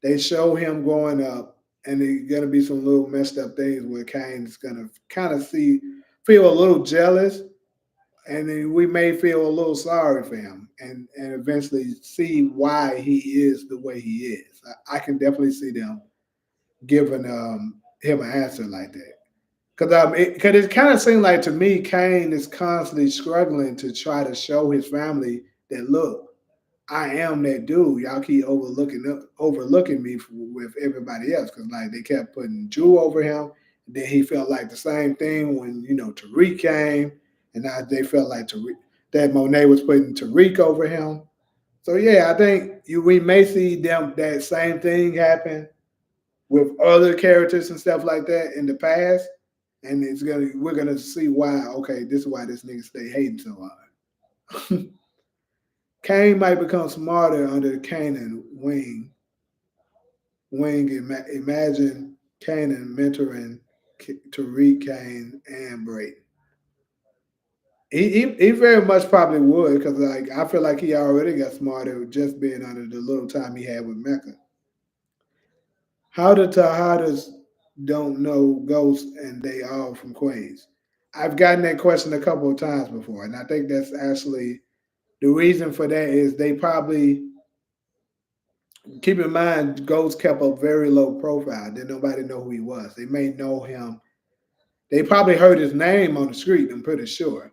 they show him growing up, and there's gonna be some little messed up things where Kane's gonna kind of feel a little jealous, and then we may feel a little sorry for him, and eventually see why he is the way he is. I can definitely see them giving him an answer like that. Because it kind of seemed like to me, Kane is constantly struggling to try to show his family that, look, I am that dude. Y'all keep overlooking me with everybody else, because like they kept putting Drew over him. Then he felt like the same thing when Tariq came, and now they felt like that Monet was putting Tariq over him. So yeah, I think we may see them that same thing happen with other characters and stuff like that in the past, and we're gonna see why. Okay, this is why this nigga stay hating so hard. Kane might become smarter under Kanan wing. Imagine Kanan mentoring Tariq, Kane, and Brayton. He very much probably would, because like I feel like he already got smarter just being under the little time he had with Mecca. How the Tejadas don't know Ghost and they all from Queens? I've gotten that question a couple of times before, and I think that's actually the reason for that is they probably keep in mind Ghost kept a very low profile. Didn't nobody know who he was. They may know him. They probably heard his name on the street, I'm pretty sure,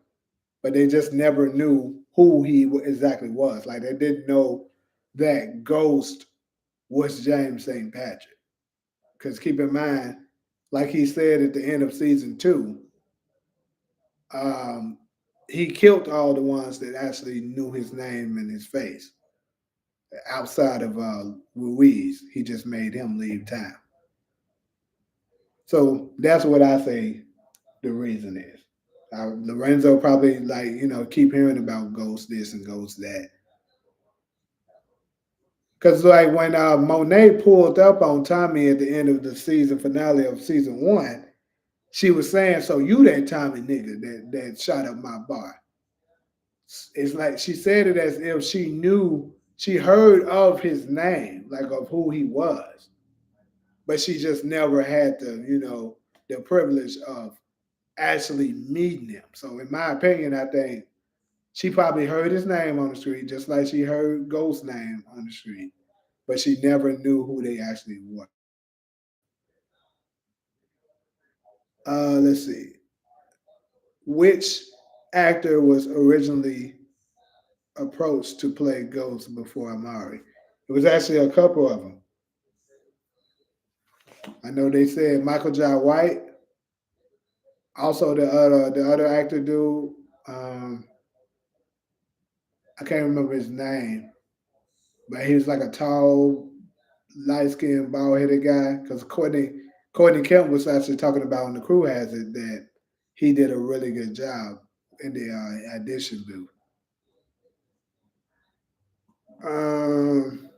but they just never knew who he exactly was. Like they didn't know that Ghost was James St. Patrick. Because keep in mind, like he said at the end of season two, um, he killed all the ones that actually knew his name and his face. Outside of Ruiz, he just made him leave town. So that's what I say the reason is. Lorenzo probably like keep hearing about ghost this and ghost that. Cause like when Monet pulled up on Tommy at the end of the season finale of season one, she was saying, "So you that Tommy nigga that shot up my bar?" It's like she said it as if she knew, she heard of his name, like of who he was, but she just never had the privilege of actually meeting him. So in my opinion, I think she probably heard his name on the street, just like she heard Ghost's name on the street, but she never knew who they actually were. Let's see. Which actor was originally approached to play Ghost before Amari? It was actually a couple of them. I know they said Michael Jai White, also the other actor dude. Um, I can't remember his name, but he was like a tall, light skinned, bald headed guy. Because Courtney Kemp was actually talking about on the crew has it that he did a really good job in the audition booth. Um,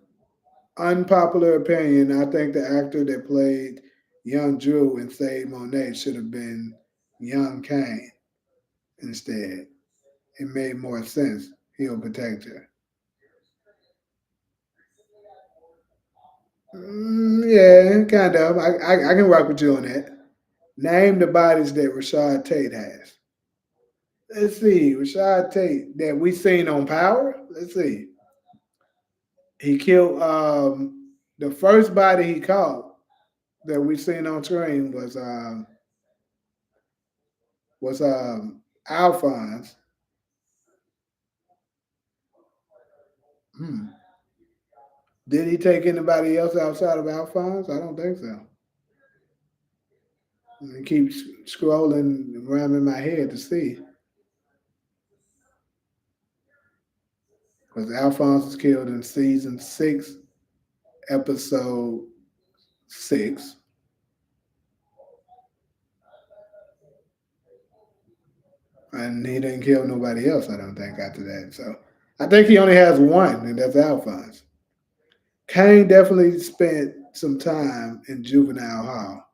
Unpopular opinion. I think the actor that played young Drew in Save Monet should have been young Kane instead. It made more sense. He'll protect her. Yeah, kind of. I can rock with you on that. Name the bodies that Rashad Tate has. Let's see. Rashad Tate that we seen on Power. Let's see. He killed the first body he caught that we seen on screen was Alphonse. Hmm. Did he take anybody else outside of Alphonse? I don't think so. I keep scrolling around in my head to see because Alphonse was killed in season six, episode six, and he didn't kill nobody else. I don't think after that. So I think he only has one, and that's Alphonse. Kane definitely spent some time in juvenile hall.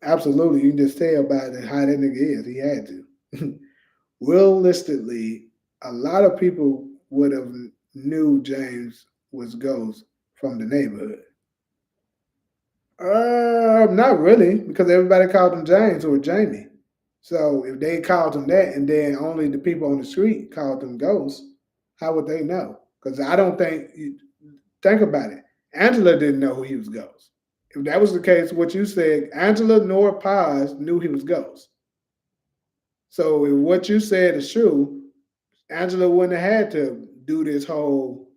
Absolutely, you can just tell by how that nigga is. He had to. Realistically, a lot of people would have knew James was Ghost from the neighborhood. Not really, because everybody called him James or Jamie. So if they called him that, and then only the people on the street called him Ghost, how would they know? Because I don't think. Think about it. Angela didn't know who he was Ghost. If that was the case, what you said, Angela nor Paz knew he was Ghost. So if what you said is true, Angela wouldn't have had to do this whole,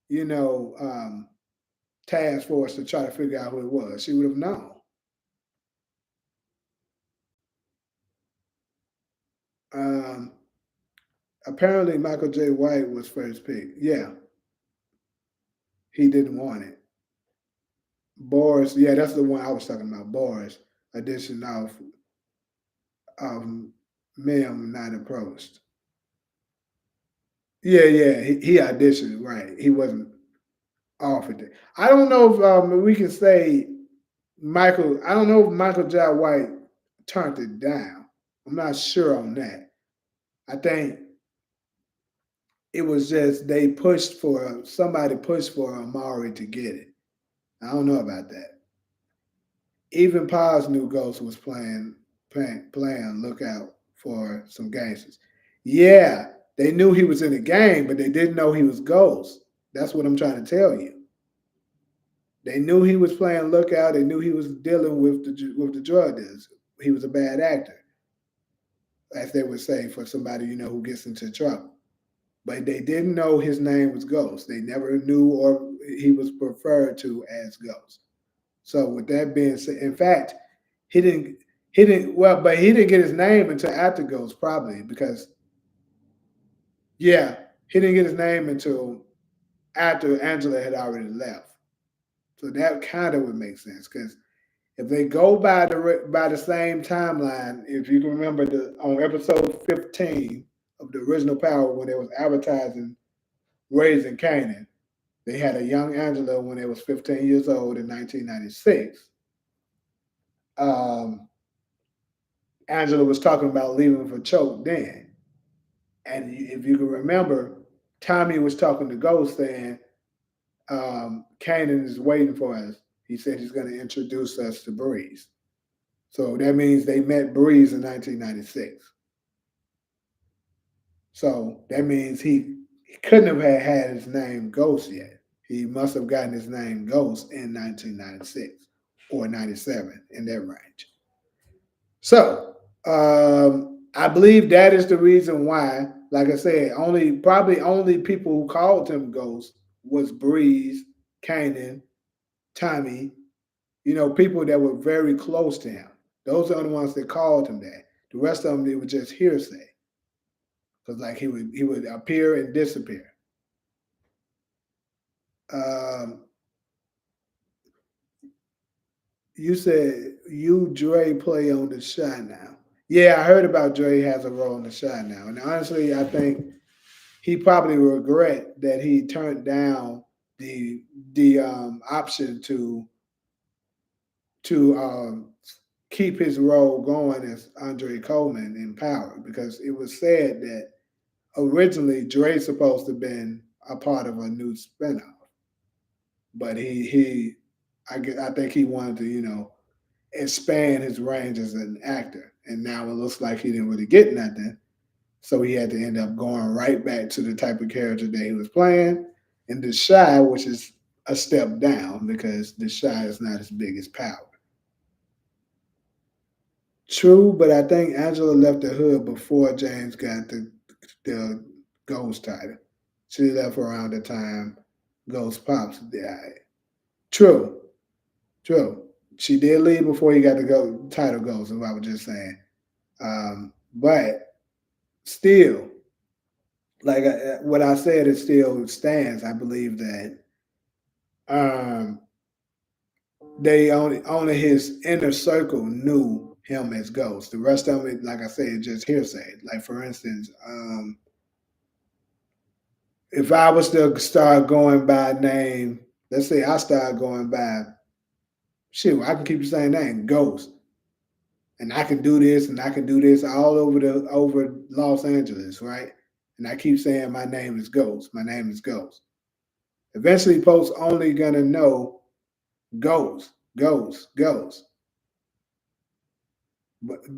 you know, um, task force to try to figure out who it was. She would have known. Um, Apparently, Michael J. White was first pick. Yeah, he didn't want it. Boris, yeah, that's the one I was talking about. Boris, edition of Mem not approached. Yeah, yeah, he auditioned, right. He wasn't offered it. I don't know if we can say Michael, I don't know if Michael J. White turned it down. I'm not sure on that. I think it was just they pushed for somebody pushed for Amari to get it. I don't know about that. Even Pa's new Ghost was playing lookout for some gangsters. Yeah, they knew he was in the gang, but they didn't know he was Ghost. That's what I'm trying to tell you. They knew he was playing lookout. They knew he was dealing with the drug dealers. He was a bad actor, as they would say for somebody who gets into trouble. But they didn't know his name was Ghost. They never knew or he was referred to as Ghost. So with that being said, in fact, he didn't but he didn't get his name until after Ghost, probably because yeah, he didn't get his name until after Angela had already left. So that kind of would make sense because if they go by the same timeline, if you can remember on episode 15 of the original Power when they was advertising raising Canaan, they had a young Angela when they was 15 years old in 1996. Um, Angela was talking about leaving for Choke then, and if you can remember, Tommy was talking to Ghost saying, Kanan is waiting for us. He said he's going to introduce us to Breeze. So that means they met Breeze in 1996. So that means he couldn't have had his name Ghost yet. He must have gotten his name Ghost in 1996 or 97 in that range. So I believe that is the reason why, like I said, only people who called him Ghost was Breeze, Kanan, Tommy, people that were very close to him. Those are the ones that called him that. The rest of them, they were just hearsay, because like he would appear and disappear. Um, you said you Dre play on the Shy now. Yeah, I heard about Dre has a role in the Shy now, and honestly, I think he probably regret that he turned down the option to keep his role going as Andre Coleman in Power, because it was said that originally Dre's supposed to have been a part of a new spinoff, but I think he wanted to expand his range as an actor, and now it looks like he didn't really get nothing, so he had to end up going right back to the type of character that he was playing in The Shy, which is a step down because The Shy is not as big as Power. True, but I think Angela left the hood before James got the Ghost title. She left around the time Ghost Pops died. True, true. She did leave before he got the title Ghost, is what I was just saying. But still, like what I said, it still stands. I believe that um, they only his inner circle knew him as Ghost. The rest of it, like I said, just hearsay. Like for instance, if I was to start going by name, let's say I start going by shit, I can keep the same name, Ghost, and I can do this and I can do this all over Los Angeles, right? And I keep saying my name is Ghost. My name is Ghost. Eventually, folks only gonna know Ghost, Ghost, Ghost.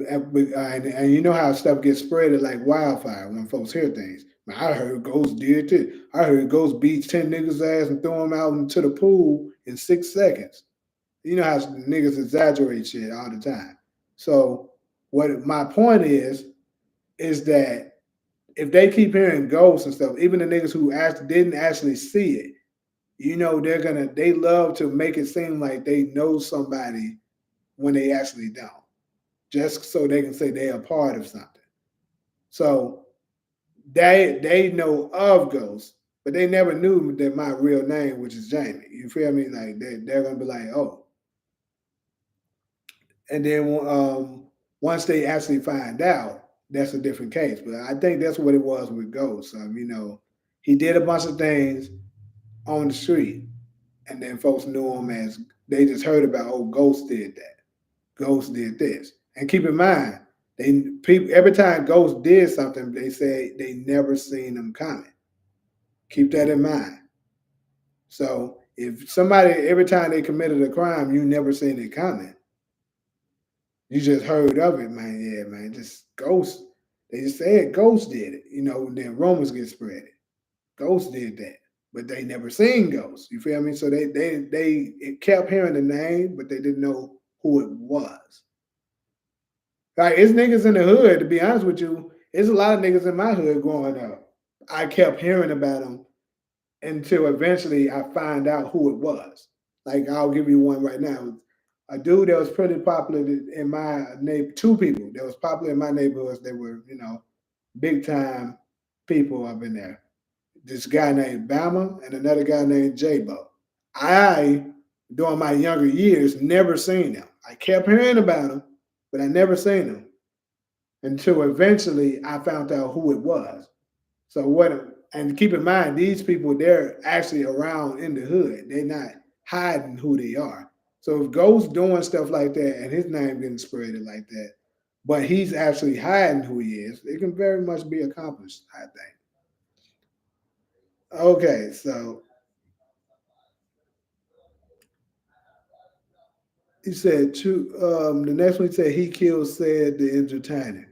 And you know how stuff gets spread like wildfire when folks hear things. Man, I heard Ghost did this. I heard Ghost beats 10 niggas' ass and throw them out into the pool in 6 seconds. You know how niggas exaggerate shit all the time. So what my point is that if they keep hearing ghosts and stuff, even the niggas who didn't actually see it, they love to make it seem like they know somebody when they actually don't, just so they can say they're a part of something. So they know of ghosts, but they never knew that my real name, which is Jamie. You feel me? Like they're gonna be like, oh. And then once they actually find out, that's a different case. But I think that's what it was with Ghost. He did a bunch of things on the street, and then folks knew him as they just heard about. Oh, Ghost did that. Ghost did this. And keep in mind, every time Ghost did something, they say they never seen him coming. Keep that in mind. So if somebody every time they committed a crime, you never seen it coming. You just heard of it, man. Yeah, man. Just Ghost. They just said Ghost did it. Then rumors get spread. Ghost did that, but they never seen Ghost. You feel me? So they kept hearing the name, but they didn't know who it was. Like it's niggas in the hood. To be honest with you, it's a lot of niggas in my hood growing up. I kept hearing about them until eventually I find out who it was. Like I'll give you one right now. A dude that was pretty popular in my neighbor, two people that was popular in my neighborhoods. They were, big time people up in there. This guy named Bama and another guy named J-Bo. I, during my younger years, never seen them. I kept hearing about them, but I never seen them until eventually I found out who it was. So what? And keep in mind, these people they're actually around in the hood. They're not hiding who they are. So if Ghost doing stuff like that and his name getting spread like that, but he's actually hiding who he is, it can very much be accomplished. I think. Okay, so he said, the next one he said he killed said the entertainer.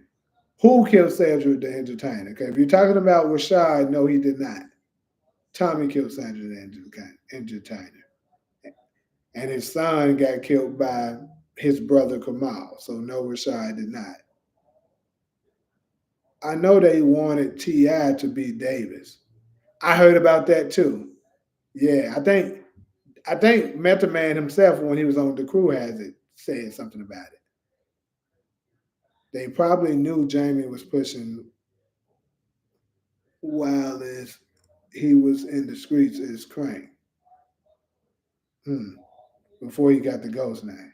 Who killed Cedric the entertainer? Okay, if you're talking about Rashad, no, he did not. Tommy killed Cedric the entertainer. And his son got killed by his brother Kamal. So no, Rashad did not. I know they wanted Ti to be Davis. I heard about that too. Yeah, I think Method Man himself, when he was on the crew, has it said something about it. They probably knew Jamie was pushing while as he was in the streets as Crank. Hmm. Before he got the ghost name.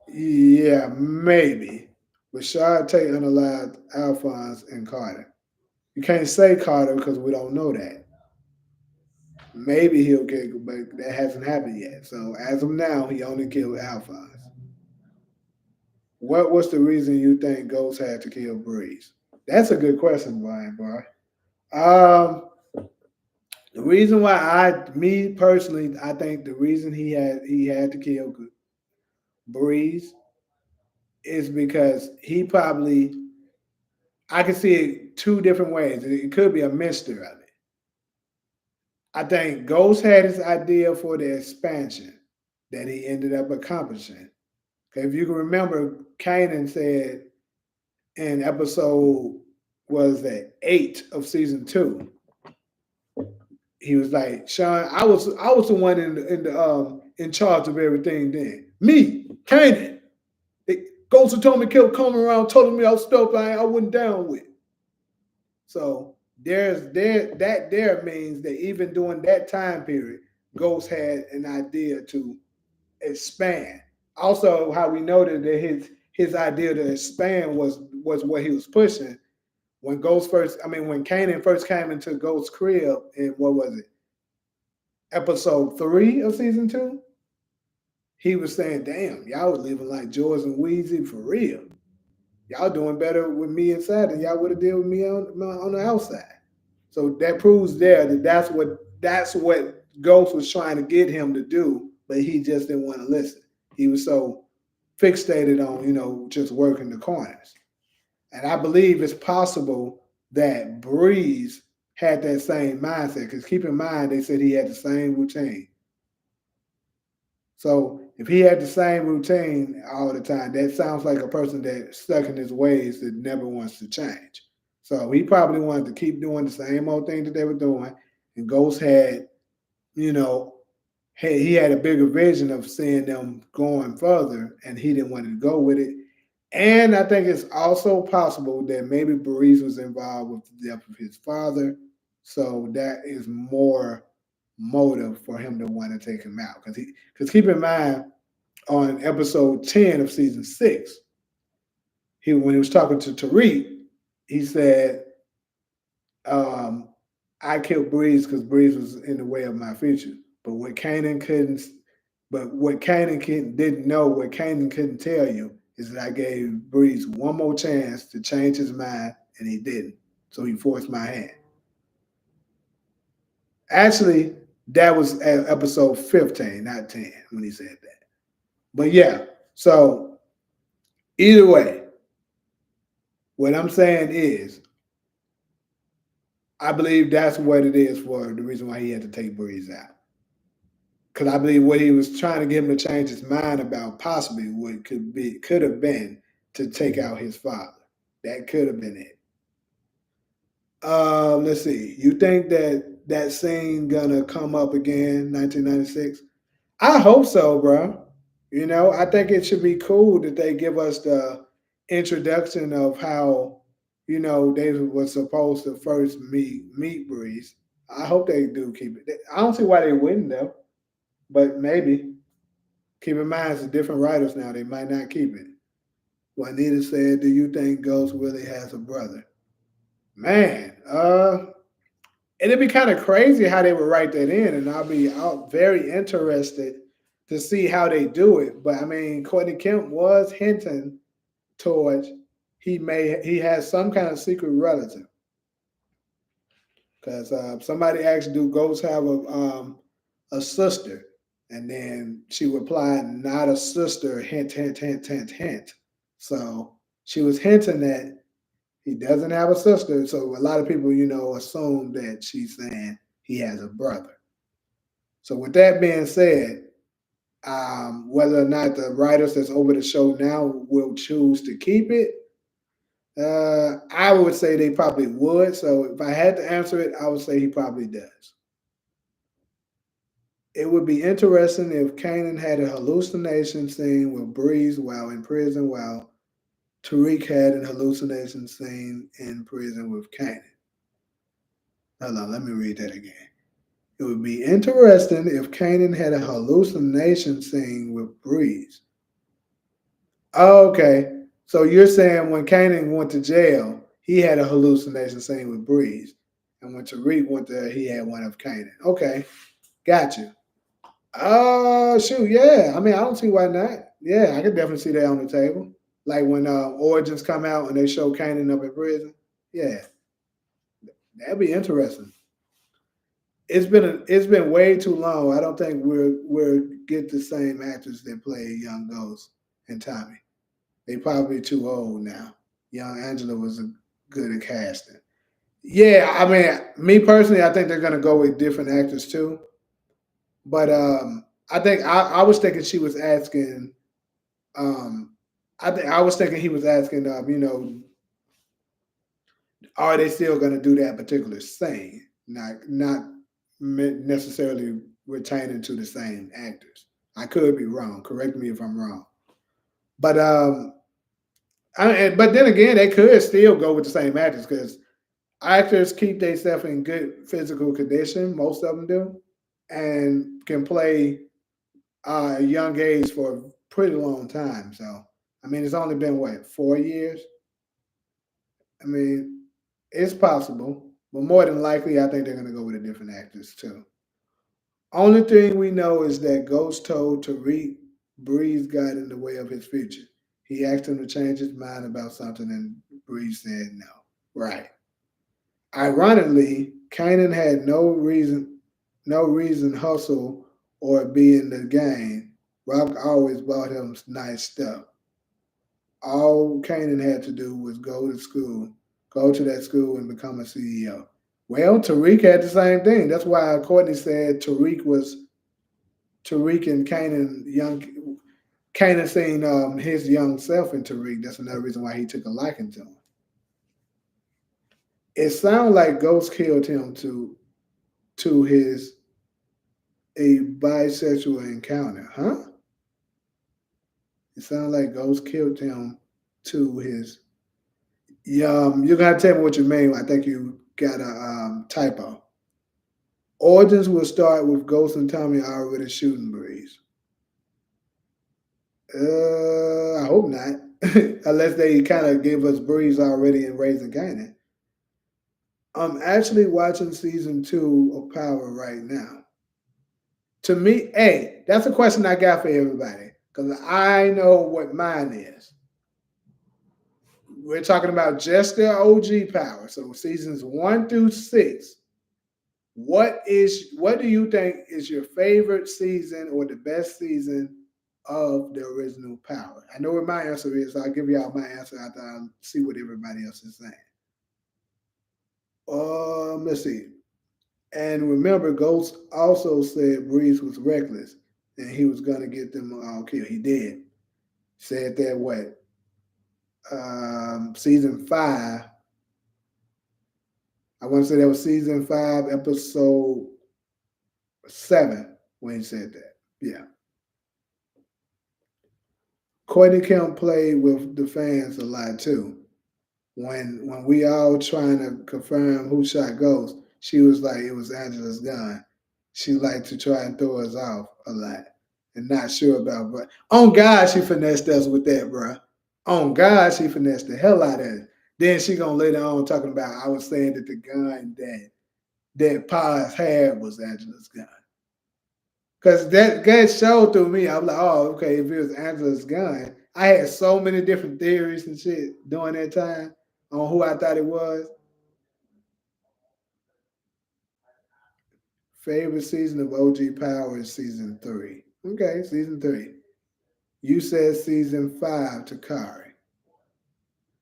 Yeah, maybe. Rashad Tate unalived Alphonse and Carter. You can't say Carter because we don't know that. Maybe he'll get, but that hasn't happened yet. So as of now, he only killed Alphonse. What was the reason you think Ghost had to kill Breeze? That's a good question, Brian. Boy. Um, the reason why me personally, I think the reason he had to kill Breeze is because he probably I can see it two different ways. It could be a mixture of it. I think Ghost had his idea for the expansion that he ended up accomplishing. Okay, if you can remember, Kanan said in episode was that 8 of season 2, he was like, Sean, I was the one in charge of everything then. Me, Kanan. Ghost had told me kept coming around, telling me I was stuff I wasn't down with. So there means that even during that time period, Ghost had an idea to expand. Also, how we noted that his idea to expand was what he was pushing when when Kanan first came into Ghost's crib in what was it, episode 3 of season 2. He was saying, "Damn, y'all was living like George and Wheezy for real. Y'all doing better with me inside than y'all would have did with me on the outside." So that proves there that that's what Ghost was trying to get him to do, but he just didn't want to listen. He was so fixated on just working the corners. And I believe it's possible that Breeze had that same mindset because keep in mind they said he had the same routine. So if he had the same routine all the time, that sounds like a person that's stuck in his ways that never wants to change. So he probably wanted to keep doing the same old thing that they were doing. And Ghost had, you know, he had a bigger vision of seeing them going further, and he didn't want to go with it. And I think it's also possible that maybe Baris was involved with the death of his father. So that is more motive for him to want to take him out. Because keep in mind, on episode 10 of season 6, when he was talking to Tariq, he said, um, I killed Breeze because Breeze was in the way of my future. But what Kanan didn't know, what Kanan couldn't tell you, is that I gave Breeze one more chance to change his mind, and he didn't. So he forced my hand. Actually, that was at episode 15, not 10, when he said that. But yeah, so either way, what I'm saying is, I believe that's what it is for the reason why he had to take Breeze out. Because I believe what he was trying to get him to change his mind about possibly what could have been to take out his father. That could have been it. Let's see. You think that that scene gonna come up again, 1996? I hope so, bro. I think it should be cool that they give us the introduction of how, they were supposed to first meet Breeze. I hope they do keep it. I don't see why they wouldn't though, but maybe. Keep in mind, it's different writers now. They might not keep it. Juanita said, "Do you think Ghost really has a brother?" Man, it'd be kind of crazy how they would write that in, and I'll very interested to see how they do it. But I mean, Courtney Kemp was hinting towards he has some kind of secret relative because somebody asked, "Do ghosts have a sister?" And then she replied, "Not a sister." Hint, hint, hint, hint, hint. So she was hinting that he doesn't have a sister. So a lot of people, assume that she's saying he has a brother. So with that being said, whether or not the writers that's over the show now will choose to keep it, I would say they probably would. So if I had to answer it, I would say he probably does. It would be interesting if Kanan had a hallucination scene with Breeze while in prison, while Tariq had an hallucination scene in prison with Kanan. Hold on, let me read that again. It would be interesting if Kanan had a hallucination scene with Breeze. Oh, okay. So you're saying when Kanan went to jail, he had a hallucination scene with Breeze. And when Tariq went there, he had one of Kanan. Okay, got you. Shoot, yeah. I mean, I don't see why not. Yeah, I could definitely see that on the table. Like when Origins come out and they show Kanan up in prison. Yeah, that'd be interesting. It's been way too long. I don't think we're get the same actors that play Young Ghost and Tommy. They probably too old now. Young Angela was a good at casting. Yeah, I mean, me personally, I think they're gonna go with different actors too. But I think I was thinking she was asking. Um, I was thinking he was asking. Are they still gonna do that particular scene? Not necessarily retaining to the same actors. I could be wrong. Correct me if I'm wrong. But but then again, they could still go with the same actors because actors keep themselves in good physical condition. Most of them do, and can play a young age for a pretty long time. So I mean, it's only been what 4 years. I mean, it's possible, but more than likely, I think they're gonna go with a different actors too. Only thing we know is that Ghost told Tariq Breeze got in the way of his future. He asked him to change his mind about something, and Breeze said no. Right. Ironically, Kanan had no reason hustle or be in the game. Rock always bought him nice stuff. All Kanan had to do was go to that school and become a CEO. Well, Tariq had the same thing. That's why Courtney said Tariq and Kanan seen his young self in Tariq. That's another reason why he took a liking to him. It sounds like Ghost killed him to his a bisexual encounter, huh? It sounds like Ghost killed him to his. Yeah, you're gonna tell me what you mean. I think you got a typo. Origins will start with Ghost and Tommy already shooting Breeze. I hope not. Unless they kind of give us Breeze already in Raising Kanan. I'm actually watching season 2 of Power right now. To me, hey, that's a question I got for everybody because I know what mine is. We're talking about just the OG Power. So seasons 1 through 6. What do you think is your favorite season or the best season of the original Power? I know what my answer is. So I'll give y'all my answer after I see what everybody else is saying. Let's see. And remember, Ghost also said Breeze was reckless and he was gonna get them all killed. He did. Said that season 5. I want to say that was season 5, episode 7 when he said that. Yeah. Courtney Kemp played with the fans a lot too. When we all trying to confirm who shot Ghost, she was like it was Angela's gun. She liked to try and throw us off a lot and not sure about. But on God, she finessed us with that, bruh. On God, she finessed the hell out of it. Then she gonna later on talking about I was saying that the gun that Paz had was Angela's gun. Cause that showed through me. I was like, oh, okay, if it was Angela's gun. I had so many different theories and shit during that time on who I thought it was. Favorite season of OG Power is season 3. Okay, season 3. You said season 5 to Kari.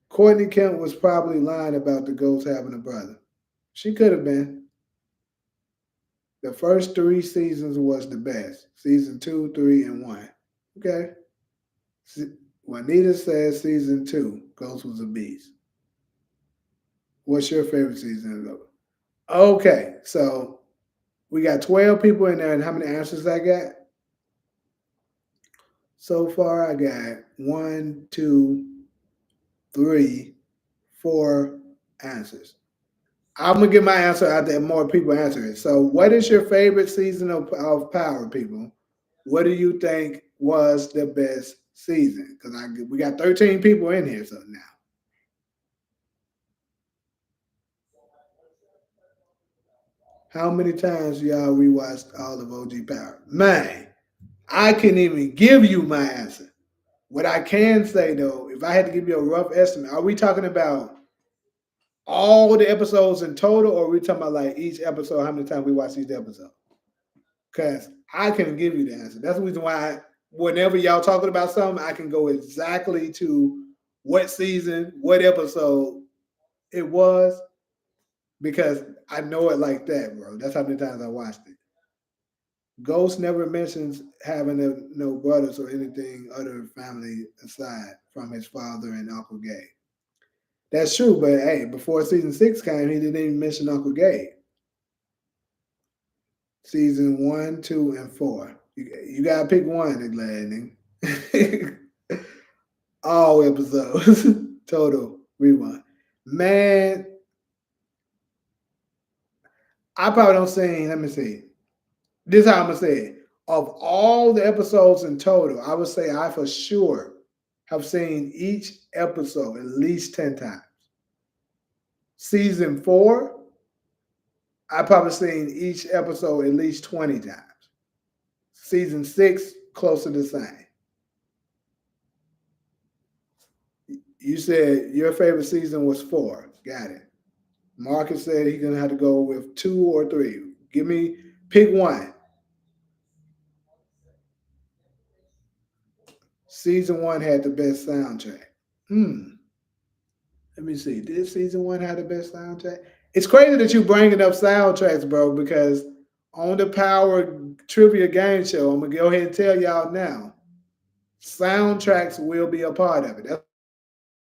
Courtney Kemp was probably lying about the ghost having a brother. She could have been. The first 3 seasons was the best. Season 2, 3, and 1. Okay. Juanita says season 2, Ghost was a beast. What's your favorite season of it? Okay, so we got 12 people in there, and how many answers I got? So far, I got one, two, three, four answers. I'm gonna get my answer out there. More people answer it. So, what is your favorite season of Power, people? What do you think was the best season? Because we got 13 people in here. So now, how many times y'all rewatched all of OG Power? Man, I can't even give you my answer. What I can say though, if I had to give you a rough estimate, are we talking about all the episodes in total, or are we talking about like each episode, how many times we watch each episode? Because I can give you the answer. That's the reason why whenever y'all talking about something, I can go exactly to what season, what episode it was, because I know it like that, bro. That's how many times I watched it. Ghost never mentions having no brothers or anything other family aside from his father and Uncle Gabe. That's true, but hey, before season 6 came, he didn't even mention Uncle Gabe. Season 1, 2, and 4. You gotta pick one, Gladney. All episodes, total rewind. Man, I probably don't see. Let me see. This is how I'm gonna say it. Of all the episodes in total, I would say I for sure have seen each episode at least 10 times. Season 4, I probably seen each episode at least 20 times. Season 6, close to the same. You said your favorite season was 4. Got it. Marcus said he's gonna have to go with 2 or 3. Give me pick one. Season 1 had the best soundtrack. Hmm. Let me see. Did season 1 have the best soundtrack? It's crazy that you bringing up soundtracks, bro, because on the Power Trivia Game Show, I'm gonna go ahead and tell y'all now. Soundtracks will be a part of it. That's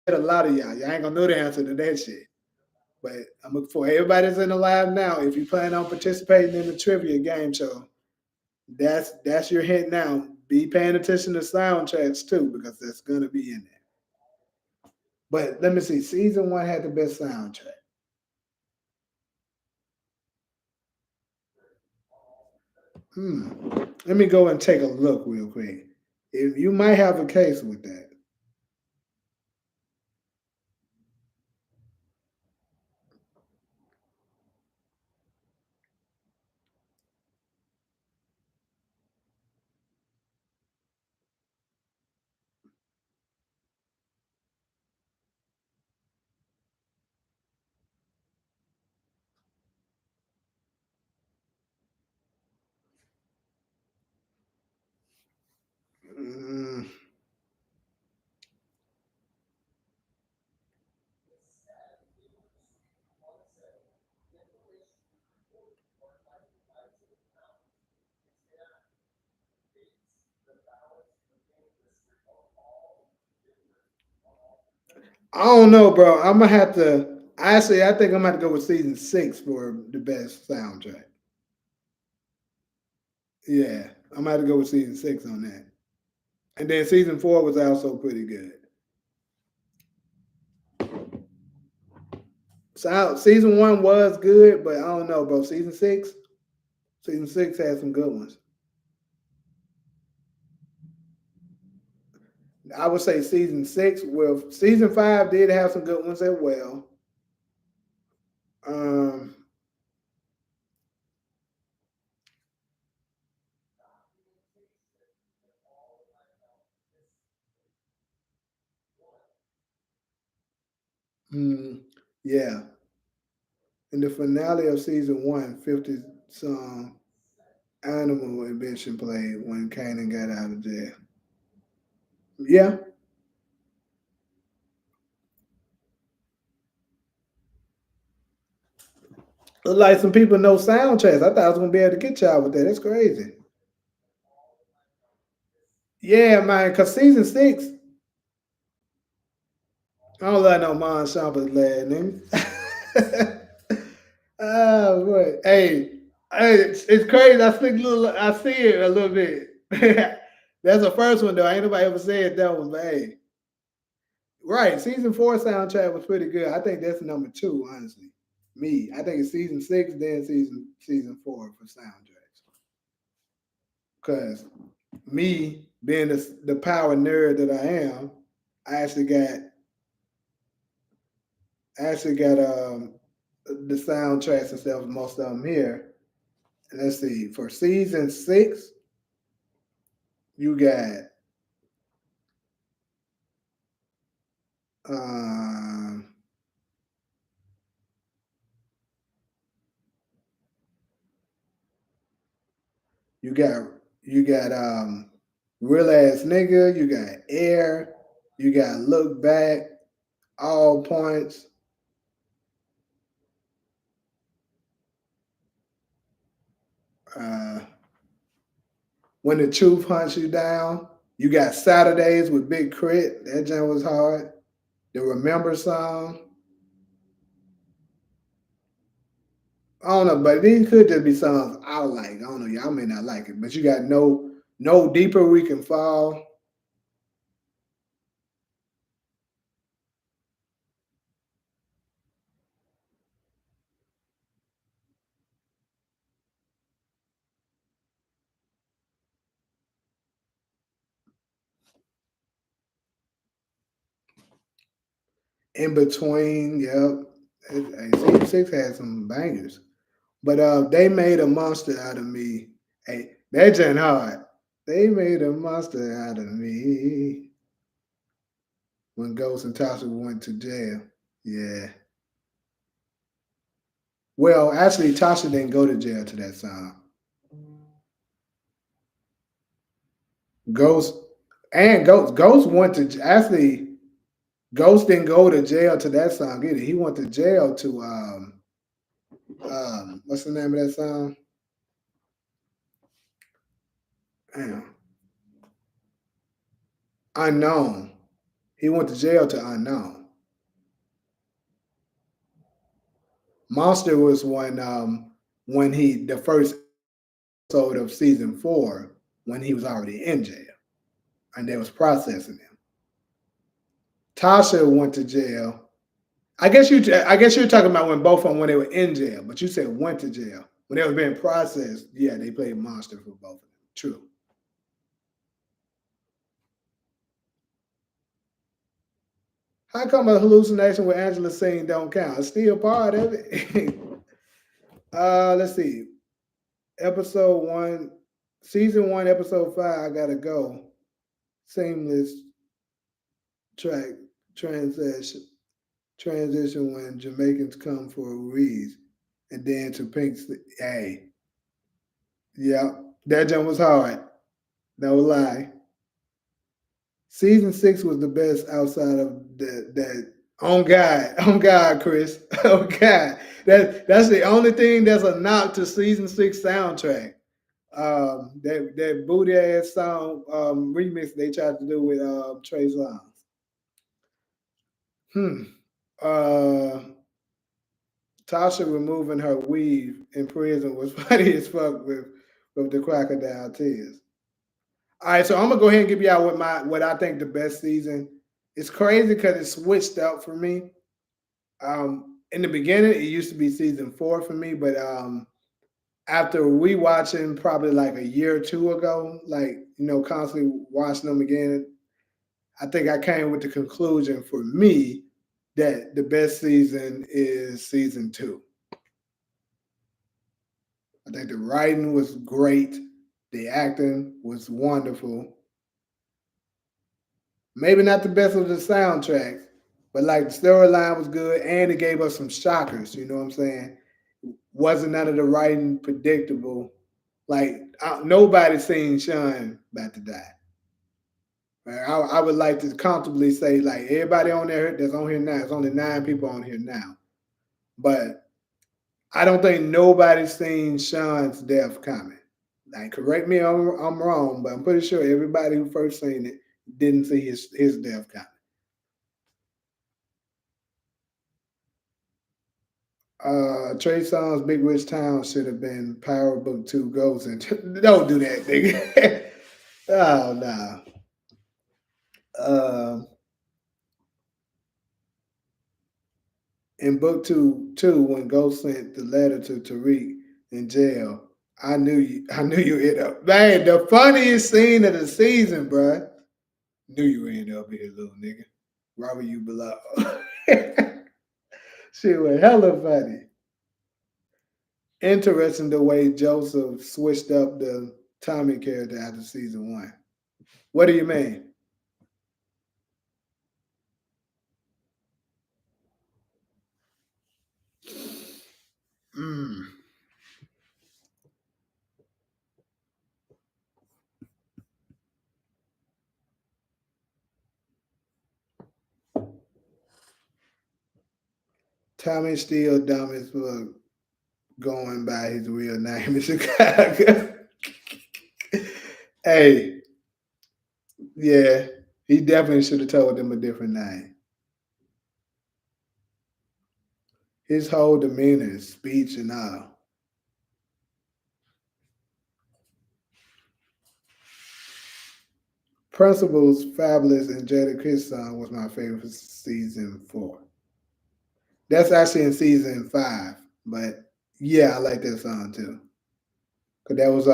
a lot of y'all. Y'all ain't gonna know the answer to that shit. But I'm looking for everybody that's in the live now. If you plan on participating in the trivia game show, that's your hint now. Be paying attention to soundtracks too, because that's gonna be in there. But let me see. Season 1 had the best soundtrack. Hmm. Let me go and take a look real quick. If you might have a case with that. Mm, I don't know, bro. I'm gonna have to. Actually, I think I'm gonna have to go with season 6 for the best soundtrack. Yeah, I'm gonna have to go with season 6 on that. And then season 4 was also pretty good. So season 1 was good, but I don't know, bro. Season 6 had some good ones. I would say season 6. Well, season 5 did have some good ones as well. Um, mm, yeah. In the finale of season 1, 50 song Animal Invention played when Kanan got out of jail. Yeah. Look like some people know soundtracks. I thought I was gonna be able to get y'all with that. That's crazy. Yeah, man, cause season 6, I don't like no Mon Champa's lad, nigga. Oh boy. Hey, it's crazy. I see it a little bit. That's the first one though. Ain't nobody ever said that one, but hey. Right. Season 4 soundtrack was pretty good. I think that's number 2, honestly. Me. I think it's season 6, then season 4 for soundtracks. Cause me being the power nerd that I am, I actually got the soundtracks and stuff, most of them here. Let's see. For season 6, you got um you got you got real ass nigga, you got air, you got look back, all points. Uh when the truth hunts you down, you got Saturdays with Big Crit. That jam was hard. The Remember song. I don't know, but these could just be songs I like. I don't know, y'all may not like it, but you got no deeper we can fall. In between, yep. Season 6 had some bangers. But they made a monster out of me. Hey, that Jen hard. They made a monster out of me when Ghost and Tasha went to jail. Yeah. Well, actually, Tasha didn't go to jail to that song. Ghost Ghost went to actually Ghost didn't go to jail to that song either. He went to jail to what's the name of that song? Damn. Unknown. He went to jail to Unknown. Monster was when he the first episode of season 4 when he was already in jail and they was processing him. Tasha went to jail. I guess you're talking about when both of them when they were in jail, but you said went to jail when they were being processed. Yeah, they played Monster for both of them. True. How come a hallucination with Angela Singh don't count? It's still part of it. Let's see. Episode 1, season 1, episode 5. I gotta go. Seamless track transition transition when Jamaicans come for a Reese and then to Pink's. Hey, yeah, that jump was hard. No lie. Season 6 was the best outside of that. On God, Chris, on God. That's the only thing that's a knock to season 6 soundtrack. That booty ass song remix they tried to do with Trey Songz. Hmm. Uh, Tasha removing her weave in prison was funny as fuck with the crocodile tears. All right, so I'm gonna go ahead and give y'all what I think the best season. It's crazy because it switched up for me. In the beginning, it used to be season 4 for me, but after rewatching probably like a year or two ago, like constantly watching them again, I think I came with the conclusion for me that the best season is season 2. I think the writing was great, the acting was wonderful. Maybe not the best of the soundtracks, but like the storyline was good, and it gave us some shockers. You know what I'm saying? Wasn't none of the writing predictable. Like nobody seen Sean about to die. I would like to comfortably say like everybody on there that's on here now. It's only 9 people on here now, but I don't think nobody's seen Sean's death coming. Like, correct me if I'm wrong, but I'm pretty sure everybody who first seen it didn't see his death coming. Trey Songz Big Rich Town should have been Power Book 2 Ghost. And don't do that, nigga. Oh, no. In book two, when Ghost sent the letter to Tariq in jail, I knew you end up. Man, the funniest scene of the season, bruh. Knew you end up here, little nigga. Robert, you below. Shit was hella funny. Interesting the way Joseph switched up the Tommy character after season 1. What do you mean? Mm. Tommy still dumb as fuck going by his real name in Chicago. Hey, yeah, he definitely should have told them a different name. His whole demeanor, speech, and all. Principals, Fabulous, and Jada Kiss song was my favorite for season 4. That's actually in season 5, but yeah, I like that song too. Cause that was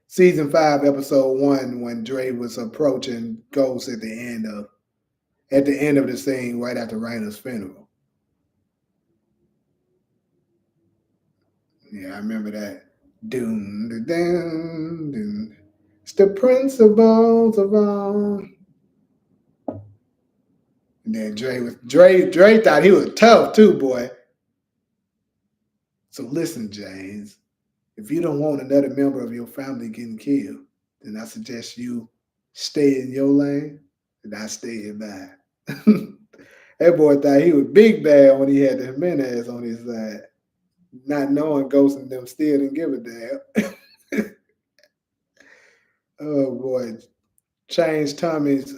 season 5, episode 1, when Dre was approaching Ghost at the end of the scene right after Rainer's funeral. Yeah, I remember that. Doom, da, doom, doom. It's the principles of all. And then Dre thought he was tough too, boy. So listen, James, if you don't want another member of your family getting killed, then I suggest you stay in your lane and I stay in mine. That boy thought he was big bad when he had the Jimenez on his side, not knowing Ghost and them still didn't give a damn. Oh boy, changed Tommy's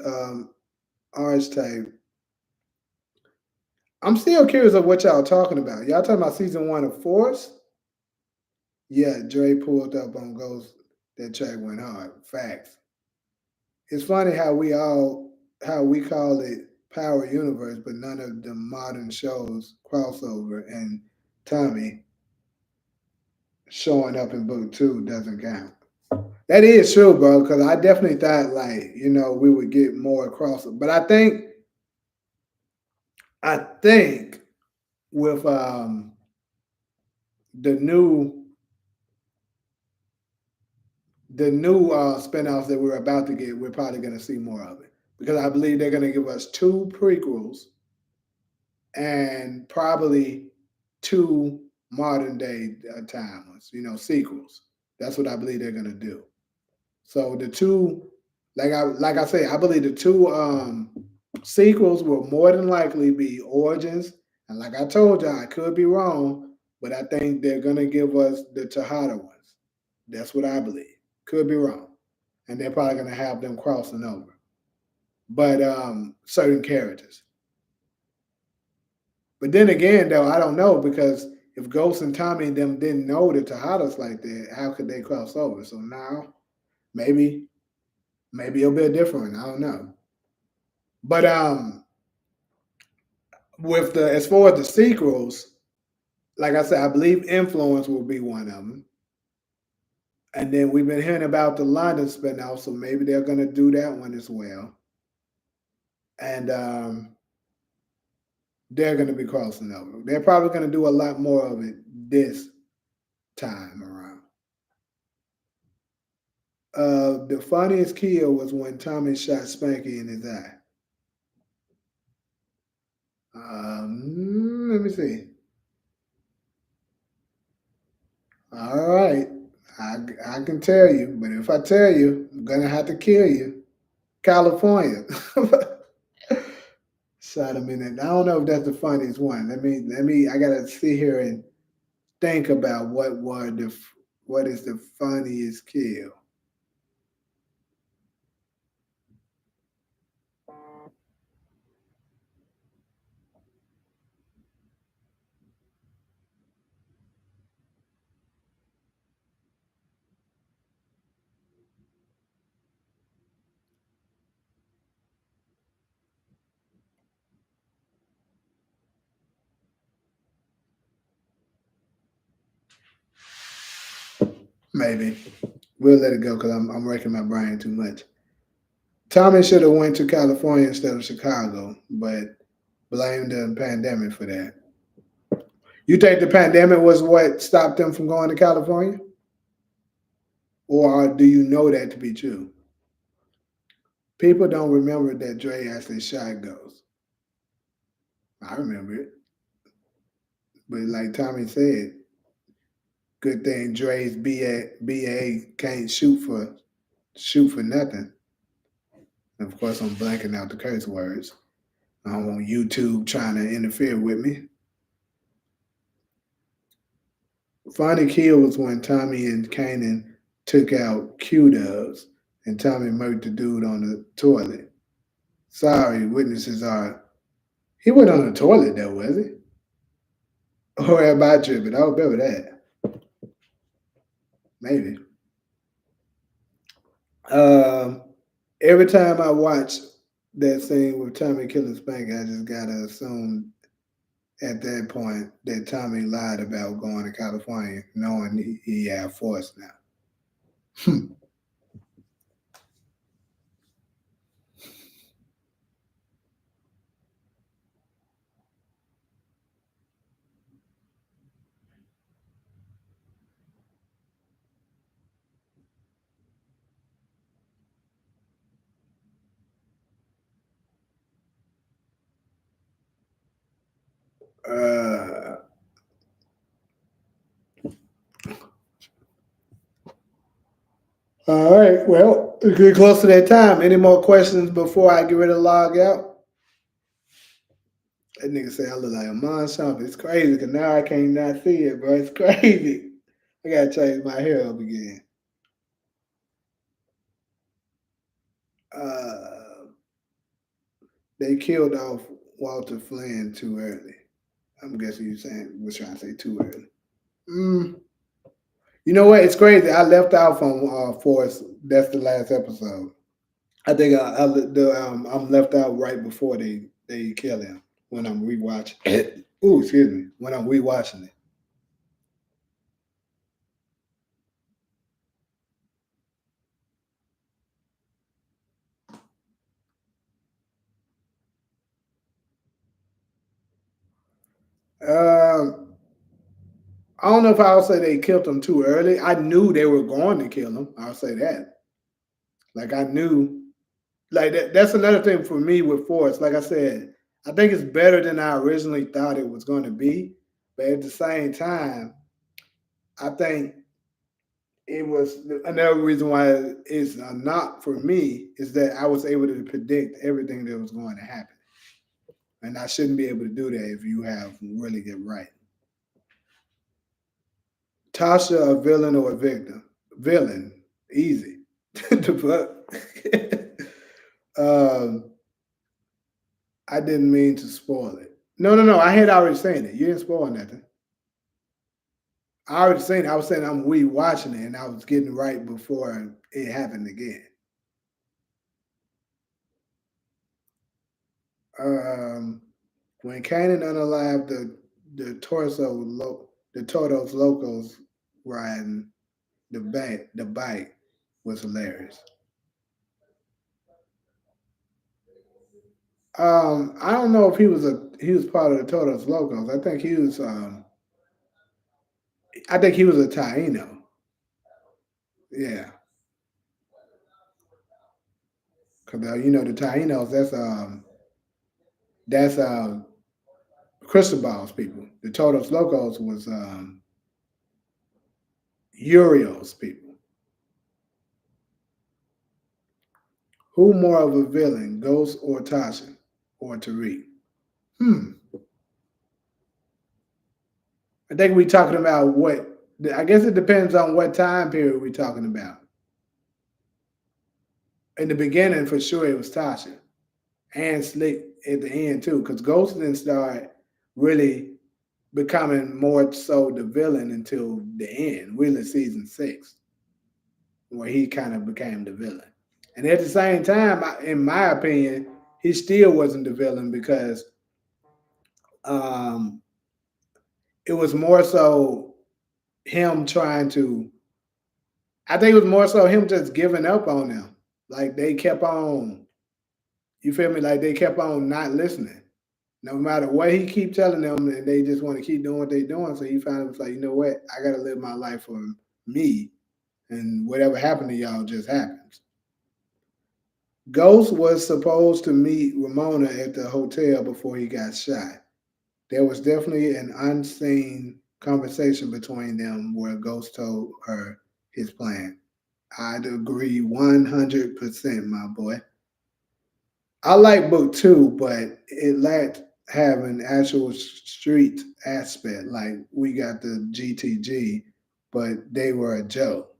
orange tape. I'm still curious of what y'all talking about. Y'all talking about season 1 of Force? Yeah, Dre pulled up on Ghost. That track went hard. Facts. It's funny how we call it Power Universe, but none of the modern shows crossover, and Tommy showing up in book 2 doesn't count. That is true, bro, because I definitely thought like, we would get more crossover. But I think with the new spinoffs that we're about to get, we're probably going to see more of it because I believe they're going to give us 2 prequels and probably 2 modern day time ones, sequels. That's what I believe they're going to do. So the 2, like I say, I believe the 2 sequels will more than likely be Origins, and like I told y'all, I could be wrong, but I think they're going to give us the Tejada ones. That's what I believe. Could be wrong. And they're probably going to have them crossing over. But certain characters. But then again, though, I don't know because if Ghost and Tommy and them didn't know the Tejadas like that, how could they cross over? So now maybe it'll be a different one. I don't know. But with the as far as the sequels, like I said, I believe Influence will be one of them. And then we've been hearing about the London spinoff, so maybe they're gonna do that one as well. And they're gonna be crossing over. They're probably gonna do a lot more of it this time around. The funniest kill was when Tommy shot Spanky in his eye. Let me see. All right, I can tell you, but if I tell you, I'm gonna have to kill you. California. Shot him in it. I don't know if that's the funniest one. Let me. I gotta sit here and think about what is the funniest kill. Maybe we'll let it go because I'm wrecking my brain too much. Tommy should have went to California instead of Chicago, but blame the pandemic for that. You think the pandemic was what stopped them from going to California, or do you know that to be true? People don't remember that Dre actually shot Ghost. I remember it, but like Tommy said, good thing Dre's BA can't shoot for nothing. And of course, I'm blanking out the curse words. I don't want YouTube trying to interfere with me. Funny kill was when Tommy and Kanan took out Q Dubs and Tommy murked the dude on the toilet. Sorry, witnesses are. He went on the toilet though, was he? Or am I tripping? I don't remember that. Maybe. Um, every time I watch that scene with Tommy killing Spank, I just gotta assume at that point that Tommy lied about going to California, knowing he had force now. uh, all right, well, we're getting close to that time. Any more questions before I get ready to log out? That nigga say I look like a monster. It's crazy because now I can't not see it, bro. It's crazy. I gotta change my hair up again. Uh, they killed off Walter Flynn too early. I'm guessing you saying was trying to say too early. Mm. You know what? It's crazy. I left out from Force. That's the last episode. I think I'm left out right before they kill him when I'm rewatching it. Ooh, excuse me. When I'm rewatching it. Um, I don't know if I'll say they killed him too early. I knew they were going to kill him. I'll say that. Like I knew. Like that's another thing for me with Force. Like I said, I think it's better than I originally thought it was going to be. But at the same time, I think it was another reason why it's not for me is that I was able to predict everything that was going to happen, and I shouldn't be able to do that if you have really good writing. Tasha, a villain or a victim? Villain, easy. The fuck. I didn't mean to spoil it. No, no, no. I had already saying it. You didn't spoil nothing. I already seen it. I was saying I'm rewatching it, and I was getting right before it happened again. Um, when Kanan unalived the Torto's locals riding the bike was hilarious. I don't know if he was part of the Toto's locals. I think he was a Taino. Yeah, because the Tainos that's Cristobal's people. The Todos Locos was Urio's people. Who more of a villain, Ghost or Tasha or Tariq? Hmm. I think we talking about what. I guess it depends on what time period we're talking about. In the beginning, for sure, it was Tasha and Slick at the end too, because Ghost didn't start really becoming more so the villain until the end, really season 6, where he kind of became the villain. And at the same time, in my opinion, he still wasn't the villain because um, it was more so him trying to. I think it was more so him just giving up on them. Like they kept on, you feel me? Like they kept on not listening. No matter what he keep telling them, and they just want to keep doing what they're doing. So he finally was like, you know what? I gotta live my life for me, and whatever happened to y'all just happens. Ghost was supposed to meet Ramona at the hotel before he got shot. There was definitely an unseen conversation between them where Ghost told her his plan. I'd agree 100%, my boy. I like book 2, but it lacked having actual street aspect. Like we got the GTG, but they were a joke.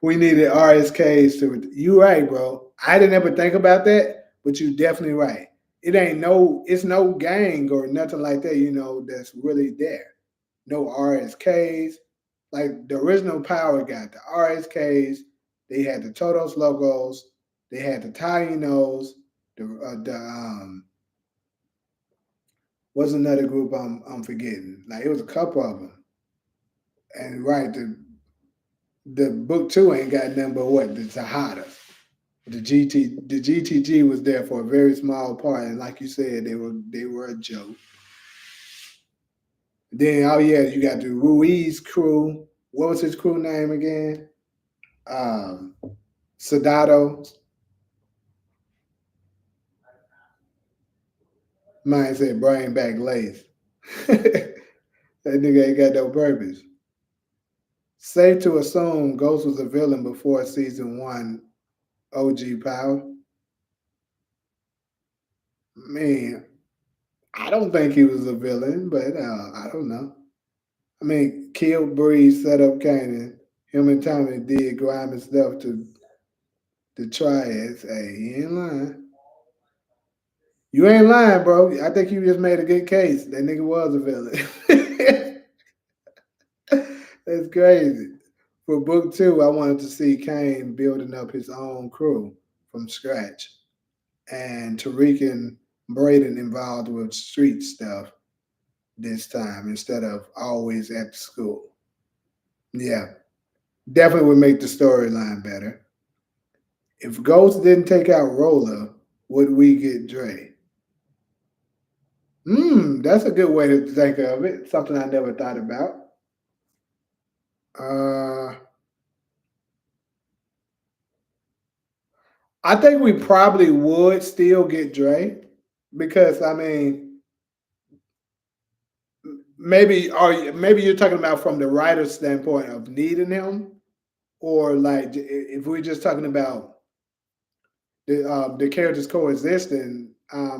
We needed RSKs to. You right, bro. I didn't ever think about that, but you definitely right. It's no gang or nothing like that. That's really there. No RSKs. Like the original Power got the RSKs. They had the Totos logos. They had the Tainos. The what's another group I'm forgetting? Like it was a couple of them. And right, the book 2 ain't got nothing but what the Tahadas. The GTG was there for a very small part, and like you said, they were a joke. Then oh yeah, you got the Ruiz crew. What was his crew name again? Um, Sadado. Mine said bring back Lace. That nigga ain't got no purpose. Safe to assume Ghost was a villain before season 1 OG Power. Man, I don't think he was a villain, but I don't know. I mean, killed Breeze, set up Kanan. Him and Tommy did grimy stuff to the triads. Hey, he ain't lying. You ain't lying, bro. I think you just made a good case. That nigga was a villain. That's crazy. For book 2, I wanted to see Kane building up his own crew from scratch, and Tariq and Braden involved with street stuff this time instead of always at school. Yeah, definitely would make the storyline better. If Ghost didn't take out Roller, would we get Dre? That's a good way to think of it. Something I never thought about. Uh, I think we probably would still get Dre because I mean, maybe you're talking about from the writer's standpoint of needing him, or like if we're just talking about the characters coexisting. I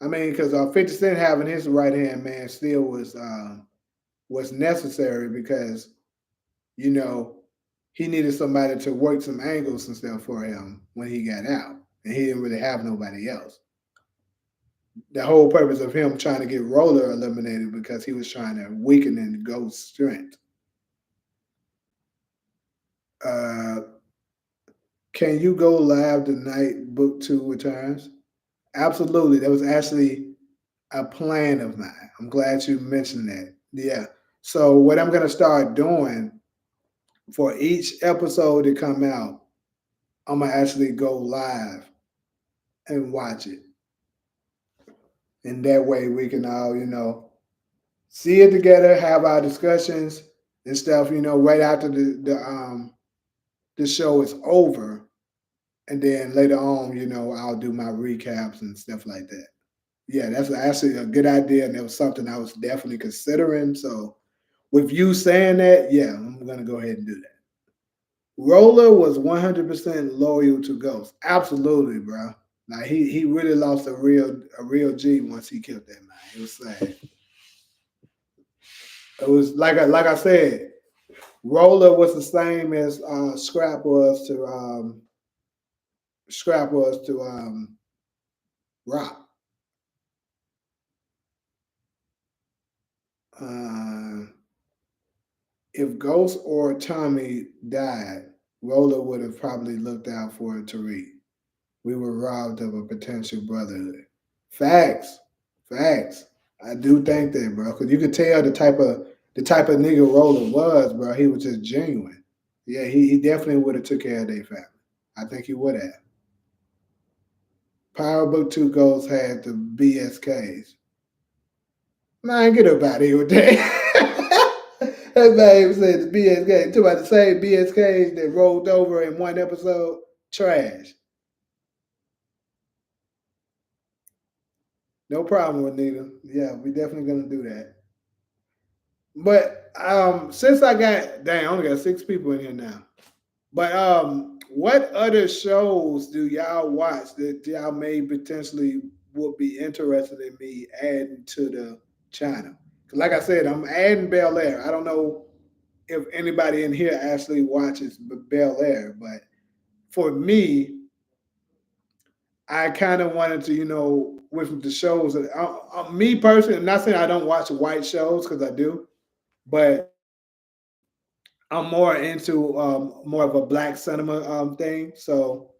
mean, because 50 Cent having his right hand man still was necessary because you know he needed somebody to work some angles and stuff for him when he got out, and he didn't really have nobody else. The whole purpose of him trying to get Roller eliminated because he was trying to weaken the Ghost's strength. Uh, can you go live tonight? Book two returns. Absolutely. That was actually a plan of mine. I'm glad you mentioned that. Yeah. So what I'm gonna start doing for each episode to come out, I'm gonna actually go live and watch it, and that way we can all, see it together, have our discussions and stuff, right after the show is over, and then later on, I'll do my recaps and stuff like that. Yeah, that's actually a good idea, and that was something I was definitely considering. So with you saying that, yeah, I'm gonna go ahead and do that. Roller was 100% loyal to Ghost. Absolutely, bro. Like he really lost a real G once he killed that man. It was sad. It was like I said, Roller was the same as Scrap was to Rock. Uh, if Ghost or Tommy died, Roller would have probably looked out for Tariq. We were robbed of a potential brotherhood. Facts, facts. I do think that, bro, because you could tell the type of nigga Roller was, bro. He was just genuine. Yeah, he definitely would have took care of their family. I think he would have. Power Book Two Ghosts had the BSKs. Man, get up out of here with that. That man said the BSK. Talking about the same BSKs that rolled over in one episode. Trash. No problem with Nita. Yeah, we definitely gonna do that. But since I got dang, I only got six people in here now. But what other shows do y'all watch that y'all may potentially would be interested in me adding to the channel? 'Cause like I said, I'm adding Bel Air. I don't know if anybody in here actually watches Bel Air, but for me, I kind of wanted to, with the shows that me personally, I'm not saying I don't watch white shows because I do, but I'm more into more of a black cinema thing. So,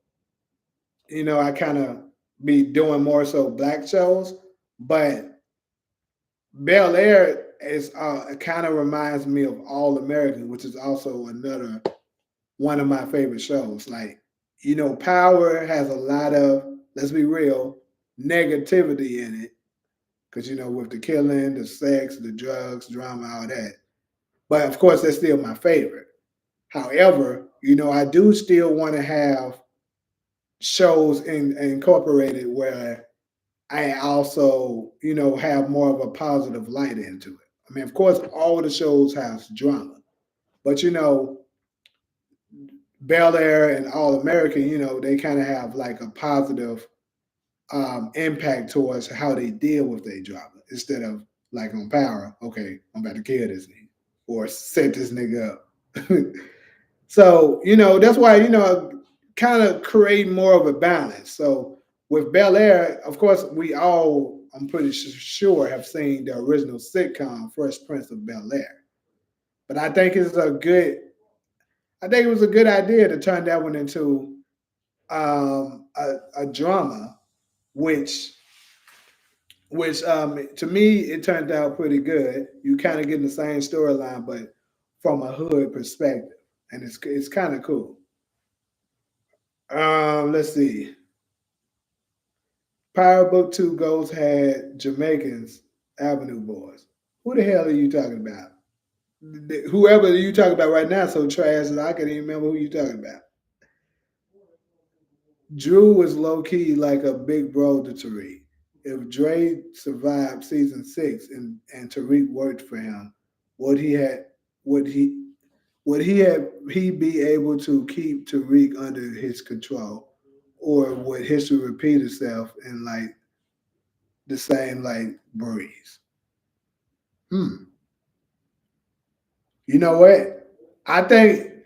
I kind of be doing more so black shows. But Bel Air is kind of reminds me of All American, which is also another one of my favorite shows. Like, Power has a lot of, let's be real, negativity in it. Because, with the killing, the sex, the drugs, drama, all that. But of course, that's still my favorite. However, I do still want to have shows incorporated where I also, have more of a positive light into it. I mean, of course, all the shows have drama, but Bel Air and All American, they kind of have like a positive impact towards how they deal with their drama instead of like on Power. Okay, I'm about to kill this nigga or set this nigga up. So, that's why, kind of create more of a balance. So with Bel Air, of course, we all, I'm pretty sure, have seen the original sitcom Fresh Prince of Bel Air. But I think it was a good idea to turn that one into a drama, which to me it turned out pretty good. You kind of getting the same storyline, but from a hood perspective, and it's kind of cool. Let's see. Power Book Two Ghosts had Jamaicans Avenue Boys. Who the hell are you talking about? Whoever you talking about right now, so trash that I can't even remember who you talking about. Drew was low key like a big bro to Tariq. If Dre survived season six and Tariq worked for him, would he had would he would he be able to keep Tariq under his control, or would history repeat itself in like the same like breeze? Hmm. You know what? I think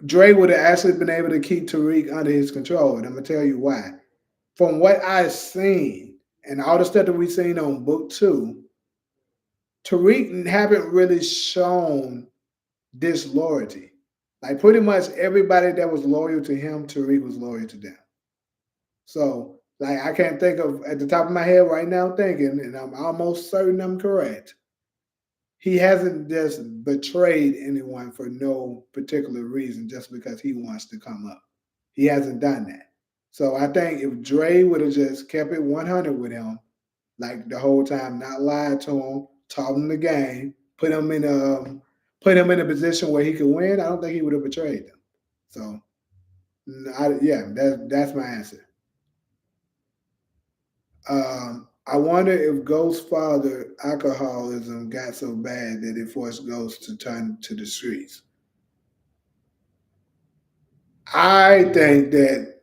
Dre would have actually been able to keep Tariq under his control, and I'm gonna tell you why. From what I've seen, and all the stuff that we've seen on book 2, Tariq haven't really shown disloyalty. Like pretty much everybody that was loyal to him, Tariq was loyal to them. So like I can't think of at the top of my head right now thinking, and I'm almost certain I'm correct. He hasn't just betrayed anyone for no particular reason just because he wants to come up. He hasn't done that. So I think if Dre would have just kept it 100 with him, like the whole time, not lied to him, taught him the game, put him in a position where he could win, I don't think he would have betrayed them. So yeah, that's my answer. I wonder if Ghost's father alcoholism got so bad that it forced Ghost to turn to the streets. I think that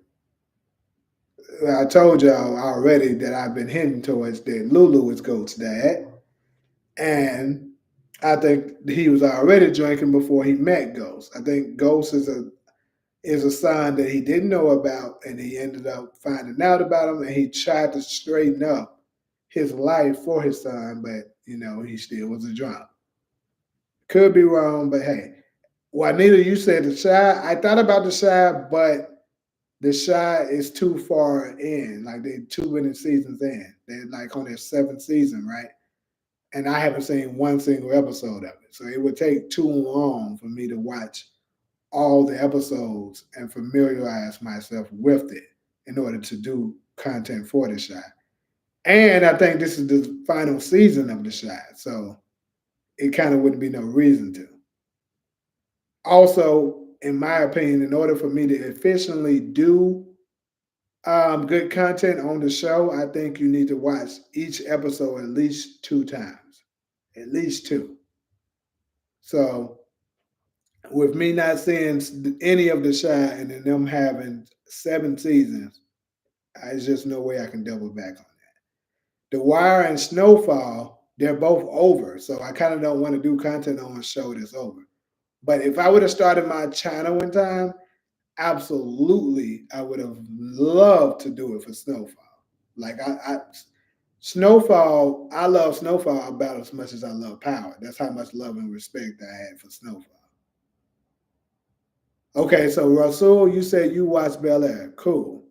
I told y'all already that I've been hinting towards that Lulu is Ghost's dad, and I think he was already drinking before he met Ghost. I think Ghost is a son that he didn't know about, and he ended up finding out about him, and he tried to straighten up his life for his son, but he still was a drunk. Could be wrong, but hey, Juanita, you said the Shy. I thought about the Shy, but the Shy is too far in. Like they're too many seasons in. They're like on their seventh season, right? And I haven't seen one single episode of it, so it would take too long for me to watch all the episodes and familiarize myself with it in order to do content for the Shy. And I think this is the final season of the Shy, so it kind of wouldn't be no reason to. Also, in my opinion, in order for me to efficiently do good content on the show, I think you need to watch each episode at least 2 times, at least two. So, with me not seeing any of the Shy and then them having 7 seasons, there's just no way I can double back on that. The Wire and Snowfall, they're both over, so I kind of don't want to do content on a show that's over. But if I would have started my channel in time, absolutely, I would have loved to do it for Snowfall. Like Snowfall, I love Snowfall about as much as I love Power. That's how much love and respect I had for Snowfall. Okay, so Rasul, you said you watched Bel Air. Cool.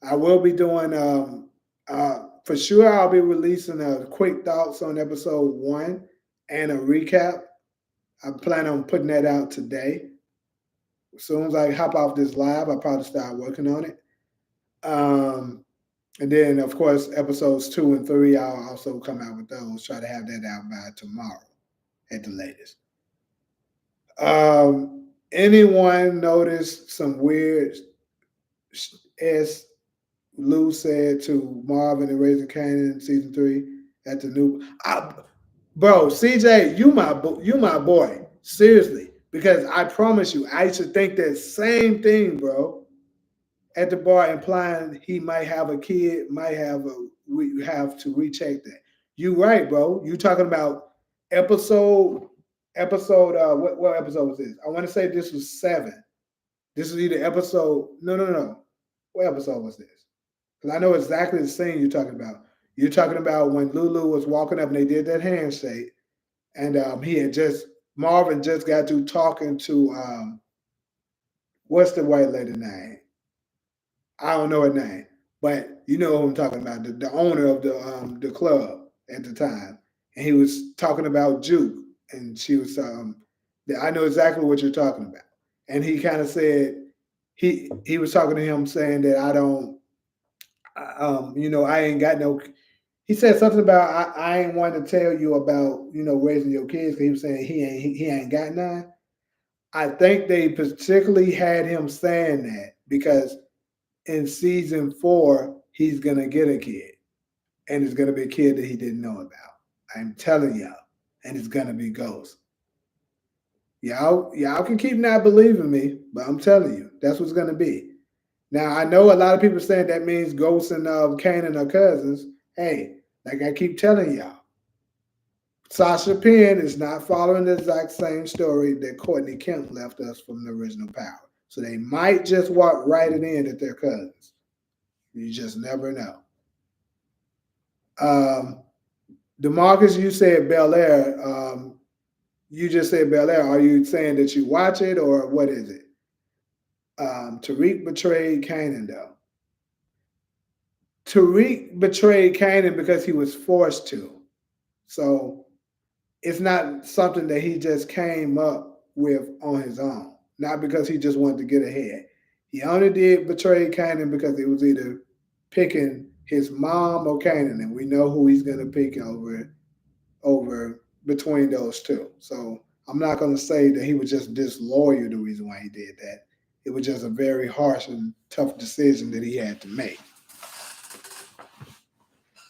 I will be doing for sure. I'll be releasing a quick thoughts on episode 1 and a recap. I plan on putting that out today. As soon as I hop off this live, I'll probably start working on it. Um, and then, of course, episodes 2 and 3, I'll also come out with those. Try to have that out by tomorrow at the latest. Anyone notice some weird S Lou said to Marvin and Raising Canaan season 3 at the new? Bro, CJ, you my boy. Seriously, because I promise you, I should think that same thing, bro. At the bar, implying he might have a kid, might have a. We have to recheck that. You right, bro. You talking about episode what episode was this? I want to say this was 7. This is either episode. No. What episode was this? Because I know exactly the scene you're talking about. You're talking about when Lulu was walking up and they did that handshake, and he had just Marvin just got to talking to what's the white lady name? I don't know her name, but you know who I'm talking about. The owner of the club at the time, and he was talking about Juke, and she was I know exactly what you're talking about. And he kind of said he was talking to him saying that I don't I ain't got no. He said something about I ain't want to tell you about raising your kids. 'Cause he was saying he ain't got none. I think they particularly had him saying that because in season 4 he's gonna get a kid, and it's gonna be a kid that he didn't know about. I'm telling y'all, and it's gonna be Ghost. Y'all can keep not believing me, but I'm telling you, that's what's gonna be. Now I know a lot of people saying that means Ghost and Kanan are cousins. Hey, like I keep telling y'all, Sasha Penn is not following the exact same story that Courtney Kemp left us from the original Power. So they might just walk right it in that they're cousins. You just never know. Um, Demarcus, you said Bel Air. You just said Bel Air. Are you saying that you watch it or what is it? Tariq betrayed Kanan though. Tariq betrayed Kanan because he was forced to. So it's not something that he just came up with on his own. Not because he just wanted to get ahead. He only did betray Kanan because it was either picking his mom or Kanan, and we know who he's gonna pick over between those two. So I'm not gonna say that he was just disloyal the reason why he did that. It was just a very harsh and tough decision that he had to make.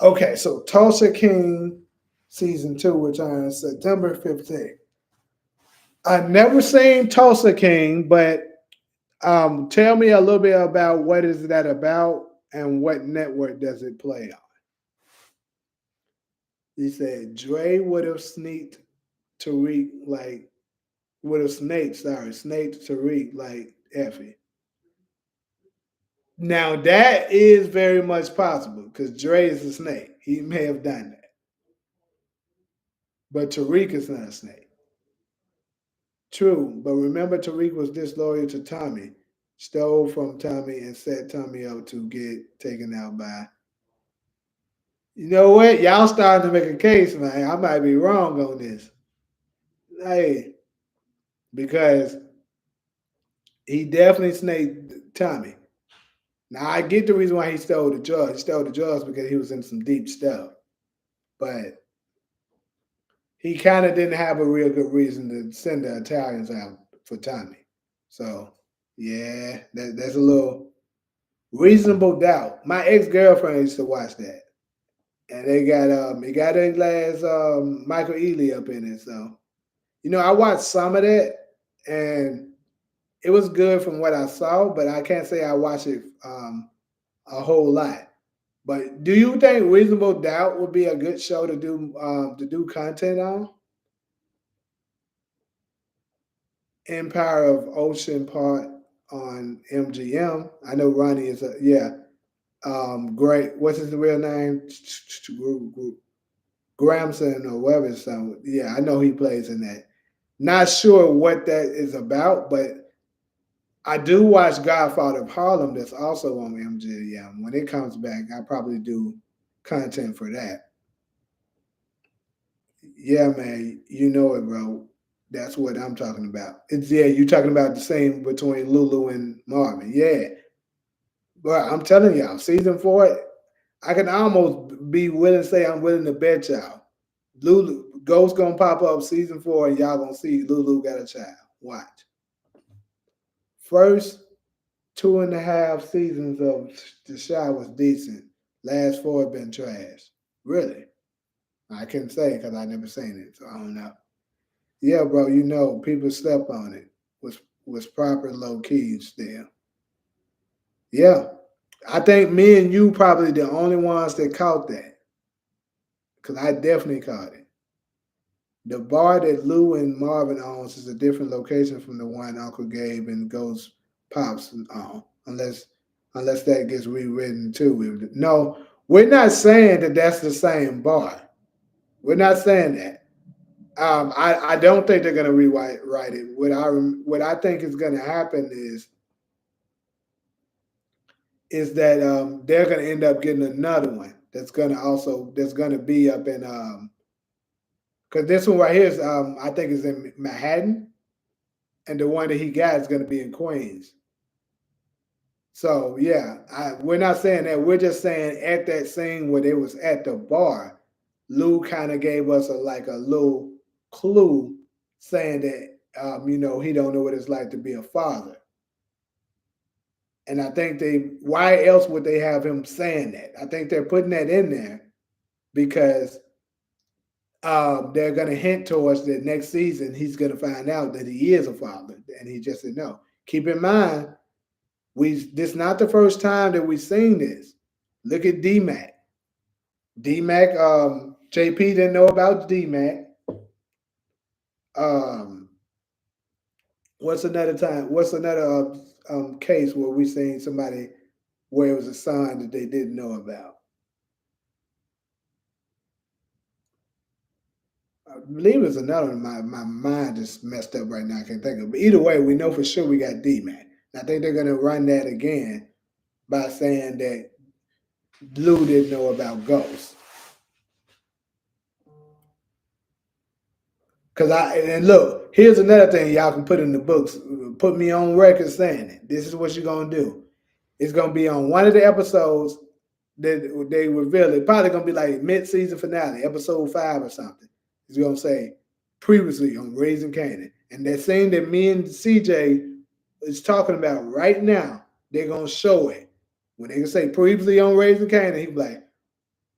Okay, so Tulsa King season 2 returns September 15th. I never seen Tulsa King, but tell me a little bit about what is that about and what network does it play on? He said Dre would have sneaked Tariq like would have snaked Tariq like Effie. Now that is very much possible because Dre is a snake. He may have done that, but Tariq is not a snake. True, but remember Tariq was disloyal to Tommy, stole from Tommy and set Tommy up to get taken out by. You know what? Y'all starting to make a case, man. I might be wrong on this. Hey, because he definitely snaked Tommy. Now I get the reason why he stole the drugs. He stole the drugs because he was in some deep stuff. But he kind of didn't have a real good reason to send the Italians out for Tommy. So yeah, that's a little reasonable doubt. My ex girlfriend used to watch that, and it got a last Michael Ealy up in it. So I watched some of that, and it was good from what I saw, but I can't say I watched it a whole lot. But do you think Reasonable Doubt would be a good show to do content on? Empire of Ocean Part on MGM. I know Ronnie is a yeah. Great. What's his real name? Gramson or whatever. So yeah, I know he plays in that. Not sure what that is about, but I do watch Godfather of Harlem. That's also on MGM. When it comes back, I probably do content for that. Yeah, man, you know it, bro. That's what I'm talking about. It's yeah, you talking about the same between Lulu and Marvin. Yeah, bro, I'm telling y'all, season 4, I can almost be willing to say I'm willing to bet y'all. Lulu Ghost gonna pop up season 4, and y'all gonna see Lulu got a child. Watch. First 2.5 seasons of the show was decent. Last 4 have been trash. Really, I can't say because I never seen it, so I don't know. Yeah, bro, people slept on it. Was proper low key still. Yeah. I think me and you probably the only ones that caught that. Cause I definitely caught it. The bar that Lou and Marvin owns is a different location from the one Uncle Gabe and Ghost Pops own. Unless that gets rewritten too. No, we're not saying that that's the same bar. We're not saying that. I don't think they're gonna rewrite write it. What I think is gonna happen is that they're gonna end up getting another one that's gonna be up in because this one right here is I think is in Manhattan, and the one that he got is gonna be in Queens. So yeah, we're not saying that. We're just saying at that scene where they was at the bar, Lou kind of gave us a little clue, saying that he don't know what it's like to be a father. And I think why else would they have him saying that? I think they're putting that in there because they're going to hint towards that next season he's going to find out that he is a father, and he just said no. Keep in mind, this not the first time that we've seen this. Look at D-Mac. D-Mac, JP didn't know about D-Mac. Um, what's another time? What's another case where we seen somebody where it was a son that they didn't know about? believe it's another one. My mind just messed up right now. I can't think of it. But either way, we know for sure we got D Man. I think they're gonna run that again by saying that Lou didn't know about Ghost. Cause and look, here's another thing y'all can put in the books. Put me on record saying it. This is what you're gonna do. It's gonna be on one of the episodes that they reveal it. Probably gonna be like mid-season finale, episode 5 or something. It's gonna say previously on Raising Canaan, and that scene that me and CJ is talking about right now. They're gonna show it when they can say previously on Raising Canaan. He be like,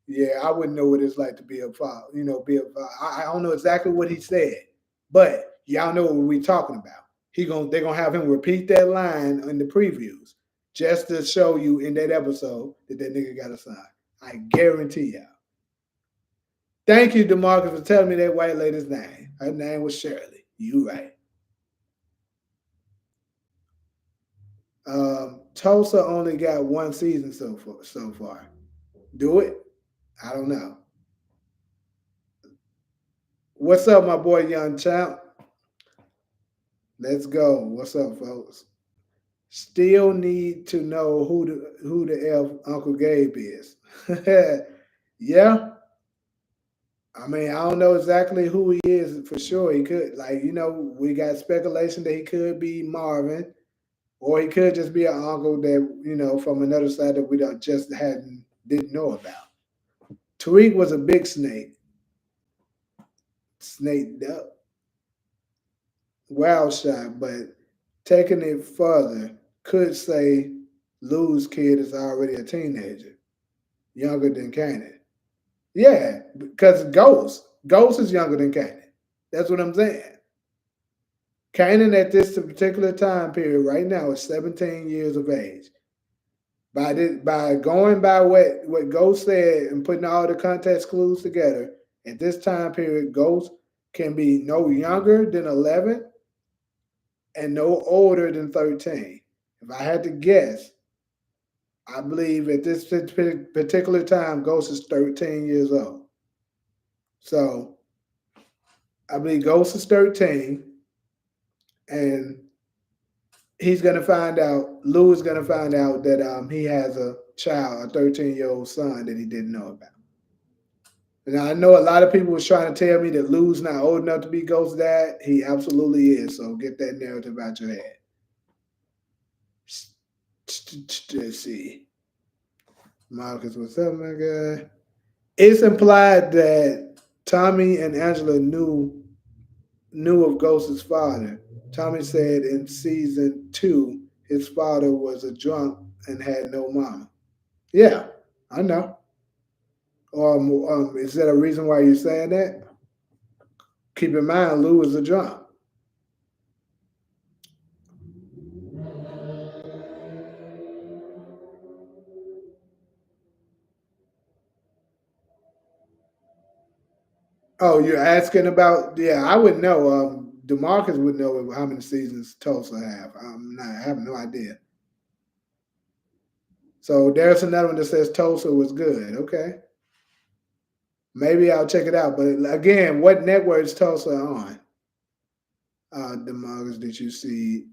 "Yeah, I wouldn't know what it's like to be a father. You know, be a father. I don't know exactly what he said, but y'all know what we talking about. They're gonna have him repeat that line in the previews just to show you in that episode that that nigga got a son. I guarantee y'all. Thank you, DeMarcus, for telling me that white lady's name. Her name was Shirley. You right. Tulsa only got one season so far. So far, do it? I don't know. What's up, my boy, Young Champ? Let's go. What's up, folks? Still need to know who the F Uncle Gabe is. Yeah, I mean, I don't know exactly who he is for sure. He could, like, we got speculation that he could be Marvin, or he could just be an uncle that from another side that we don't just didn't know about. Tariq was a big snake up, wild shot, but taking it further, could say Lou's kid is already a teenager, younger than Cannon. Yeah, because Ghost is younger than Cannon. That's what I'm saying. Cannon at this particular time period right now is 17 years of age. By going by what Ghost said and putting all the context clues together, at this time period, Ghost can be no younger than 11 and no older than 13. If I had to guess, I believe at this particular time, Ghost is 13 years old. So I believe Ghost is 13, and he's gonna find out. Lou is gonna find out that he has a child, a 13-year-old son that he didn't know about. Now I know a lot of people was trying to tell me that Lou's not old enough to be Ghost's dad. He absolutely is. So get that narrative out your head. Let's see. Marcus, what's up, my guy? It's implied that Tommy and Angela knew of Ghost's father. Tommy said in season 2 his father was a drunk and had no mama. Yeah, I know. Is that a reason why you're saying that? Keep in mind, Lou is a drunk. Oh, you're asking about? Yeah, I would know. Demarcus would know how many seasons Tulsa have. I have no idea. So there's another one that says Tulsa was good. Okay, maybe I'll check it out. But again, what network is Tulsa on? Demarcus, did you see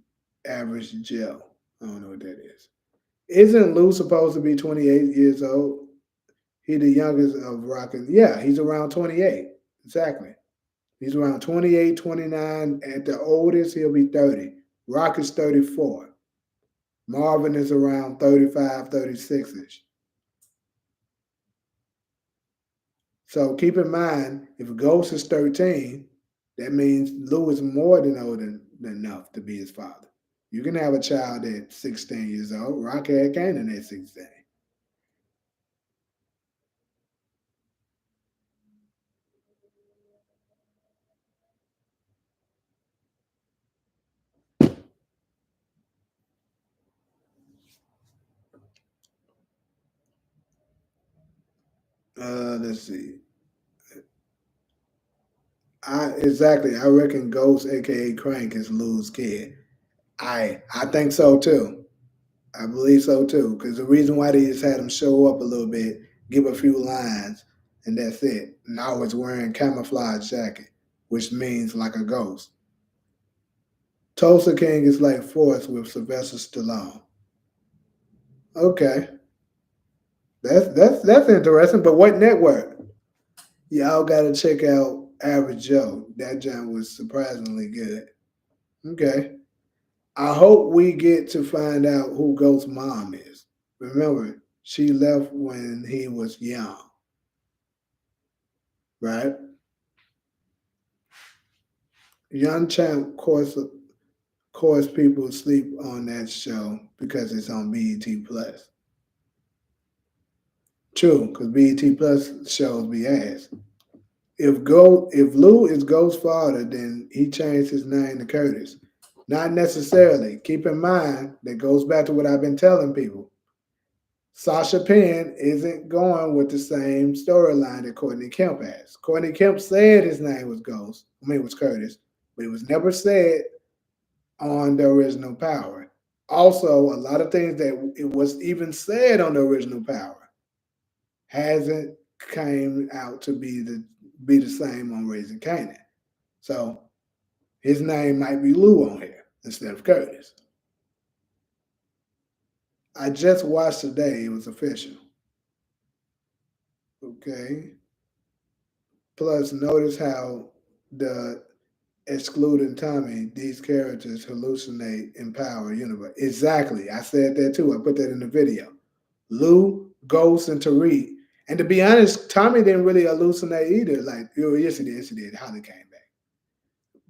Average Joe? I don't know what that is. Isn't Lou supposed to be 28 years old? He the youngest of Rockin'. Yeah, he's around 28. Exactly. He's around 28, 29. At the oldest, he'll be 30. Rock is 34. Marvin is around 35, 36 ish. So keep in mind, if Ghost is 13, that means Lou is more than old enough to be his father. You can have a child at 16 years old. Rock had Cannon at 16. Let's see. I reckon Ghost, aka Crank, is Lou's kid. I think so too. I believe so too. Because the reason why they just had him show up a little bit, give a few lines, and that's it. And I was wearing camouflage jacket. which means like a ghost. Tulsa King is like Force with Sylvester Stallone. Okay, that's interesting. But what network? Y'all got to check out Average Joe. That joint was surprisingly good. Okay. I hope we get to find out who Ghost's mom is. Remember, she left when he was young, right? Young Champ, course, people sleep on that show because it's on BET Plus. True, because BET Plus shows be ass. If Lou is Ghost's father, then he changed his name to Curtis. Not necessarily. Keep in mind that goes back to what I've been telling people. Sasha Penn isn't going with the same storyline that Courtney Kemp has. Courtney Kemp said his name was Ghost. I mean, it was Curtis, but it was never said on the original Power. Also, a lot of things that it was even said on the original Power hasn't came out to be the same on Raising Kanan. So his name might be Lou on here instead of Curtis. I just watched today; it was official. Okay. Plus, notice how the excluding Tommy, these characters hallucinate in Power Universe. Exactly. I said that too. I put that in the video. Lou, Ghost, and Tariq. And to be honest, Tommy didn't really hallucinate either. Like, oh, yes, he did. Yes, he did. Holly came back.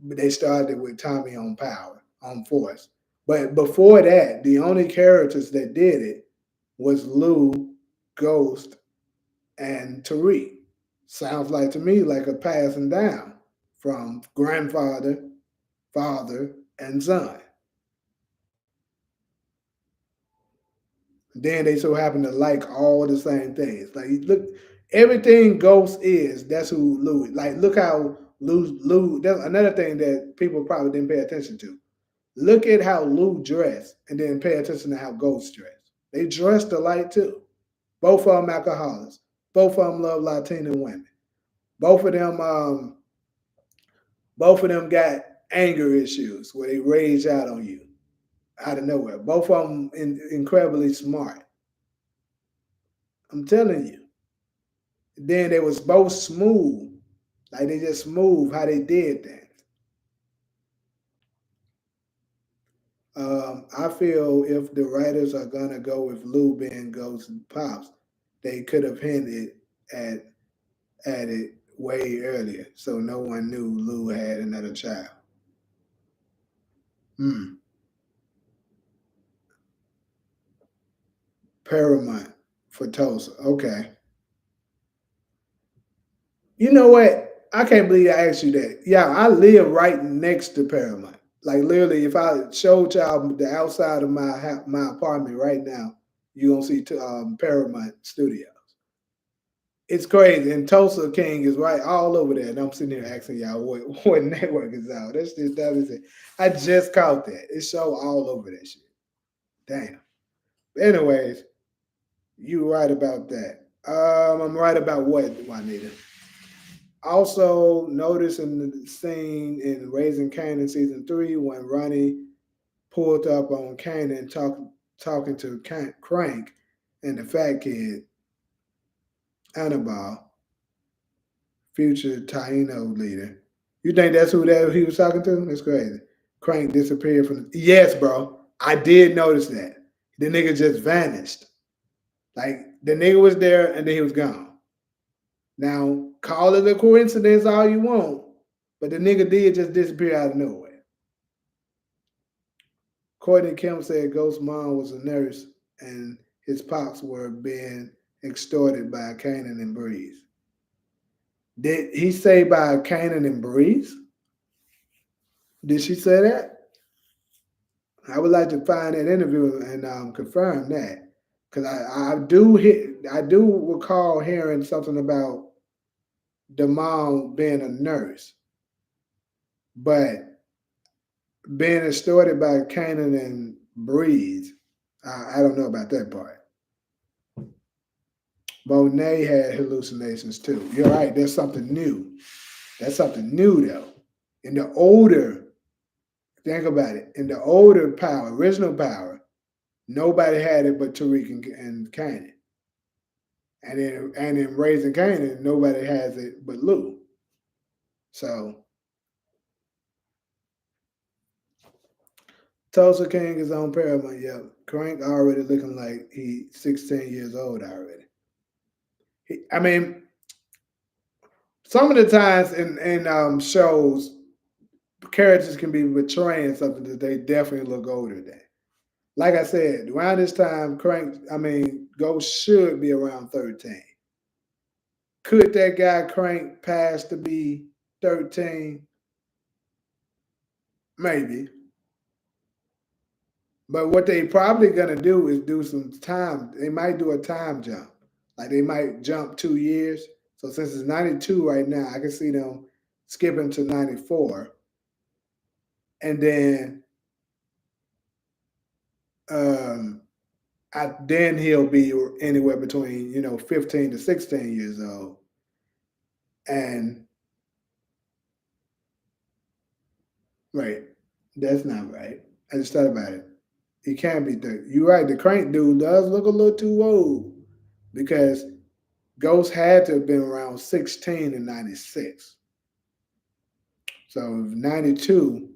But they started with Tommy on Power, on Force. But before that, the only characters that did it was Lou, Ghost, and Tariq. Sounds like to me like a passing down from grandfather, father, and son. Then they so happen to like all the same things. Like look, everything Ghost is, that's who Lou is. Like look how Lou. That's another thing that people probably didn't pay attention to. Look at how Lou dressed, and then pay attention to how Ghost dressed. They dressed alike too. Both of them alcoholics. Both of them love Latina women. Both of them Both of them got anger issues where they rage out on you out of nowhere. Both of them incredibly smart. I'm telling you. Then they was both smooth. Like they just smooth how they did things. I feel if the writers are gonna go with Lou being Ghost and Pops, they could have hinted at at it way earlier, so no one knew Lou had another child. Hmm. Paramount for Tulsa. Okay. You know what? I can't believe I asked you that. Yeah, I live right next to Paramount. Like literally, if I showed y'all the outside of my apartment right now, you gonna see Paramount Studio. It's crazy. And Tulsa King is right all over there. And I'm sitting here asking y'all what network is out. That's just that is it. I just caught that. It show all over that shit. Damn. Anyways, you right about that. I'm right about what, Juanita? Also, notice in the scene in Raising Kanan season 3 when Ronnie pulled up on Kanan talking to Crank and the fat kid, Annabelle, future Taino leader. You think that's who that he was talking to? That's crazy. Crank disappeared from. Yes, bro. I did notice that. The nigga just vanished. Like the nigga was there and then he was gone. Now call it a coincidence all you want, but the nigga did just disappear out of nowhere. Courtney Kemp said Ghost's mom was a nurse and his pops were being extorted by Kanan and Breeze. Did he say by Kanan and Breeze? Did she say that? I would like to find that interview and confirm that because I do recall hearing something about the mom being a nurse, but being extorted by Kanan and Breeze, I don't know about that part. Monet had hallucinations too. You're right. There's something new. That's something new though. In the older, think about it. In the older power, original power, nobody had it but Tariq and Kanan. And in Raising Kanan, nobody has it but Lou. So Tulsa King is on Paramount. Yep. Crank already looking like he 16 years old already. I mean, some of the times in shows, characters can be betraying something that they definitely look older than. Like I said, around this time, Ghost should be around 13. Could that guy Crank pass to be 13? Maybe. But what they probably gonna do is do some time. They might do a time jump. Like they might jump 2 years. So since it's 92 right now, I can see them skipping to 94. And then um then he'll be anywhere between 15 to 16 years old. And right, that's not right. I just thought about it. He can't be 30. You're right. The Crank dude does look a little too old because Ghost had to have been around 16 in 96. So 92,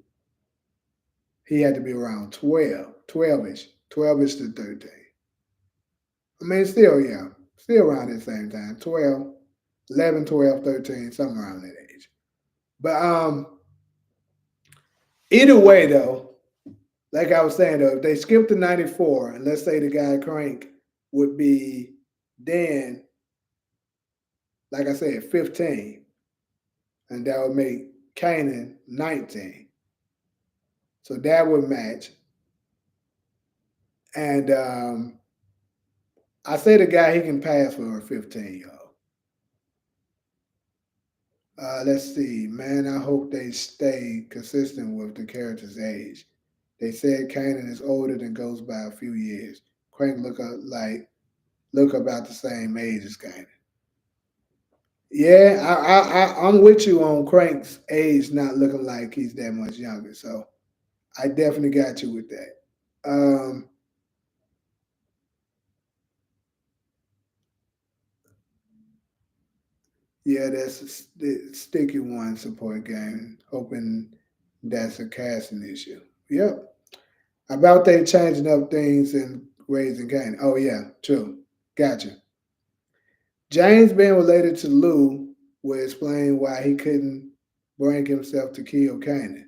he had to be around 12, 12-ish, 12-ish to 13. I mean, still, yeah, still around that same time, 12, 11, 12, 13, something around that age. But either way, though, like I was saying, though, if they skip to 94, and let's say the guy Crank would be then, like I said, 15, and that would make Kanan 19. So that would match. And I say the guy he can pass for a 15-year-old. Let's see, man. I hope they stay consistent with the character's age. They said Kanan is older than goes by a few years. Crank look about the same age as Kanan. Yeah, I'm with you on Crank's age not looking like he's that much younger. So I definitely got you with that. Um, yeah, that's the sticky one support game. Hoping that's a casting issue. Yep. About they changing up things and raising Cain. Oh yeah, true. Gotcha. James being related to Lou would explain why he couldn't bring himself to kill Kanan.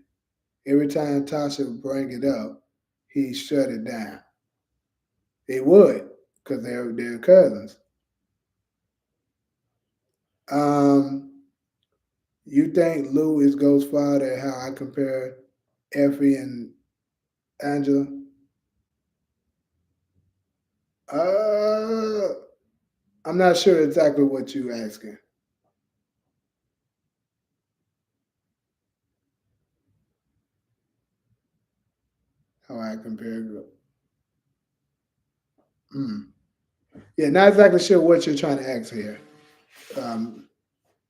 Every time Tasha would bring it up, he shut it down. It would, because they're cousins. Um, you think Lou is Ghost's father? How I compare Effie and Angela? Uh, I'm not sure exactly what you asking. How I compare. Mm. Yeah, not exactly sure what you're trying to ask here. Um,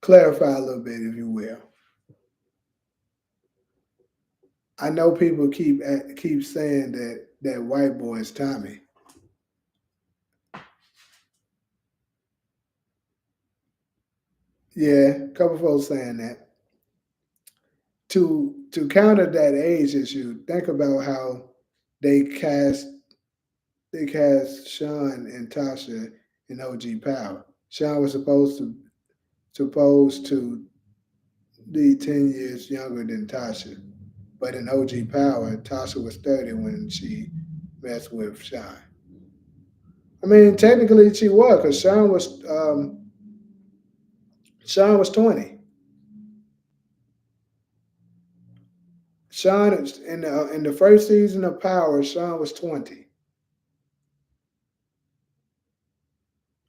Clarify a little bit, if you will. I know people keep saying that white boy is Tommy. Yeah, a couple folks saying that. To counter that age issue, think about how they cast they cast Sean and Tasha in OG Power. Sean was supposed to be 10 years younger than Tasha, but in OG Power, Tasha was 30 when she messed with Sean. I mean, technically she was because Sean was 20. Sean in the first season of Power, Sean was 20,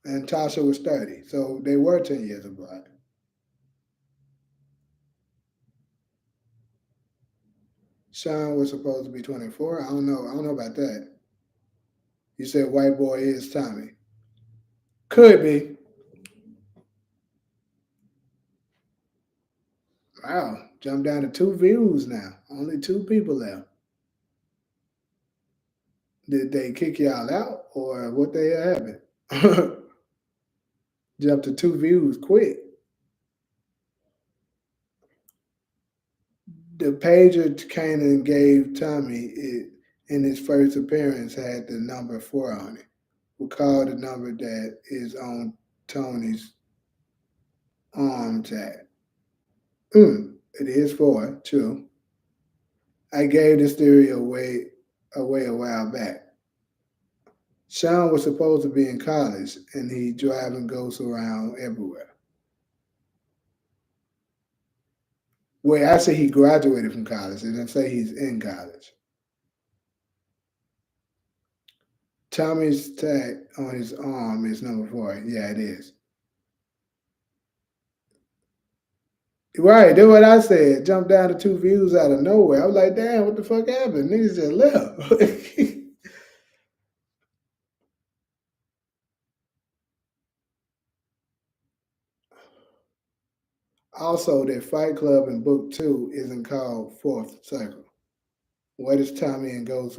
and Tasha was 30. So they were 10 years apart. Sean was supposed to be 24. I don't know. I don't know about that. You said white boy is Tommy. Could be. Wow, jump down to 2 views now. Only 2 people left. Did they kick y'all out or what they happened? Jump to 2 views quick. The pager Kanan gave Tommy in his first appearance had the number 4 on it. Recall the number that is on Tony's arm tag. It is 4, true. I gave this theory away a while back. Sean was supposed to be in college and he driving ghosts around everywhere. Wait, I say he graduated from college. It didn't say he's in college. Tommy's tag on his arm is number 4. Yeah, it is. Right, that's what I said. Jumped down to 2 views out of nowhere. I was like, damn, what the fuck happened? Niggas just left. Also, that Fight Club in Book 2 isn't called Fourth Circle. What is Tommy and Ghost?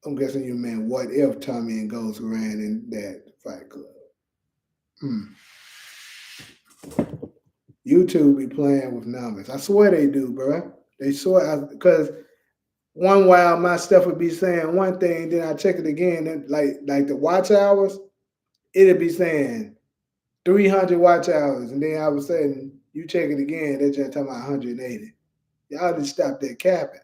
I'm guessing you meant what if Tommy and Ghost ran in that Fight Club? Hmm. YouTube be playing with numbers. I swear they do, bro. They swear because one while my stuff would be saying one thing, then I check it again, and like the watch hours, it'd be saying 300 watch hours, and then all of a sudden you check it again, they're just talking about 180. Y'all just stop that capping.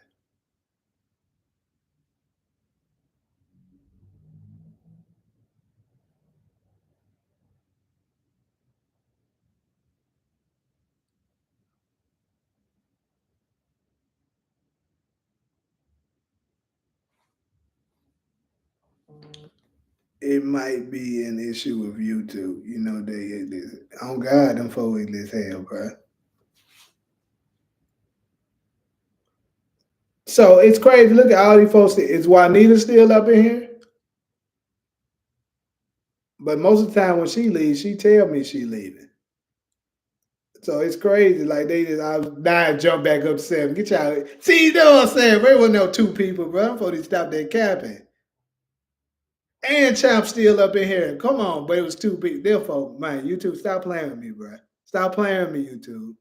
It might be an issue with YouTube. You know, on God, them folks as hell, bro. So it's crazy. Look at all these folks. Is Juanita still up in here? But most of the time when she leaves, she tell me she leaving. So it's crazy. Like they just, I now jump back up to 7. Get y'all. See, you know what I'm saying? There wasn't no 2 people, bro. Before they stop that capping. And Champ still up in here. Come on, but it was 2 people. Therefore, man, YouTube, stop playing with me, bro. Stop playing with me, YouTube.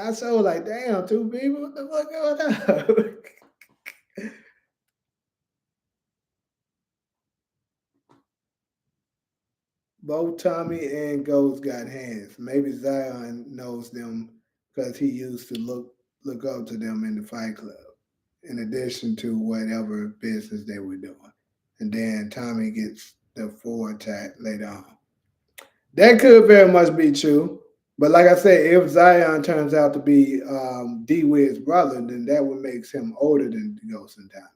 I so like, damn, 2 people. What the fuck going on? Both Tommy and Ghost got hands. Maybe Zion knows them because he used to look up to them in the Fight Club, in addition to whatever business they were doing. And then Tommy gets the 4 attack later on. That could very much be true. But like I said, if Zion turns out to be D Wid's brother, then that would make him older than Ghost and Tommy.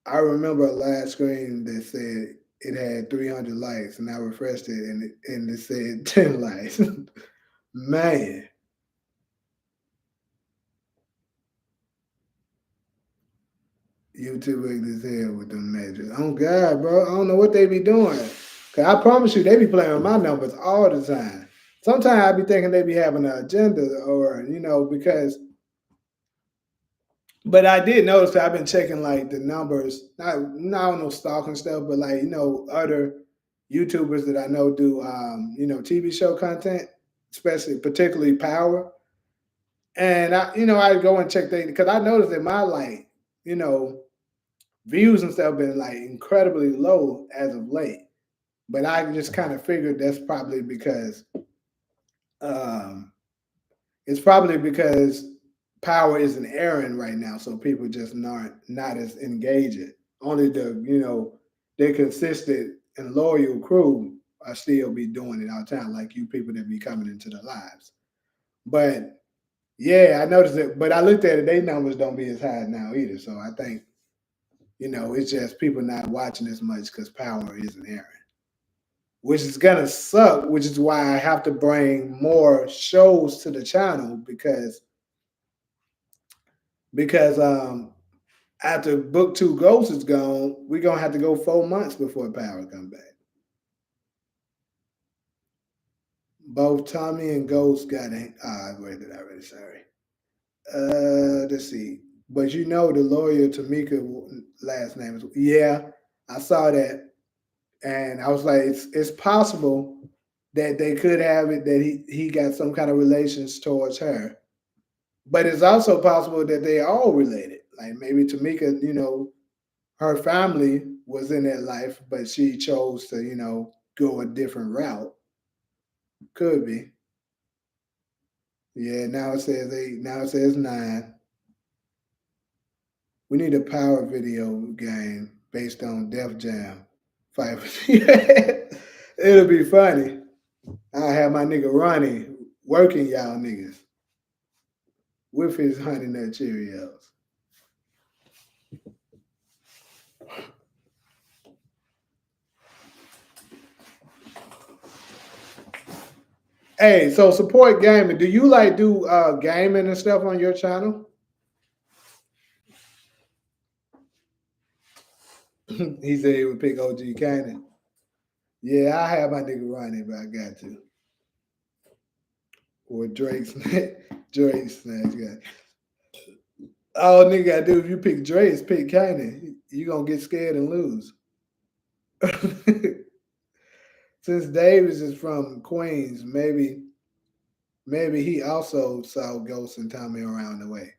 I remember a last screen that said it had 300 likes, and I refreshed it, and it said 10 likes. Man, YouTube ugly as hell with them measures. Oh God, bro, I don't know what they be doing. Cause I promise you, they be playing with my numbers all the time. Sometimes I be thinking they be having an agenda, or because. But I did notice that I've been checking like the numbers, not no stalking stuff, but like other YouTubers that I know do TV show content, especially particularly Power. And I go and check things because I noticed that my you know views and stuff been like incredibly low as of late. But I just kind of figured that's probably because um, it's probably because Power is an errand right now, so people just not as engaging. Only the consistent and loyal crew are still be doing it all the time, like you people that be coming into the lives. But yeah, I noticed it. But I looked at it; they numbers don't be as high now either. So I think it's just people not watching as much because Power is an errand, which is gonna suck. Which is why I have to bring more shows to the channel because after book 2 Ghost is gone, we're gonna have to go 4 months before Power come back. Both Tommy and Ghost got a. Where did I already? Sorry. Let's see. But you know the lawyer Tamika last name is. Yeah, I saw that, and I was like, it's possible that they could have it that he got some kind of relations towards her, but it's also possible that they all related. Like maybe Tamika, her family was in that life, but she chose to, go a different route. Could be. Yeah, now it says 8, now it says 9. We need a power video game based on Def Jam. Fight. It'll be funny. I have my nigga Ronnie working y'all niggas with his Honey Nut Cheerios. Hey, so support gaming. Do you like do gaming and stuff on your channel? He said he would pick OG Cannon. Yeah, I have my nigga Ronnie, but I got to. Or Drake's Drake's snatch guy. All nigga gotta do if you pick Drake is pick Cannon. You gonna get scared and lose. Since Davis is from Queens, maybe he also saw Ghost and Tommy around the way.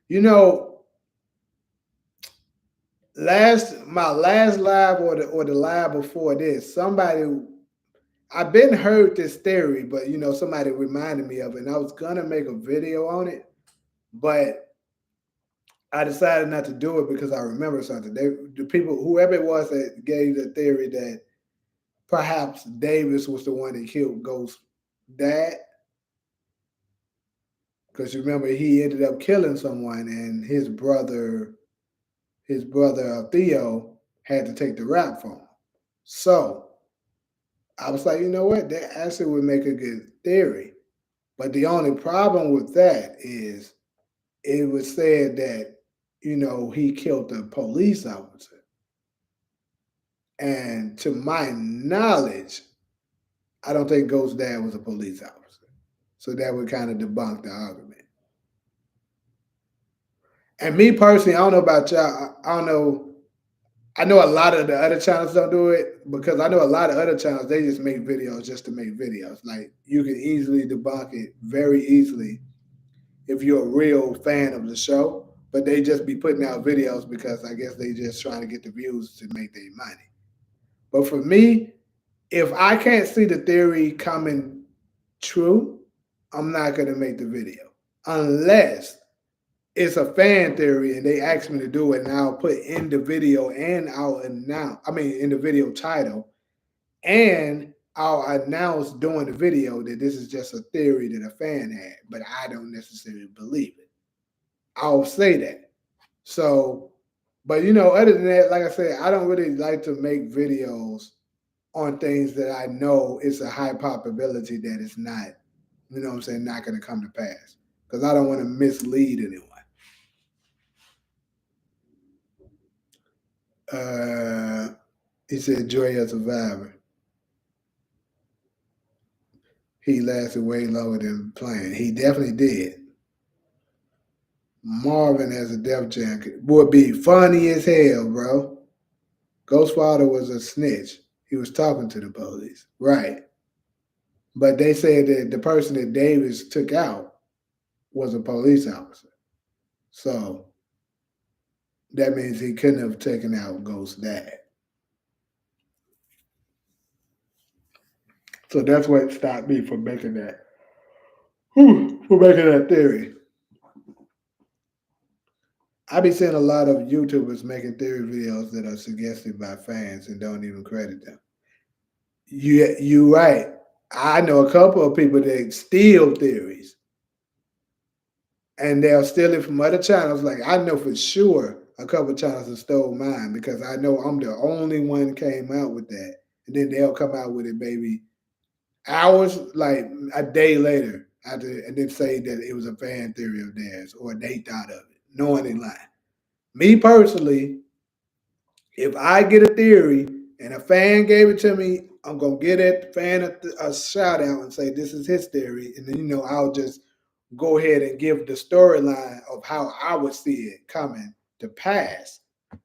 You know, my last live or the live before this, somebody I've been heard this theory, but somebody reminded me of it, and I was gonna make a video on it, but I decided not to do it because I remember something. The people, whoever it was that gave the theory that perhaps Davis was the one that killed Ghost's dad, because you remember he ended up killing someone, and his brother Theo had to take the rap for him. So I was like, you know what? That actually would make a good theory. But the only problem with that is it was said that, he killed a police officer. And to my knowledge, I don't think Ghost's dad was a police officer. So that would kind of debunk the argument. And me personally, I don't know about y'all. I don't know. I know a lot of the other channels don't do it because I know a lot of other channels, they just make videos just to make videos. Like you can easily debunk it very easily if you're a real fan of the show, but they just be putting out videos because I guess they just trying to get the views to make their money. But for me, if I can't see the theory coming true, I'm not gonna make the video unless it's a fan theory and they ask me to do it, and I'll put in the video and I'll announce, in the video title, and I'll announce during the video that this is just a theory that a fan had, but I don't necessarily believe it. I'll say that. So, but other than that, like I said, I don't really like to make videos on things that I know it's a high probability that it's not, not going to come to pass. Because I don't want to mislead anyone. He said, Joy a survivor. He lasted way longer than playing. He definitely did. Marvin as a Def Jam would be funny as hell, bro. Ghostfather was a snitch. He was talking to the police. Right. But they said that the person that Davis took out was a police officer. So that means he couldn't have taken out Ghost's dad. So that's what stopped me from making that. For making that theory. I be seeing a lot of YouTubers making theory videos that are suggested by fans and don't even credit them. You right. I know a couple of people that steal theories, and they'll steal it from other channels. Like I know for sure a couple of channels have stole mine because I know I'm the only one came out with that, and then they'll come out with it, baby, hours, like a day later, after, and then say that it was a fan theory of theirs or they thought of it, knowing they lying. Me personally, if I get a theory and a fan gave it to me, I'm gonna give that fan a shout out and say this is his theory, and then I'll just go ahead and give the storyline of how I would see it coming to pass.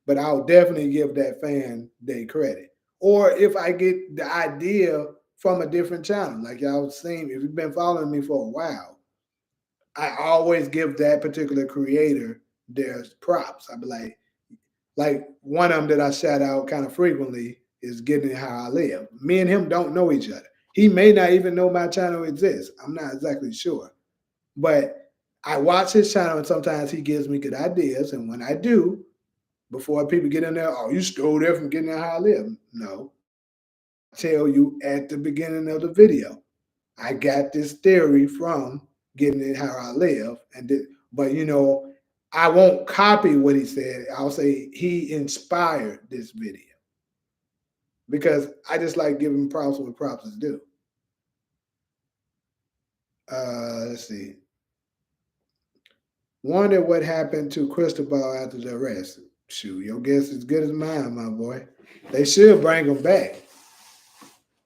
But I'll definitely give that fan their credit. Or if I get the idea from a different channel, like y'all seen, if you've been following me for a while, I always give that particular creator their props. I'd be like one of them that I shout out kind of frequently is Getting How I Live. Me and him don't know each other. He may not even know my channel exists. I'm not exactly sure. But I watch his channel and sometimes he gives me good ideas. And when I do, before people get in there, oh, you stole that from Getting How I Live. No. I tell you at the beginning of the video, I got this theory from Getting It How I Live. But I won't copy what he said. I'll say he inspired this video because I just like giving props what props is due. Let's see. Wonder what happened to Cristobal after the arrest. Shoot, your guess is as good as mine, my boy. They should bring him back.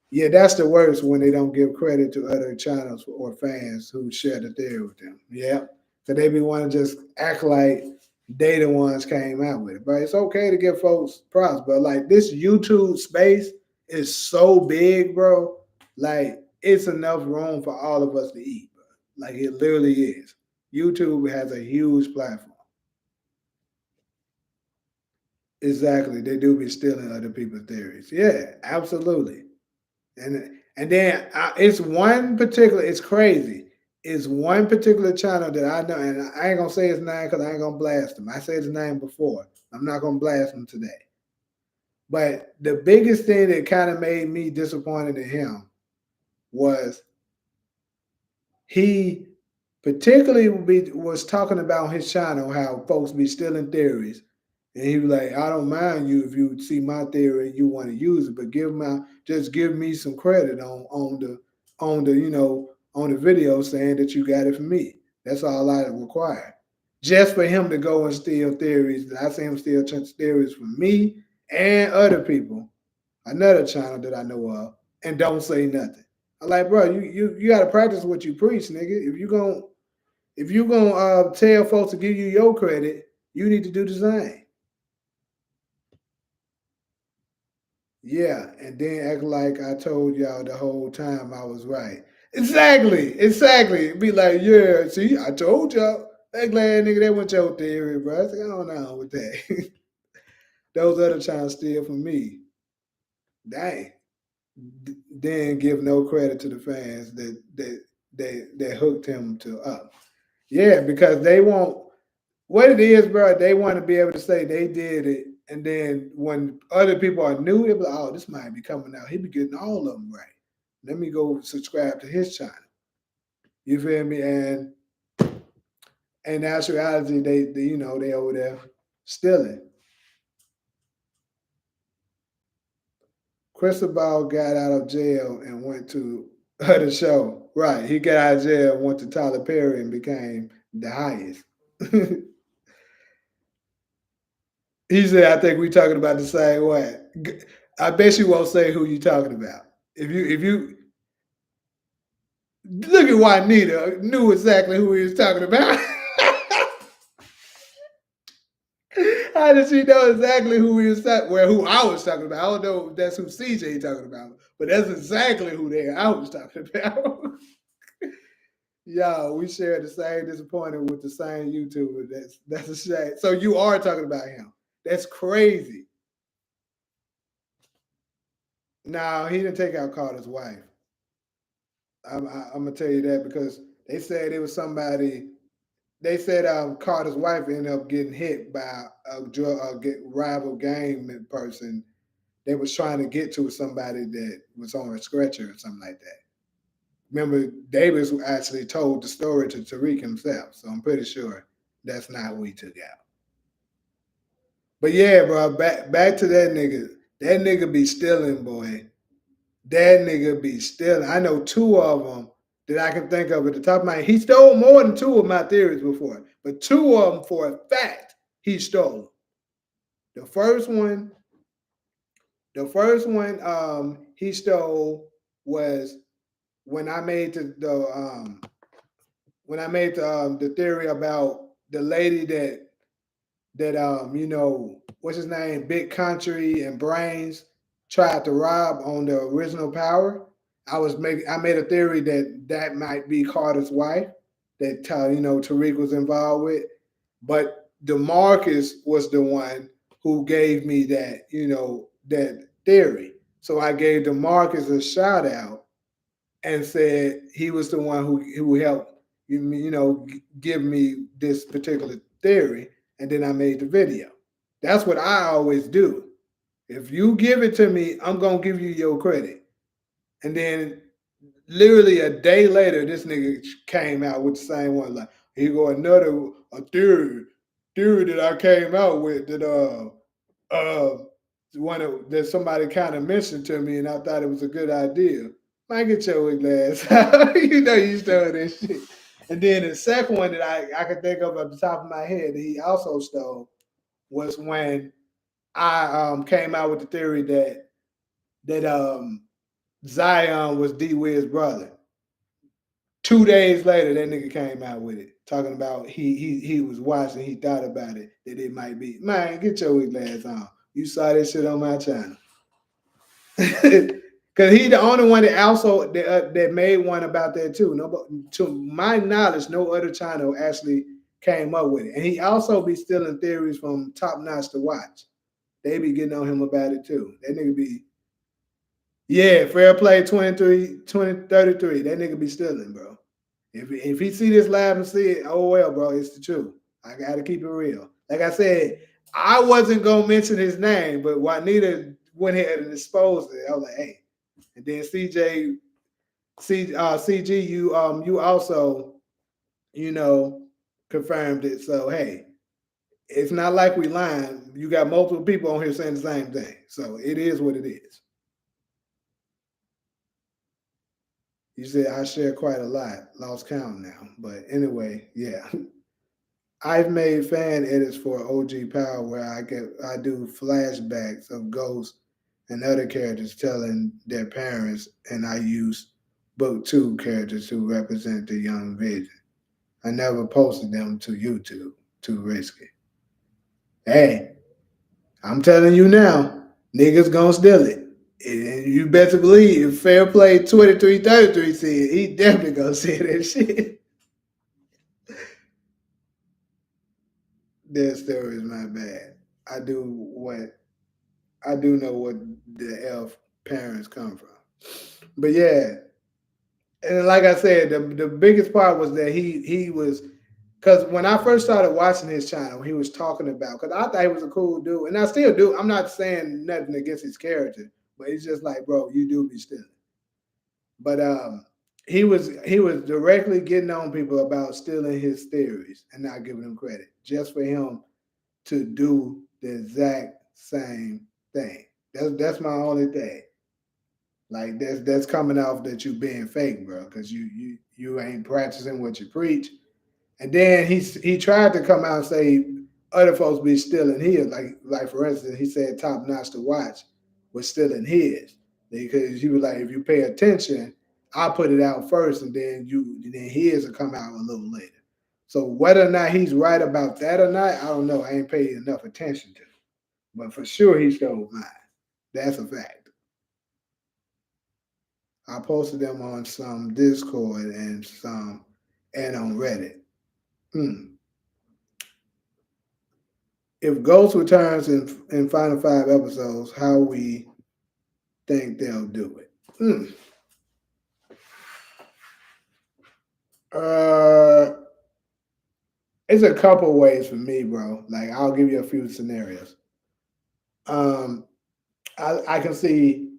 Yeah, that's the worst when they don't give credit to other channels or fans who share the theory with them. Yeah, so they be want to just act like they the ones came out with it. But it's okay to give folks props. But like this YouTube space is so big, bro. Like it's enough room for all of us to eat, bro. Like it literally is. YouTube has a huge platform. Exactly, they do be stealing other people's theories. Yeah, absolutely. And then it's one particular. It's crazy. It's one particular channel that I know, and I ain't gonna say his name because I ain't gonna blast him. I said his name before. I'm not gonna blast him today. But the biggest thing that kind of made me disappointed in him was he particularly was talking about his channel how folks be stealing theories, and he was like, "I don't mind you if you see my theory and you want to use it, but just give me some credit on the video saying that you got it from me. That's all I require." Just for him to go and steal theories, I see him steal theories from me and other people, another channel that I know of, and don't say nothing. I'm like, bro, you got to practice what you preach, nigga. If you gonna tell folks to give you your credit, you need to do the same. Yeah, and then act like I told y'all the whole time I was right. Exactly. Be like, yeah, see, I told y'all. That glad nigga, that was your theory, bro. I said, I don't know with that. Those other trying to steal from me. Dang. Then give no credit to the fans that hooked him to up. Yeah, because they won't. What it is, bro, they want to be able to say they did it, and then when other people are new, they'll be like, "Oh, this might be coming out. He be getting all of them right. Let me go subscribe to his channel." You feel me? And in actuality, they over there stealing. Cristobal got out of jail and went to the show. Right, he got out of jail, went to Tyler Perry, and became the highest. He said, "I think we talking about the same way." I bet you won't say who you talking about. If you look at Juanita knew exactly who he was talking about. How did she know exactly who he was talking? Well, who I was talking about? I don't know if that's who CJ talking about, but that's exactly who I was talking about. Yo, we share the same disappointment with the same YouTuber. That's a shame. So you are talking about him. That's crazy. No, he didn't take out Carter's wife. I'm gonna tell you that because they said it was somebody. They said Carter's wife ended up getting hit by a rival gang person. They was trying to get to somebody that was on a stretcher or something like that. Remember, Davis actually told the story to Tariq himself, so I'm pretty sure that's not who he took out. But yeah, bro, back to that nigga. That nigga be stealing, boy. That nigga be stealing. I know two of them that I can think of at the top of my head. He stole more than two of my theories before, but two of them for a fact he stole. The first one The first one he stole was when I made the theory about the lady that what's his name, Big Country and Brains tried to rob on the original Power. I made a theory that that might be Carter's wife that Tariq was involved with, but Demarcus was the one who gave me that theory. So I gave Demarcus a shout out and said he was the one who helped give me this particular theory, and then I made the video. That's what I always do. If you give it to me, I'm gonna give you your credit. And then literally a day later, this nigga came out with the same one. Like, he go another a theory that I came out with that one that somebody kind of mentioned to me, and I thought it was a good idea. Man, get your glass. You know you stole that shit. And then the second one that I could think of at the top of my head that he also stole was when I came out with the theory that Zion was D Wiz's brother. 2 days later, that nigga came out with it, talking about he was watching, he thought about it, that it might be. Man, get your glass on. You saw this shit on my channel. Cause he the only one that also that made one about that too. No, to my knowledge, no other channel actually came up with it. And he also be stealing theories from Top Notch to Watch. They be getting on him about it too. That nigga be, yeah, fair play 23, 2033. That nigga be stealing, bro. If he see this live and see it, oh well, bro, it's the truth. I gotta keep it real. Like I said, I wasn't gonna mention his name, but Juanita went ahead and exposed it. I was like, hey. And then CG, you also, you know, confirmed it. So hey, it's not like we lying. You got multiple people on here saying the same thing. So it is what it is. You said I share quite a lot. Lost count now. But anyway, yeah. I've made fan edits for OG Power where I do flashbacks of ghosts and other characters telling their parents, and I use book two characters to represent the young vision. I never posted them to YouTube. Too risky. Hey, I'm telling you now, niggas gonna steal it. And you better believe if Fair Play 2333 see it, he definitely gonna see that shit. Their story is not bad. I do what I do know what the elf parents come from. But yeah, and like I said, the biggest part was that he was, because when I first started watching his channel, he was talking about, because I thought he was a cool dude, and I still do. I'm not saying nothing against his character, but it's just like, bro, you do be stealing. But he was directly getting on people about stealing his theories and not giving them credit, just for him to do the exact same thing. That's my only thing. Like that's coming off that you being fake, bro, because you ain't practicing what you preach. And then he tried to come out and say other folks be stealing his. Like for instance, he said Top Notch to Watch was stealing his because he was like, if you pay attention, I put it out first, and then his will come out a little later. So whether or not he's right about that or not, I don't know. I ain't paid enough attention to it. But for sure he stole mine. That's a fact. I posted them on some Discord and on Reddit. Hmm. If Ghost returns in final five episodes, how we think they'll do it? Hmm. Uh, it's a couple ways for me, bro. Like I'll give you a few scenarios. Um, I can see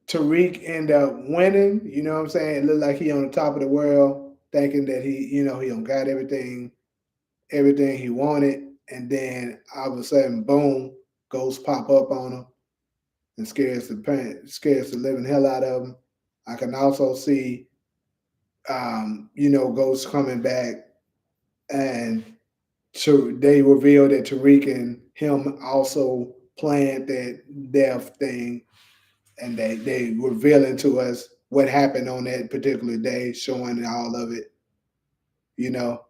Tariq end up winning. You know what I'm saying? It look like he on the top of the world, thinking that he don't got everything he wanted, and then all of a sudden, boom, ghosts pop up on him and scares the living hell out of him. I can also see, ghosts coming back, and they reveal that Tariq and him also plant that death thing, and they revealing to us what happened on that particular day, showing all of it, you know.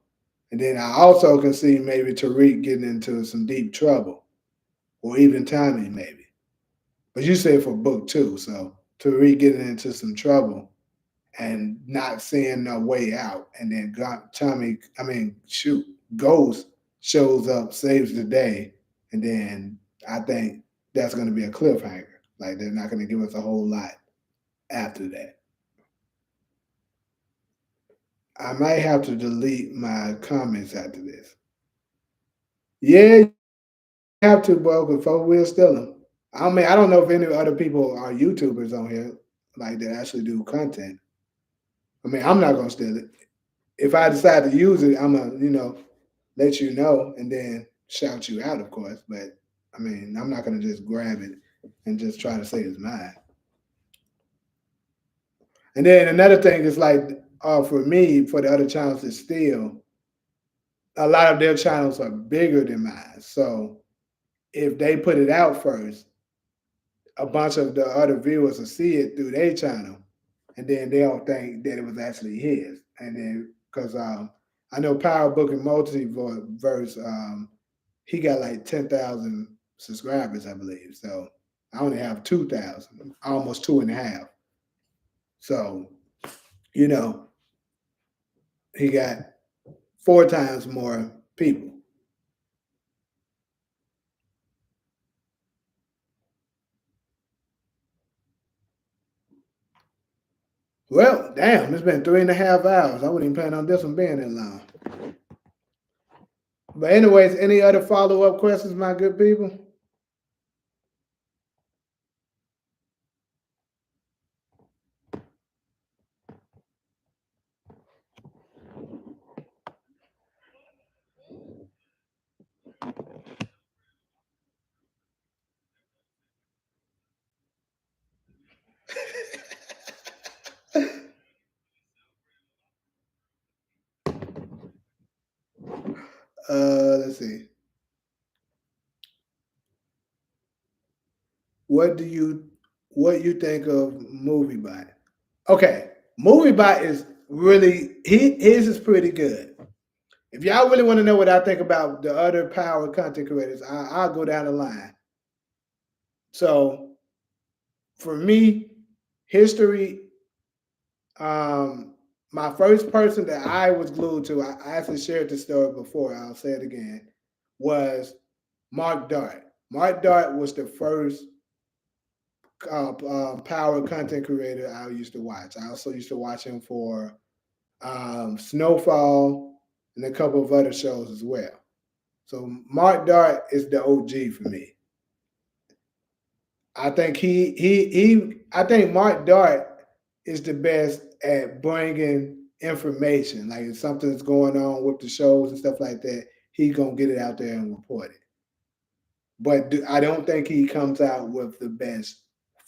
And then I also can see maybe Tariq getting into some deep trouble, or even Tommy maybe. But you say for book two, so Tariq getting into some trouble and not seeing no way out, and then Tommy, I mean, shoot, Ghost shows up, saves the day, and then I think that's going to be a cliffhanger. Like they're not going to give us a whole lot after that. I might have to delete my comments after this. Yeah, you have to, bro, because folks will steal them. I mean, I don't know if any other people are YouTubers on here like that actually do content. I mean, I'm not gonna steal it. If I decide to use it, I'm gonna, let you know and then shout you out, of course. But I mean, I'm not gonna just grab it and just try to say it's mine. And then another thing is like, for me, for the other channels to steal, a lot of their channels are bigger than mine. So if they put it out first, a bunch of the other viewers will see it through their channel, and then they'll think that it was actually his. And then because I know Power Book and Multiverse, he got like 10,000 subscribers, I believe. So I only have 2,000, almost two and a half. So you know he got four times more people. Well, damn, it's been 3.5 hours. I wouldn't even plan on this one being that long. But anyways, any other follow up questions, my good people? Let's see. What do you what you think of MovieBot? Okay, MovieBot is really his is pretty good. If y'all really want to know what I think about the other power content creators, I'll go down the line. So for me, history, um, my first person that I was glued to, I actually shared this story before. I'll say it again. Was Mark Dart. Mark Dart was the first power content creator I used to watch. I also used to watch him for Snowfall and a couple of other shows as well. So Mark Dart is the OG for me. I think I think Mark Dart is the best at bringing information. Like if something's going on with the shows and stuff like that, he's gonna get it out there and report it. But I don't think he comes out with the best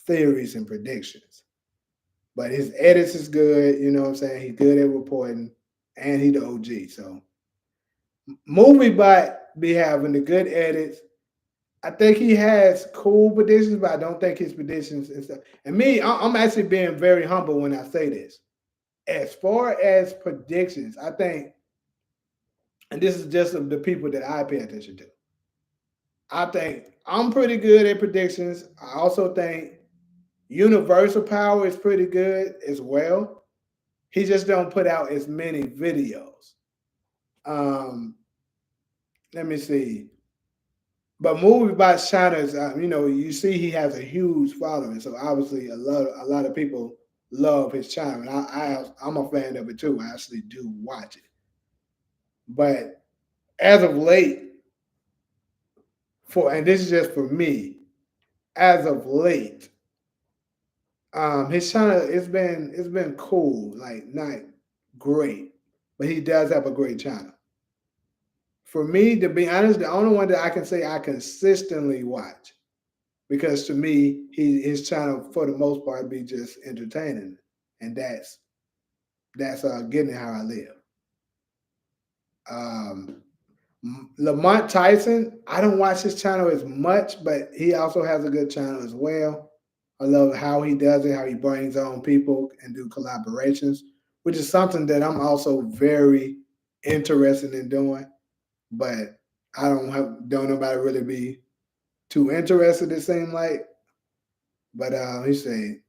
theories and predictions. But his edits is good. You know what I'm saying? He's good at reporting, and he the OG. So MovieBot be having the good edits. I think he has cool predictions, but I don't think his predictions and stuff. And me, I'm actually being very humble when I say this. As far as predictions, I think, and this is just of the people that I pay attention to. I think I'm pretty good at predictions. I also think Universal Power is pretty good as well. He just don't put out as many videos. Um, let me see. But movie by China's, you see he has a huge following, so obviously a lot of people love his channel, and I'm a fan of it too. I actually do watch it, but as of late, and this is just for me, as of late, his channel it's been cool, like not great, but he does have a great channel. For me, to be honest, the only one that I can say I consistently watch, because to me, his channel for the most part be just entertaining, and that's getting how I live. Um, Lamont Tyson, I don't watch his channel as much, but he also has a good channel as well. I love how he does it, how he brings on people and do collaborations, which is something that I'm also very interested in doing. But I don't nobody really be too interested. It seems like, but he said,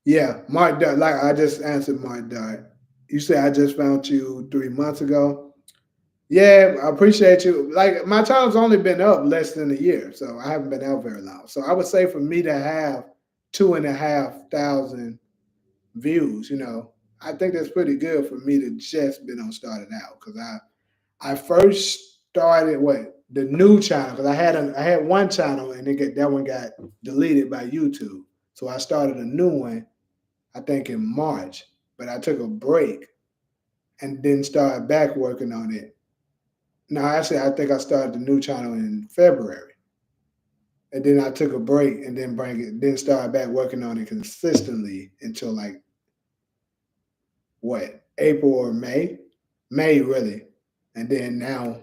yeah, Mark. Like I just answered Mark Dart. You said I just found you 3 months ago. Yeah, I appreciate you. Like my channel's only been up less than a year, so I haven't been out very long. So I would say for me to have 2,500 views, I think that's pretty good for me to just been on started out because I first started the new channel because I had one channel and that one got deleted by YouTube, so I started a new one I think in March, but I took a break and then started back working on it. No, actually, I think I started the new channel in February, and then I took a break and then started back working on it consistently until like April or May, May really, and then now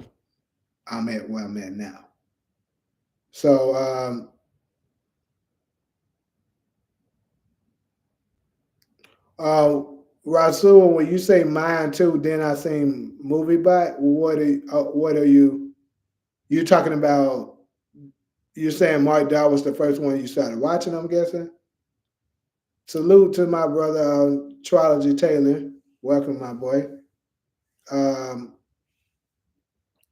I'm at where I'm at now. So, uh, Rasul, when you say mine too, then I seen movie bot. What are you? You talking about? You're saying Mark Dow was the first one you started watching? I'm guessing. Salute to my brother Trilogy Taylor. Welcome, my boy. Um,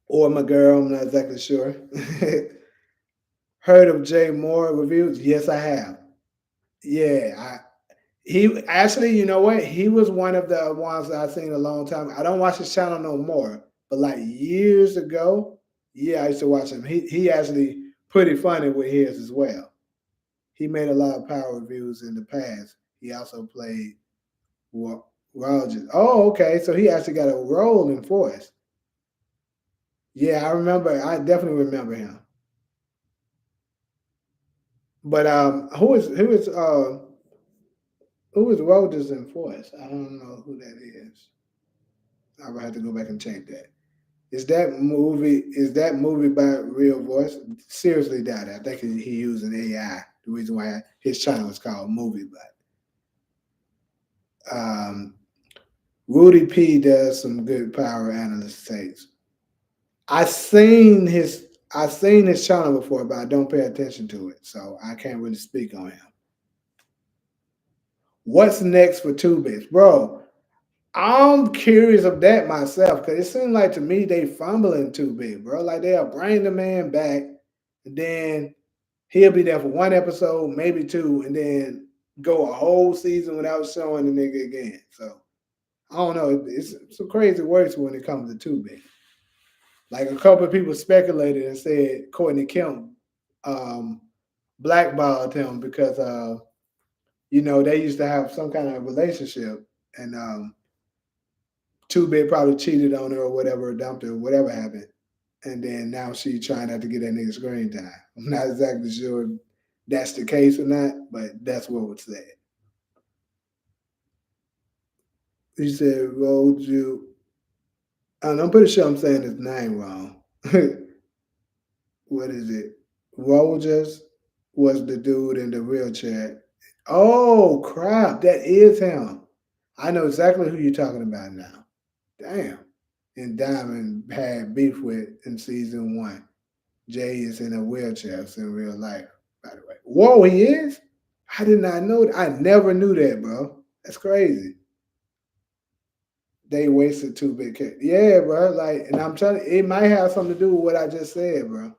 or my girl. I'm not exactly sure. Heard of Jay Moore reviews? Yes, I have. Yeah, he actually, you know what? He was one of the ones that I seen a long time. I don't watch his channel no more, but like years ago, yeah, I used to watch him. He actually pretty funny with his as well. He made a lot of power reviews in the past. He also played Rogers. Oh, okay. So he actually got a role in Force. Yeah, I remember. I definitely remember him. But who is Rogers in Force? I don't know who that is. I would have to go back and check that. Is that movie by real voice? Seriously doubt it. I think he used an AI. The reason why his channel is called Movie, but Rudy P does some good power analyst takes. I seen his I've seen his channel before, but I don't pay attention to it, so I can't really speak on him. What's next for Two Bits, bro? I'm curious of that myself because it seems like to me they fumbling too big, bro. Like they'll bring the man back, and then he'll be there for one episode, maybe two, and then go a whole season without showing the nigga again. So I don't know. It's some crazy works when it comes to Two Bit. Like a couple of people speculated and said Courtney Kemp um, blackballed him because they used to have some kind of relationship, and Two Bit probably cheated on her or whatever, dumped her, whatever happened, and then now she trying not to get that nigga screen time. I'm not exactly sure if that's the case or not, but that's what was said. He said, "Rolled you," and I'm pretty sure I'm saying his name wrong. What is it? Rogers was the dude in the wheelchair. Oh crap, that is him. I know exactly who you're talking about now. Damn. And Diamond had beef with in season one. Jay is in a wheelchair it's in real life, by the way. Whoa, he is? I did not know that. I never knew that, bro. That's crazy. They wasted two big kids. Yeah, bro. Like, and I'm telling you, it might have something to do with what I just said, bro.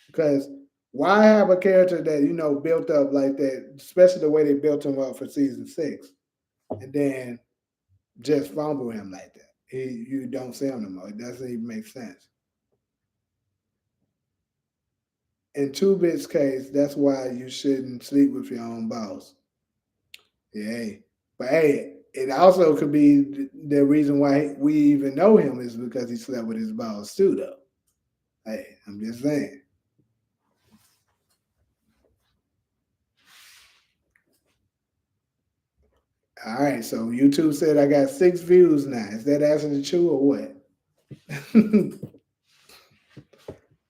Because why have a character that built up like that, especially the way they built him up for season six, and then just fumble him like that? You don't see him no more. It doesn't even make sense. In Two Bit's case, that's why you shouldn't sleep with your own boss. Yeah, hey. But hey, it also could be the reason why we even know him is because he slept with his boss too, though. Hey, I'm just saying. All right, so YouTube said I got 6 views now. Is that actually true or what?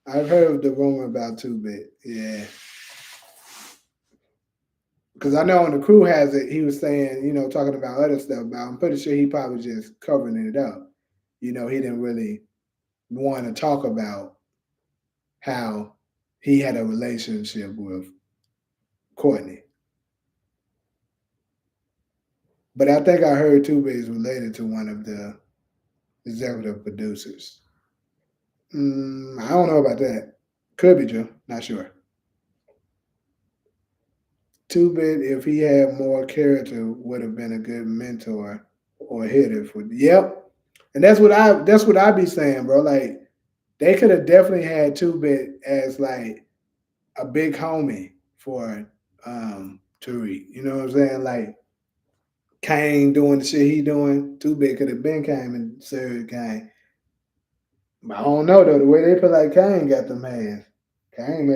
I've heard the rumor about Two Bit. Yeah, because I know when the crew has it, he was saying, talking about other stuff. But I'm pretty sure he probably just covering it up. He didn't really want to talk about how he had a relationship with Courtney. But I think I heard Two Bit is related to one of the executive producers. I don't know about that. Could be true. Not sure. Two Bit, if he had more character, would have been a good mentor or hitter for. Yep, and that's what I be saying, bro. Like they could have definitely had Two Bit as like a big homie for Tariq. You know what I'm saying? Like Kane doing the shit he doing. Two Bit could have been Kane and served Kane. But I don't know though. The way they put like Kane got them hands. Kane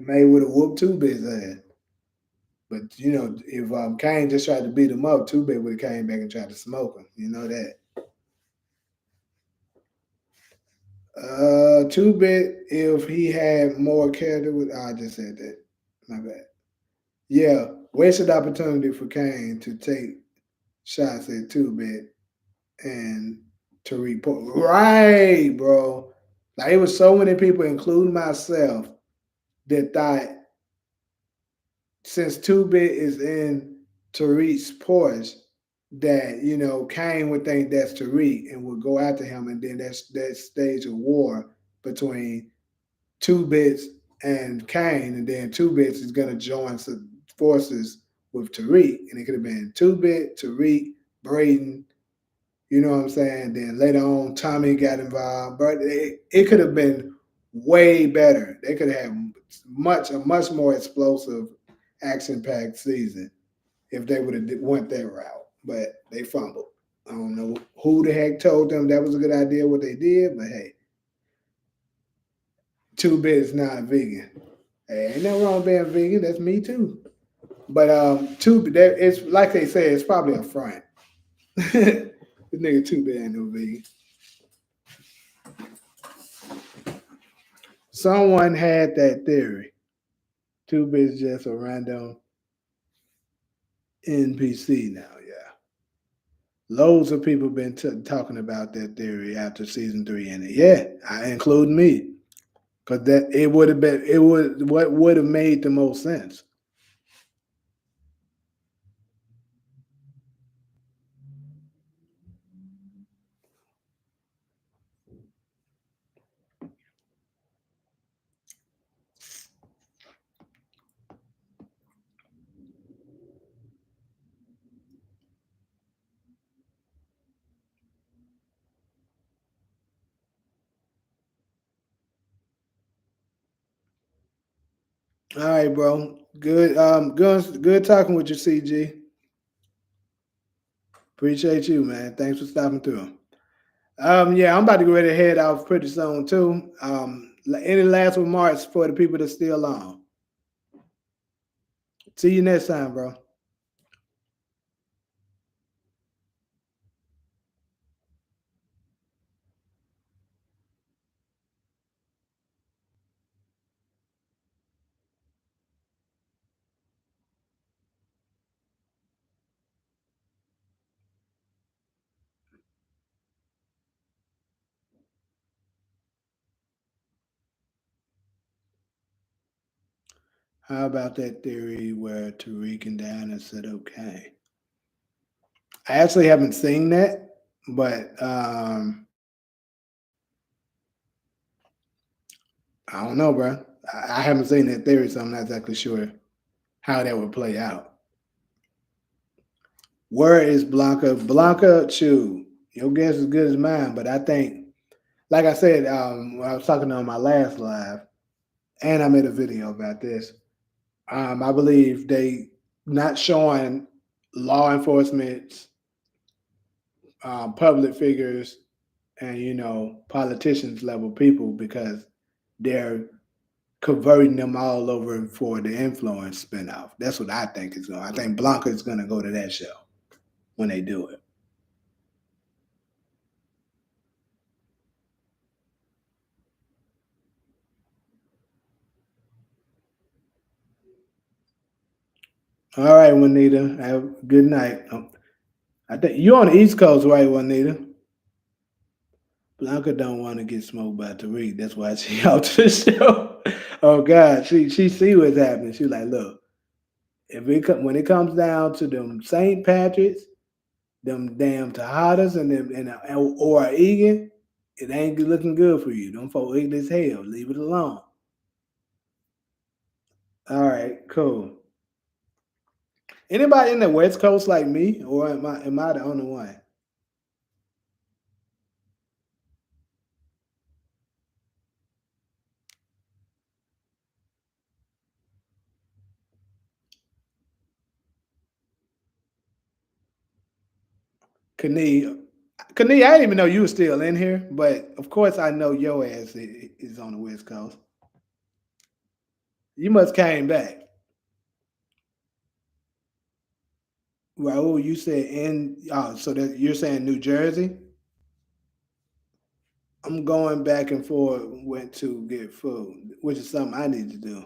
may would have whooped Two Bit's ass. But if Kane just tried to beat him up, Two Bit would have came back and tried to smoke him. You know that. Two Bit, if he had more character, I just said that. My bad. Yeah, wasted opportunity for Kane to take shots at Two Bit and to report. Right, bro. Like it was so many people, including myself, that thought since Two Bit is in Tariq's Porsche, that Kane would think that's Tariq and would go after him, and then that's that stage of war between Two Bits and Kane, and then Two Bits is gonna join some forces with Tariq, and it could have been Two Bit, Tariq, Braden. You know what I'm saying? Then later on, Tommy got involved, but it could have been way better. They could have had a much more explosive, action-packed season if they would have went that route. But they fumbled. I don't know who the heck told them that was a good idea what they did, but hey, Two Bit is not a vegan. Hey, ain't nothing wrong with being vegan. That's me too. But it's like they say, it's probably a front. This nigga Two Bit ain't no vegan. Someone had that theory. Two Bit's just a random NPC now. Yeah, loads of people been talking about that theory after season 3, and yeah, I include me, because that it would have been it would what would have made the most sense. All right, bro. Good talking with you, CG. Appreciate you, man. Thanks for stopping through. Yeah, I'm about to go ready to head out pretty soon too. Any last remarks for the people that's still on? See you next time, bro. How about that theory where Tariq and Diana said okay? I actually haven't seen that, but I don't know, bro. I haven't seen that theory, so I'm not exactly sure how that would play out. Where is Blanca? Blanca Chu. Your guess is good as mine, but I think, like I said, when I was talking on my last live, and I made a video about this. I believe they not showing law enforcement, public figures, and politicians level people because they're converting them all over for the influence spinoff. That's what I think is going. I think Blanca is going to go to that show when they do it. All right, Juanita. Have a good night. I think you're on the East Coast, right, Juanita? Blanca don't want to get smoked by Tariq. That's why she out to the show. Oh God, she see what's happening. She like, look, when it comes down to them St. Patricks, them damn Tejadas and them or Egan, it ain't looking good for you. Them folk ignorant as hell. Leave it alone. All right, cool. Anybody in the West Coast like me, or am I the only one? Kane, Kane, I didn't even know you were still in here, but of course I know your ass is on the West Coast. You must came back. Raul, you said so that you're saying New Jersey? I'm going back and forth. Went to get food, which is something I need to do.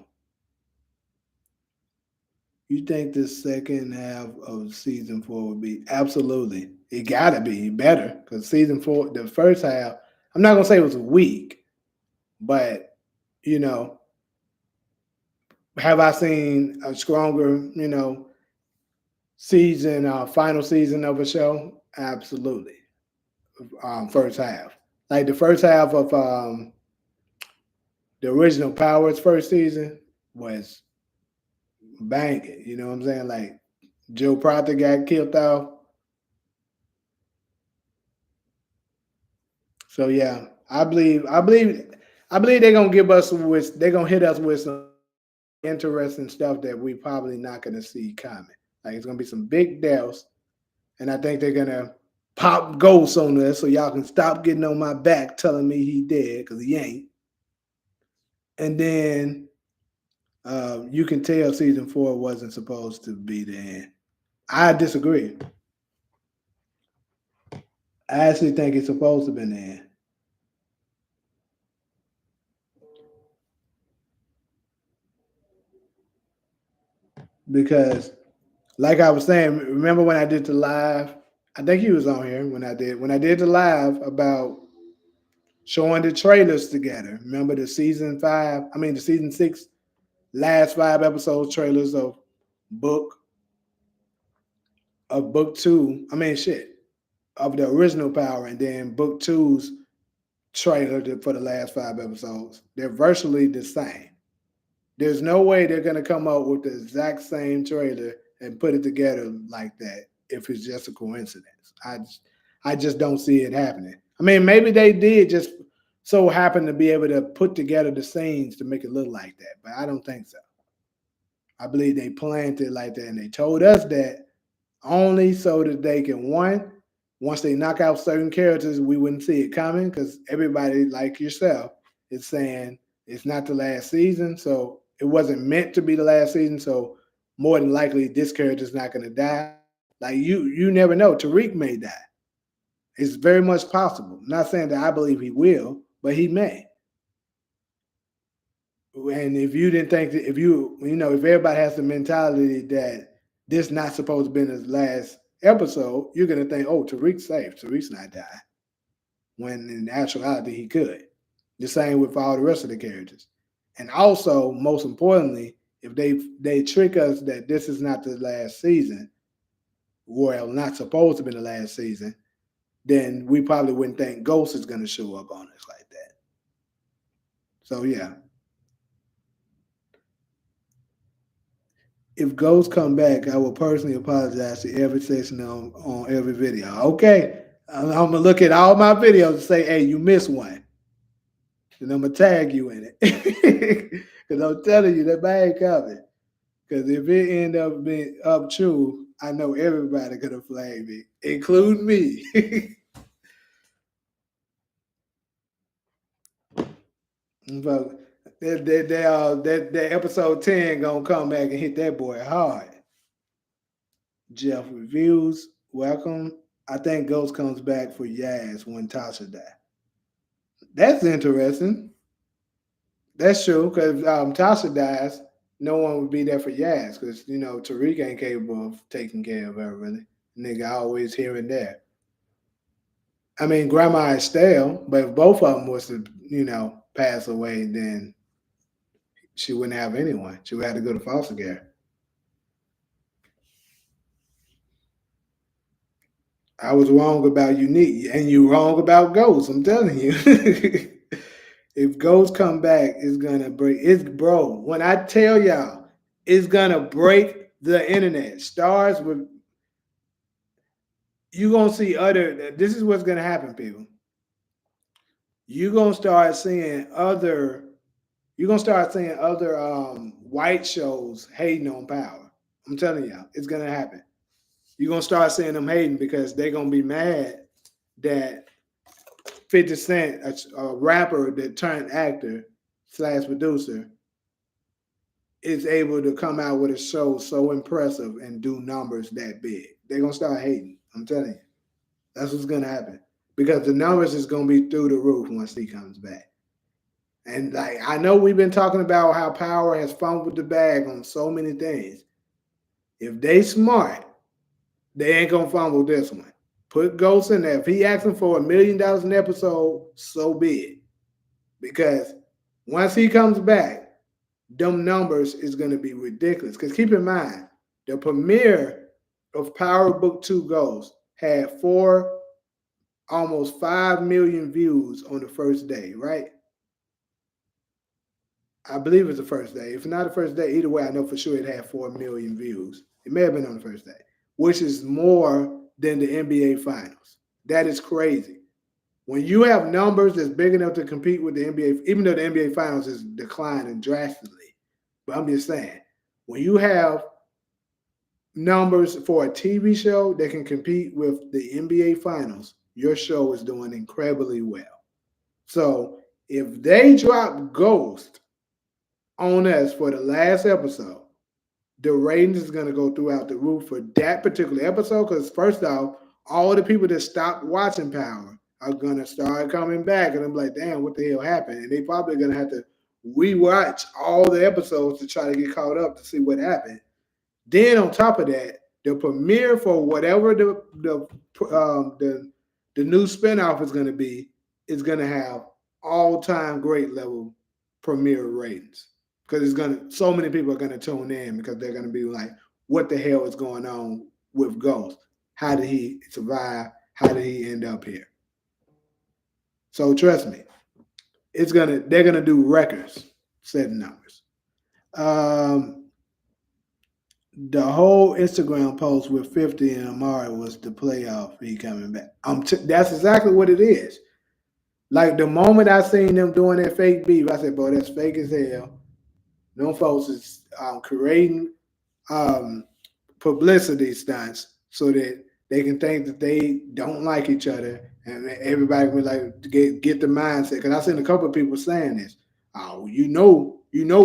You think the second half of season four would be absolutely? It gotta be better because season four, the first half. I'm not gonna say it was weak, but you know, have I seen a stronger, season, final season of a show? Absolutely. First half, like the first half of the original Powers first season was banging. You know what I'm saying? Like Joe Proctor got killed off. So yeah, I believe they're gonna give us with they're gonna hit us with some interesting stuff that we probably not gonna see coming. Like it's gonna be some big deaths, and I think they're gonna pop ghosts on us so y'all can stop getting on my back telling me he dead because he ain't. And then you can tell season four wasn't supposed to be the end. I disagree. I actually think it's supposed to be the end because, like I was saying, remember when I did the live? I think he was on here when I did the live about showing the trailers together. Remember the season five? I mean the season six last 5 episodes trailers book book two. I mean shit of the original Power, and then book two's trailer for the last 5 episodes. They're virtually the same. There's no way they're gonna come up with the exact same trailer and put it together like that if it's just a coincidence. I just don't see it happening. I mean, maybe they did just so happen to be able to put together the scenes to make it look like that, but I don't think so. I believe they planned it like that, and they told us that only so that they can once they knock out certain characters, we wouldn't see it coming because everybody like yourself is saying it's not the last season, so it wasn't meant to be the last season. So more than likely, this character's not going to die. Like you never know. Tariq may die. It's very much possible. I'm not saying that I believe he will, but he may. And if you didn't think that, if everybody has the mentality that this not supposed to be his last episode, you're gonna think, oh, Tariq's safe. Tariq's not dying. When in actuality he could. The same with all the rest of the characters. And also, most importantly, if they trick us that this is not the last season, well, not supposed to be the last season, then we probably wouldn't think Ghost is gonna show up on us like that. So yeah, if Ghost come back, I will personally apologize to every section on every video. Okay, I'm gonna look at all my videos and say, "Hey, you missed one," and I'm gonna tag you in it because I'm telling you that bag coming. Because if it end up being up true, I know everybody gonna flag me, including me. But that episode 10 gonna come back and hit that boy hard. Jeff reviews, welcome. I think Ghost comes back for Yaz when Tasha die. That's interesting. That's true because Tasha dies. no one would be there for Yaz because Tariq ain't capable of taking care of her really. Nigga always here and there. I mean, Grandma is stale, but if both of them was to pass away, then she wouldn't have anyone. She would have to go to foster care. I was wrong about Unique, and you wrong about Ghost. I'm telling you. If Ghost come back, it's gonna break. It's bro. When I tell y'all, it's gonna break the internet. Starz with you gonna see other. This is what's gonna happen, people. You gonna start seeing other. You're gonna start seeing other white shows hating on Power. I'm telling y'all, it's gonna happen. You're gonna start seeing them hating because they're gonna be mad that 50 Cent, a rapper that turned actor slash producer, is able to come out with a show so impressive and do numbers that big. They're gonna start hating. I'm telling you. That's what's gonna happen. Because the numbers is gonna be through the roof once he comes back. And like I know we've been talking about how Power has fumbled the bag on so many things. If they smart, they ain't gonna fumble this one. Put Ghost in there. If he asking for $1 million an episode, so be it. Because once he comes back, them numbers is going to be ridiculous. Because keep in mind, the premiere of Power Book 2 Ghost had almost 5 million views on the first day, right? I believe it's the first day. If not the first day, either way, I know for sure it had 4 million views. It may have been on the first day, which is more than the NBA Finals. That is crazy. When you have numbers that's big enough to compete with the NBA, even though the NBA Finals is declining drastically, but I'm just saying, when you have numbers for a TV show that can compete with the NBA Finals, your show is doing incredibly well. So if they drop Ghost on us for the last episode, the ratings is going to go throughout the roof for that particular episode. Because first off, all the people that stopped watching Power are going to start coming back, and I'm like, damn, what the hell happened? And they probably going to have to rewatch all the episodes to try to get caught up to see what happened. Then on top of that, the premiere for whatever the new spinoff is going to be is going to have all-time great level premiere ratings because so many people are going to tune in because they're going to be like, what the hell is going on with Ghost? How did he survive? How did he end up here? So trust me, they're gonna do records setting numbers. The whole Instagram post with 50 and Amari was the playoff he coming back. That's exactly what it is. Like the moment I seen them doing that fake beef, I said, "Boy, that's fake as hell." Them folks is creating um, publicity stunts so that they can think that they don't like each other, and everybody will like get the mindset. Because I seen a couple of people saying this. Oh,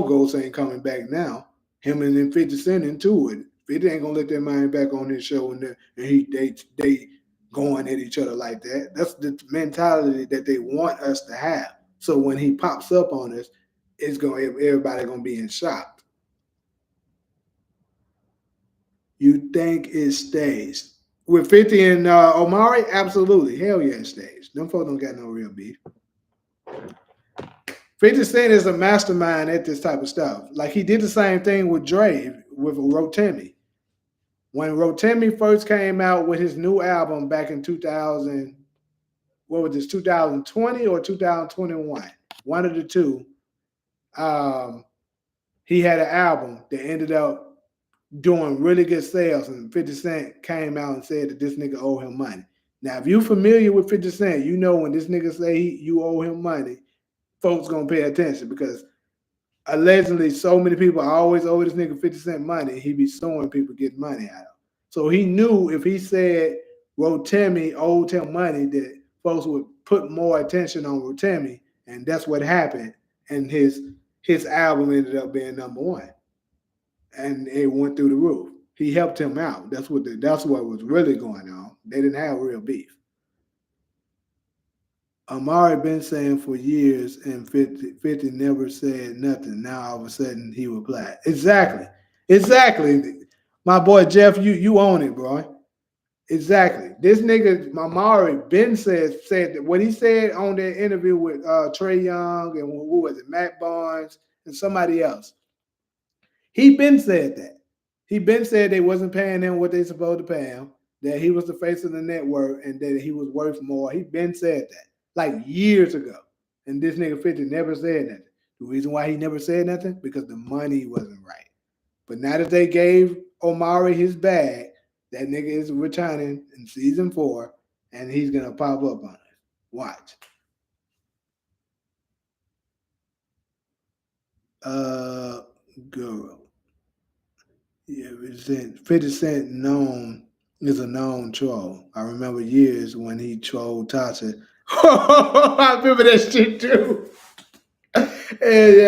Ghost ain't coming back now. Him and then 50 Cent into it. 50 ain't gonna let their mind back on his show, and they going at each other like that. That's the mentality that they want us to have. So when he pops up on us, everybody gonna be in shock. You think it stays? With 50 and Omari, absolutely. Hell yeah, it stays. Them folks don't got no real beef. 50 Cent is a mastermind at this type of stuff. Like he did the same thing with Dre, with Rotimi. When Rotimi first came out with his new album back in 2000, what was this, 2020 or 2021? One of the two. He had an album that ended up doing really good sales, and 50 Cent came out and said that this nigga owe him money. Now, if you're familiar with 50 Cent, you know when this nigga say you owe him money, folks gonna pay attention because allegedly so many people always owe this nigga 50 Cent money, he be suing people getting money out of. So he knew if he said Rotimi owed him money that folks would put more attention on Rotimi, and that's what happened. And his album ended up being number one. And it went through the roof. He helped him out. That's what was really going on. They didn't have real beef. Amari been saying for years, and 50 never said nothing. Now all of a sudden he replied. Exactly. Exactly. My boy Jeff, you own it, bro. Exactly. This nigga Amari Ben said that what he said on that interview with Trey Young and who was it, Matt Barnes and somebody else. He been said that. He been said they wasn't paying him what they supposed to pay him, that he was the face of the network and that he was worth more. He been said that like years ago. And this nigga 50 never said nothing. The reason why he never said nothing, because the money wasn't right. But now that they gave Omari his bag, that nigga is returning in season 4 and he's gonna pop up on it. Watch. Uh girl. Yeah, 50 Cent known is a known troll. I remember years when he trolled Tasha. I remember that shit too. Yeah,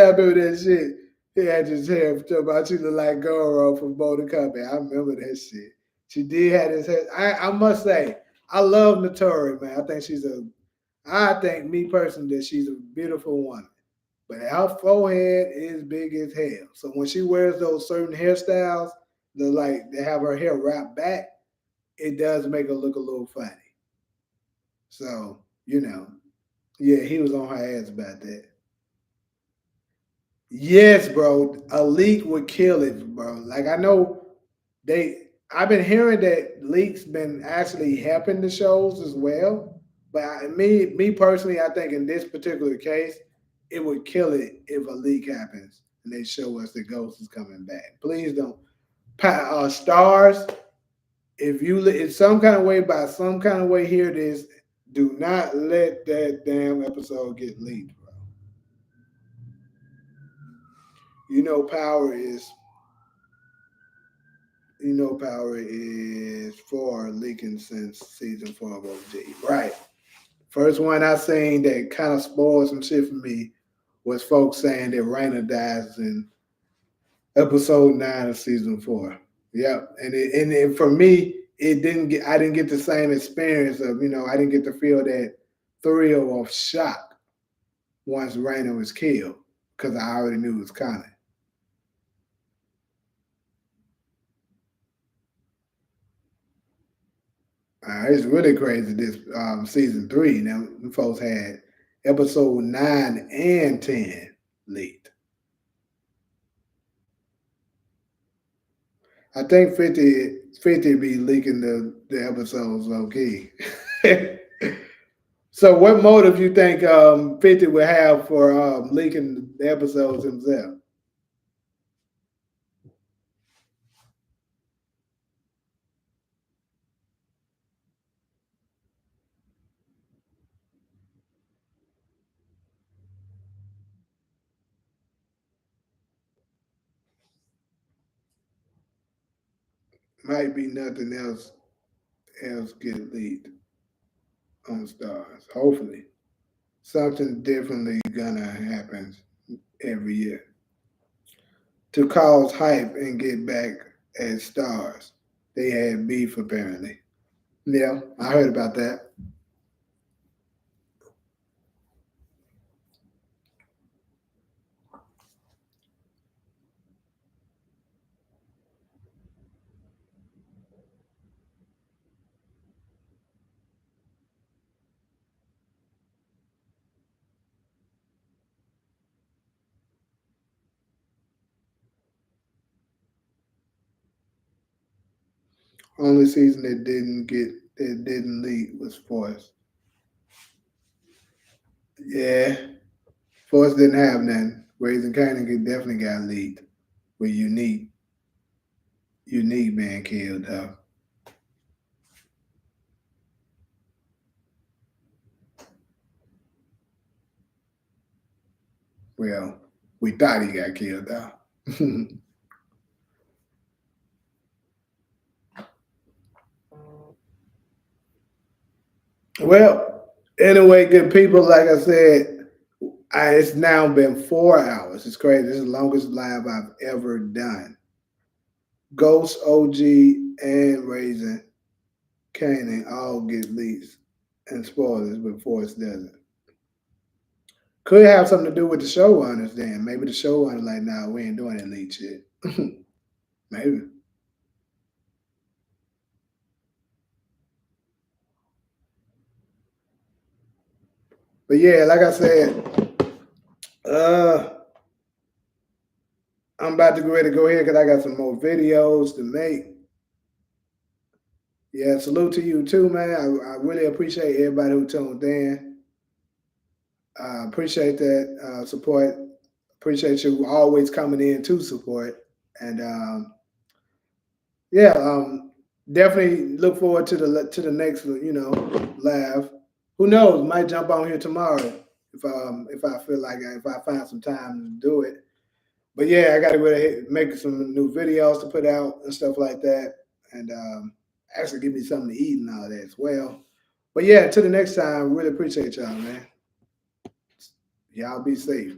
I remember that shit. He had his hair talking about you look like Goro from Boulder Company. I remember that shit. She did have his hair. I must say, I love Notori, man. I think me personally that she's a beautiful woman. But her forehead is big as hell. So when she wears those certain hairstyles, they have her hair wrapped back, it does make her look a little funny. So, yeah, he was on her ass about that. Yes, bro. A leak would kill it, bro. Like I know I've been hearing that leaks been actually helping the shows as well. But me personally, I think in this particular case, it would kill it if a leak happens and they show us the ghost is coming back. Please don't. Starz, if you in some kind of way, by some kind of way, hear this, do not let that damn episode get leaked, bro. You know, Power is for leaking since season 4 of OG. Right. First one I seen that kind of spoiled some shit for me was folks saying that Raina dies in episode 9 of season 4. Yep. And for me, I didn't get the same experience of, I didn't get to feel that thrill of shock once Raina was killed because I already knew it was coming. It's really crazy. This season 3 now, the folks had episode 9 and 10 leaked. I think 50 be leaking the episodes low key. So, what motive you think 50 would have for leaking the episodes himself? Might be nothing else get leaked on Stars. Hopefully, something differently gonna happen every year to cause hype and get back at Stars. They had beef apparently. Yeah, I heard about that. Only season that didn't leak was Force. Yeah, Force didn't have none. Raising Kanan definitely got leaked. With unique man killed though. Well, we thought he got killed though. Well, anyway, good people, like I said, it's now been 4 hours. It's crazy. This is the longest live I've ever done. Ghost, OG, and Raising Kanan all get leaks and spoilers, but Force doesn't. Could have something to do with the showrunners then. Maybe the showrunners like, nah, we ain't doing elite shit. Maybe. But yeah, like I said, uh, I'm about to go ahead and go here because I got some more videos to make. Yeah, salute to you too, man. I really appreciate everybody who tuned in. Appreciate that support. Appreciate you always coming in to support. And yeah, definitely look forward to the next live. Who knows? Might jump on here tomorrow if I feel like if I find some time to do it. But yeah, I got to go ahead and make some new videos to put out and stuff like that, and actually give me something to eat and all that as well. But yeah, till the next time, really appreciate y'all, man. Y'all be safe.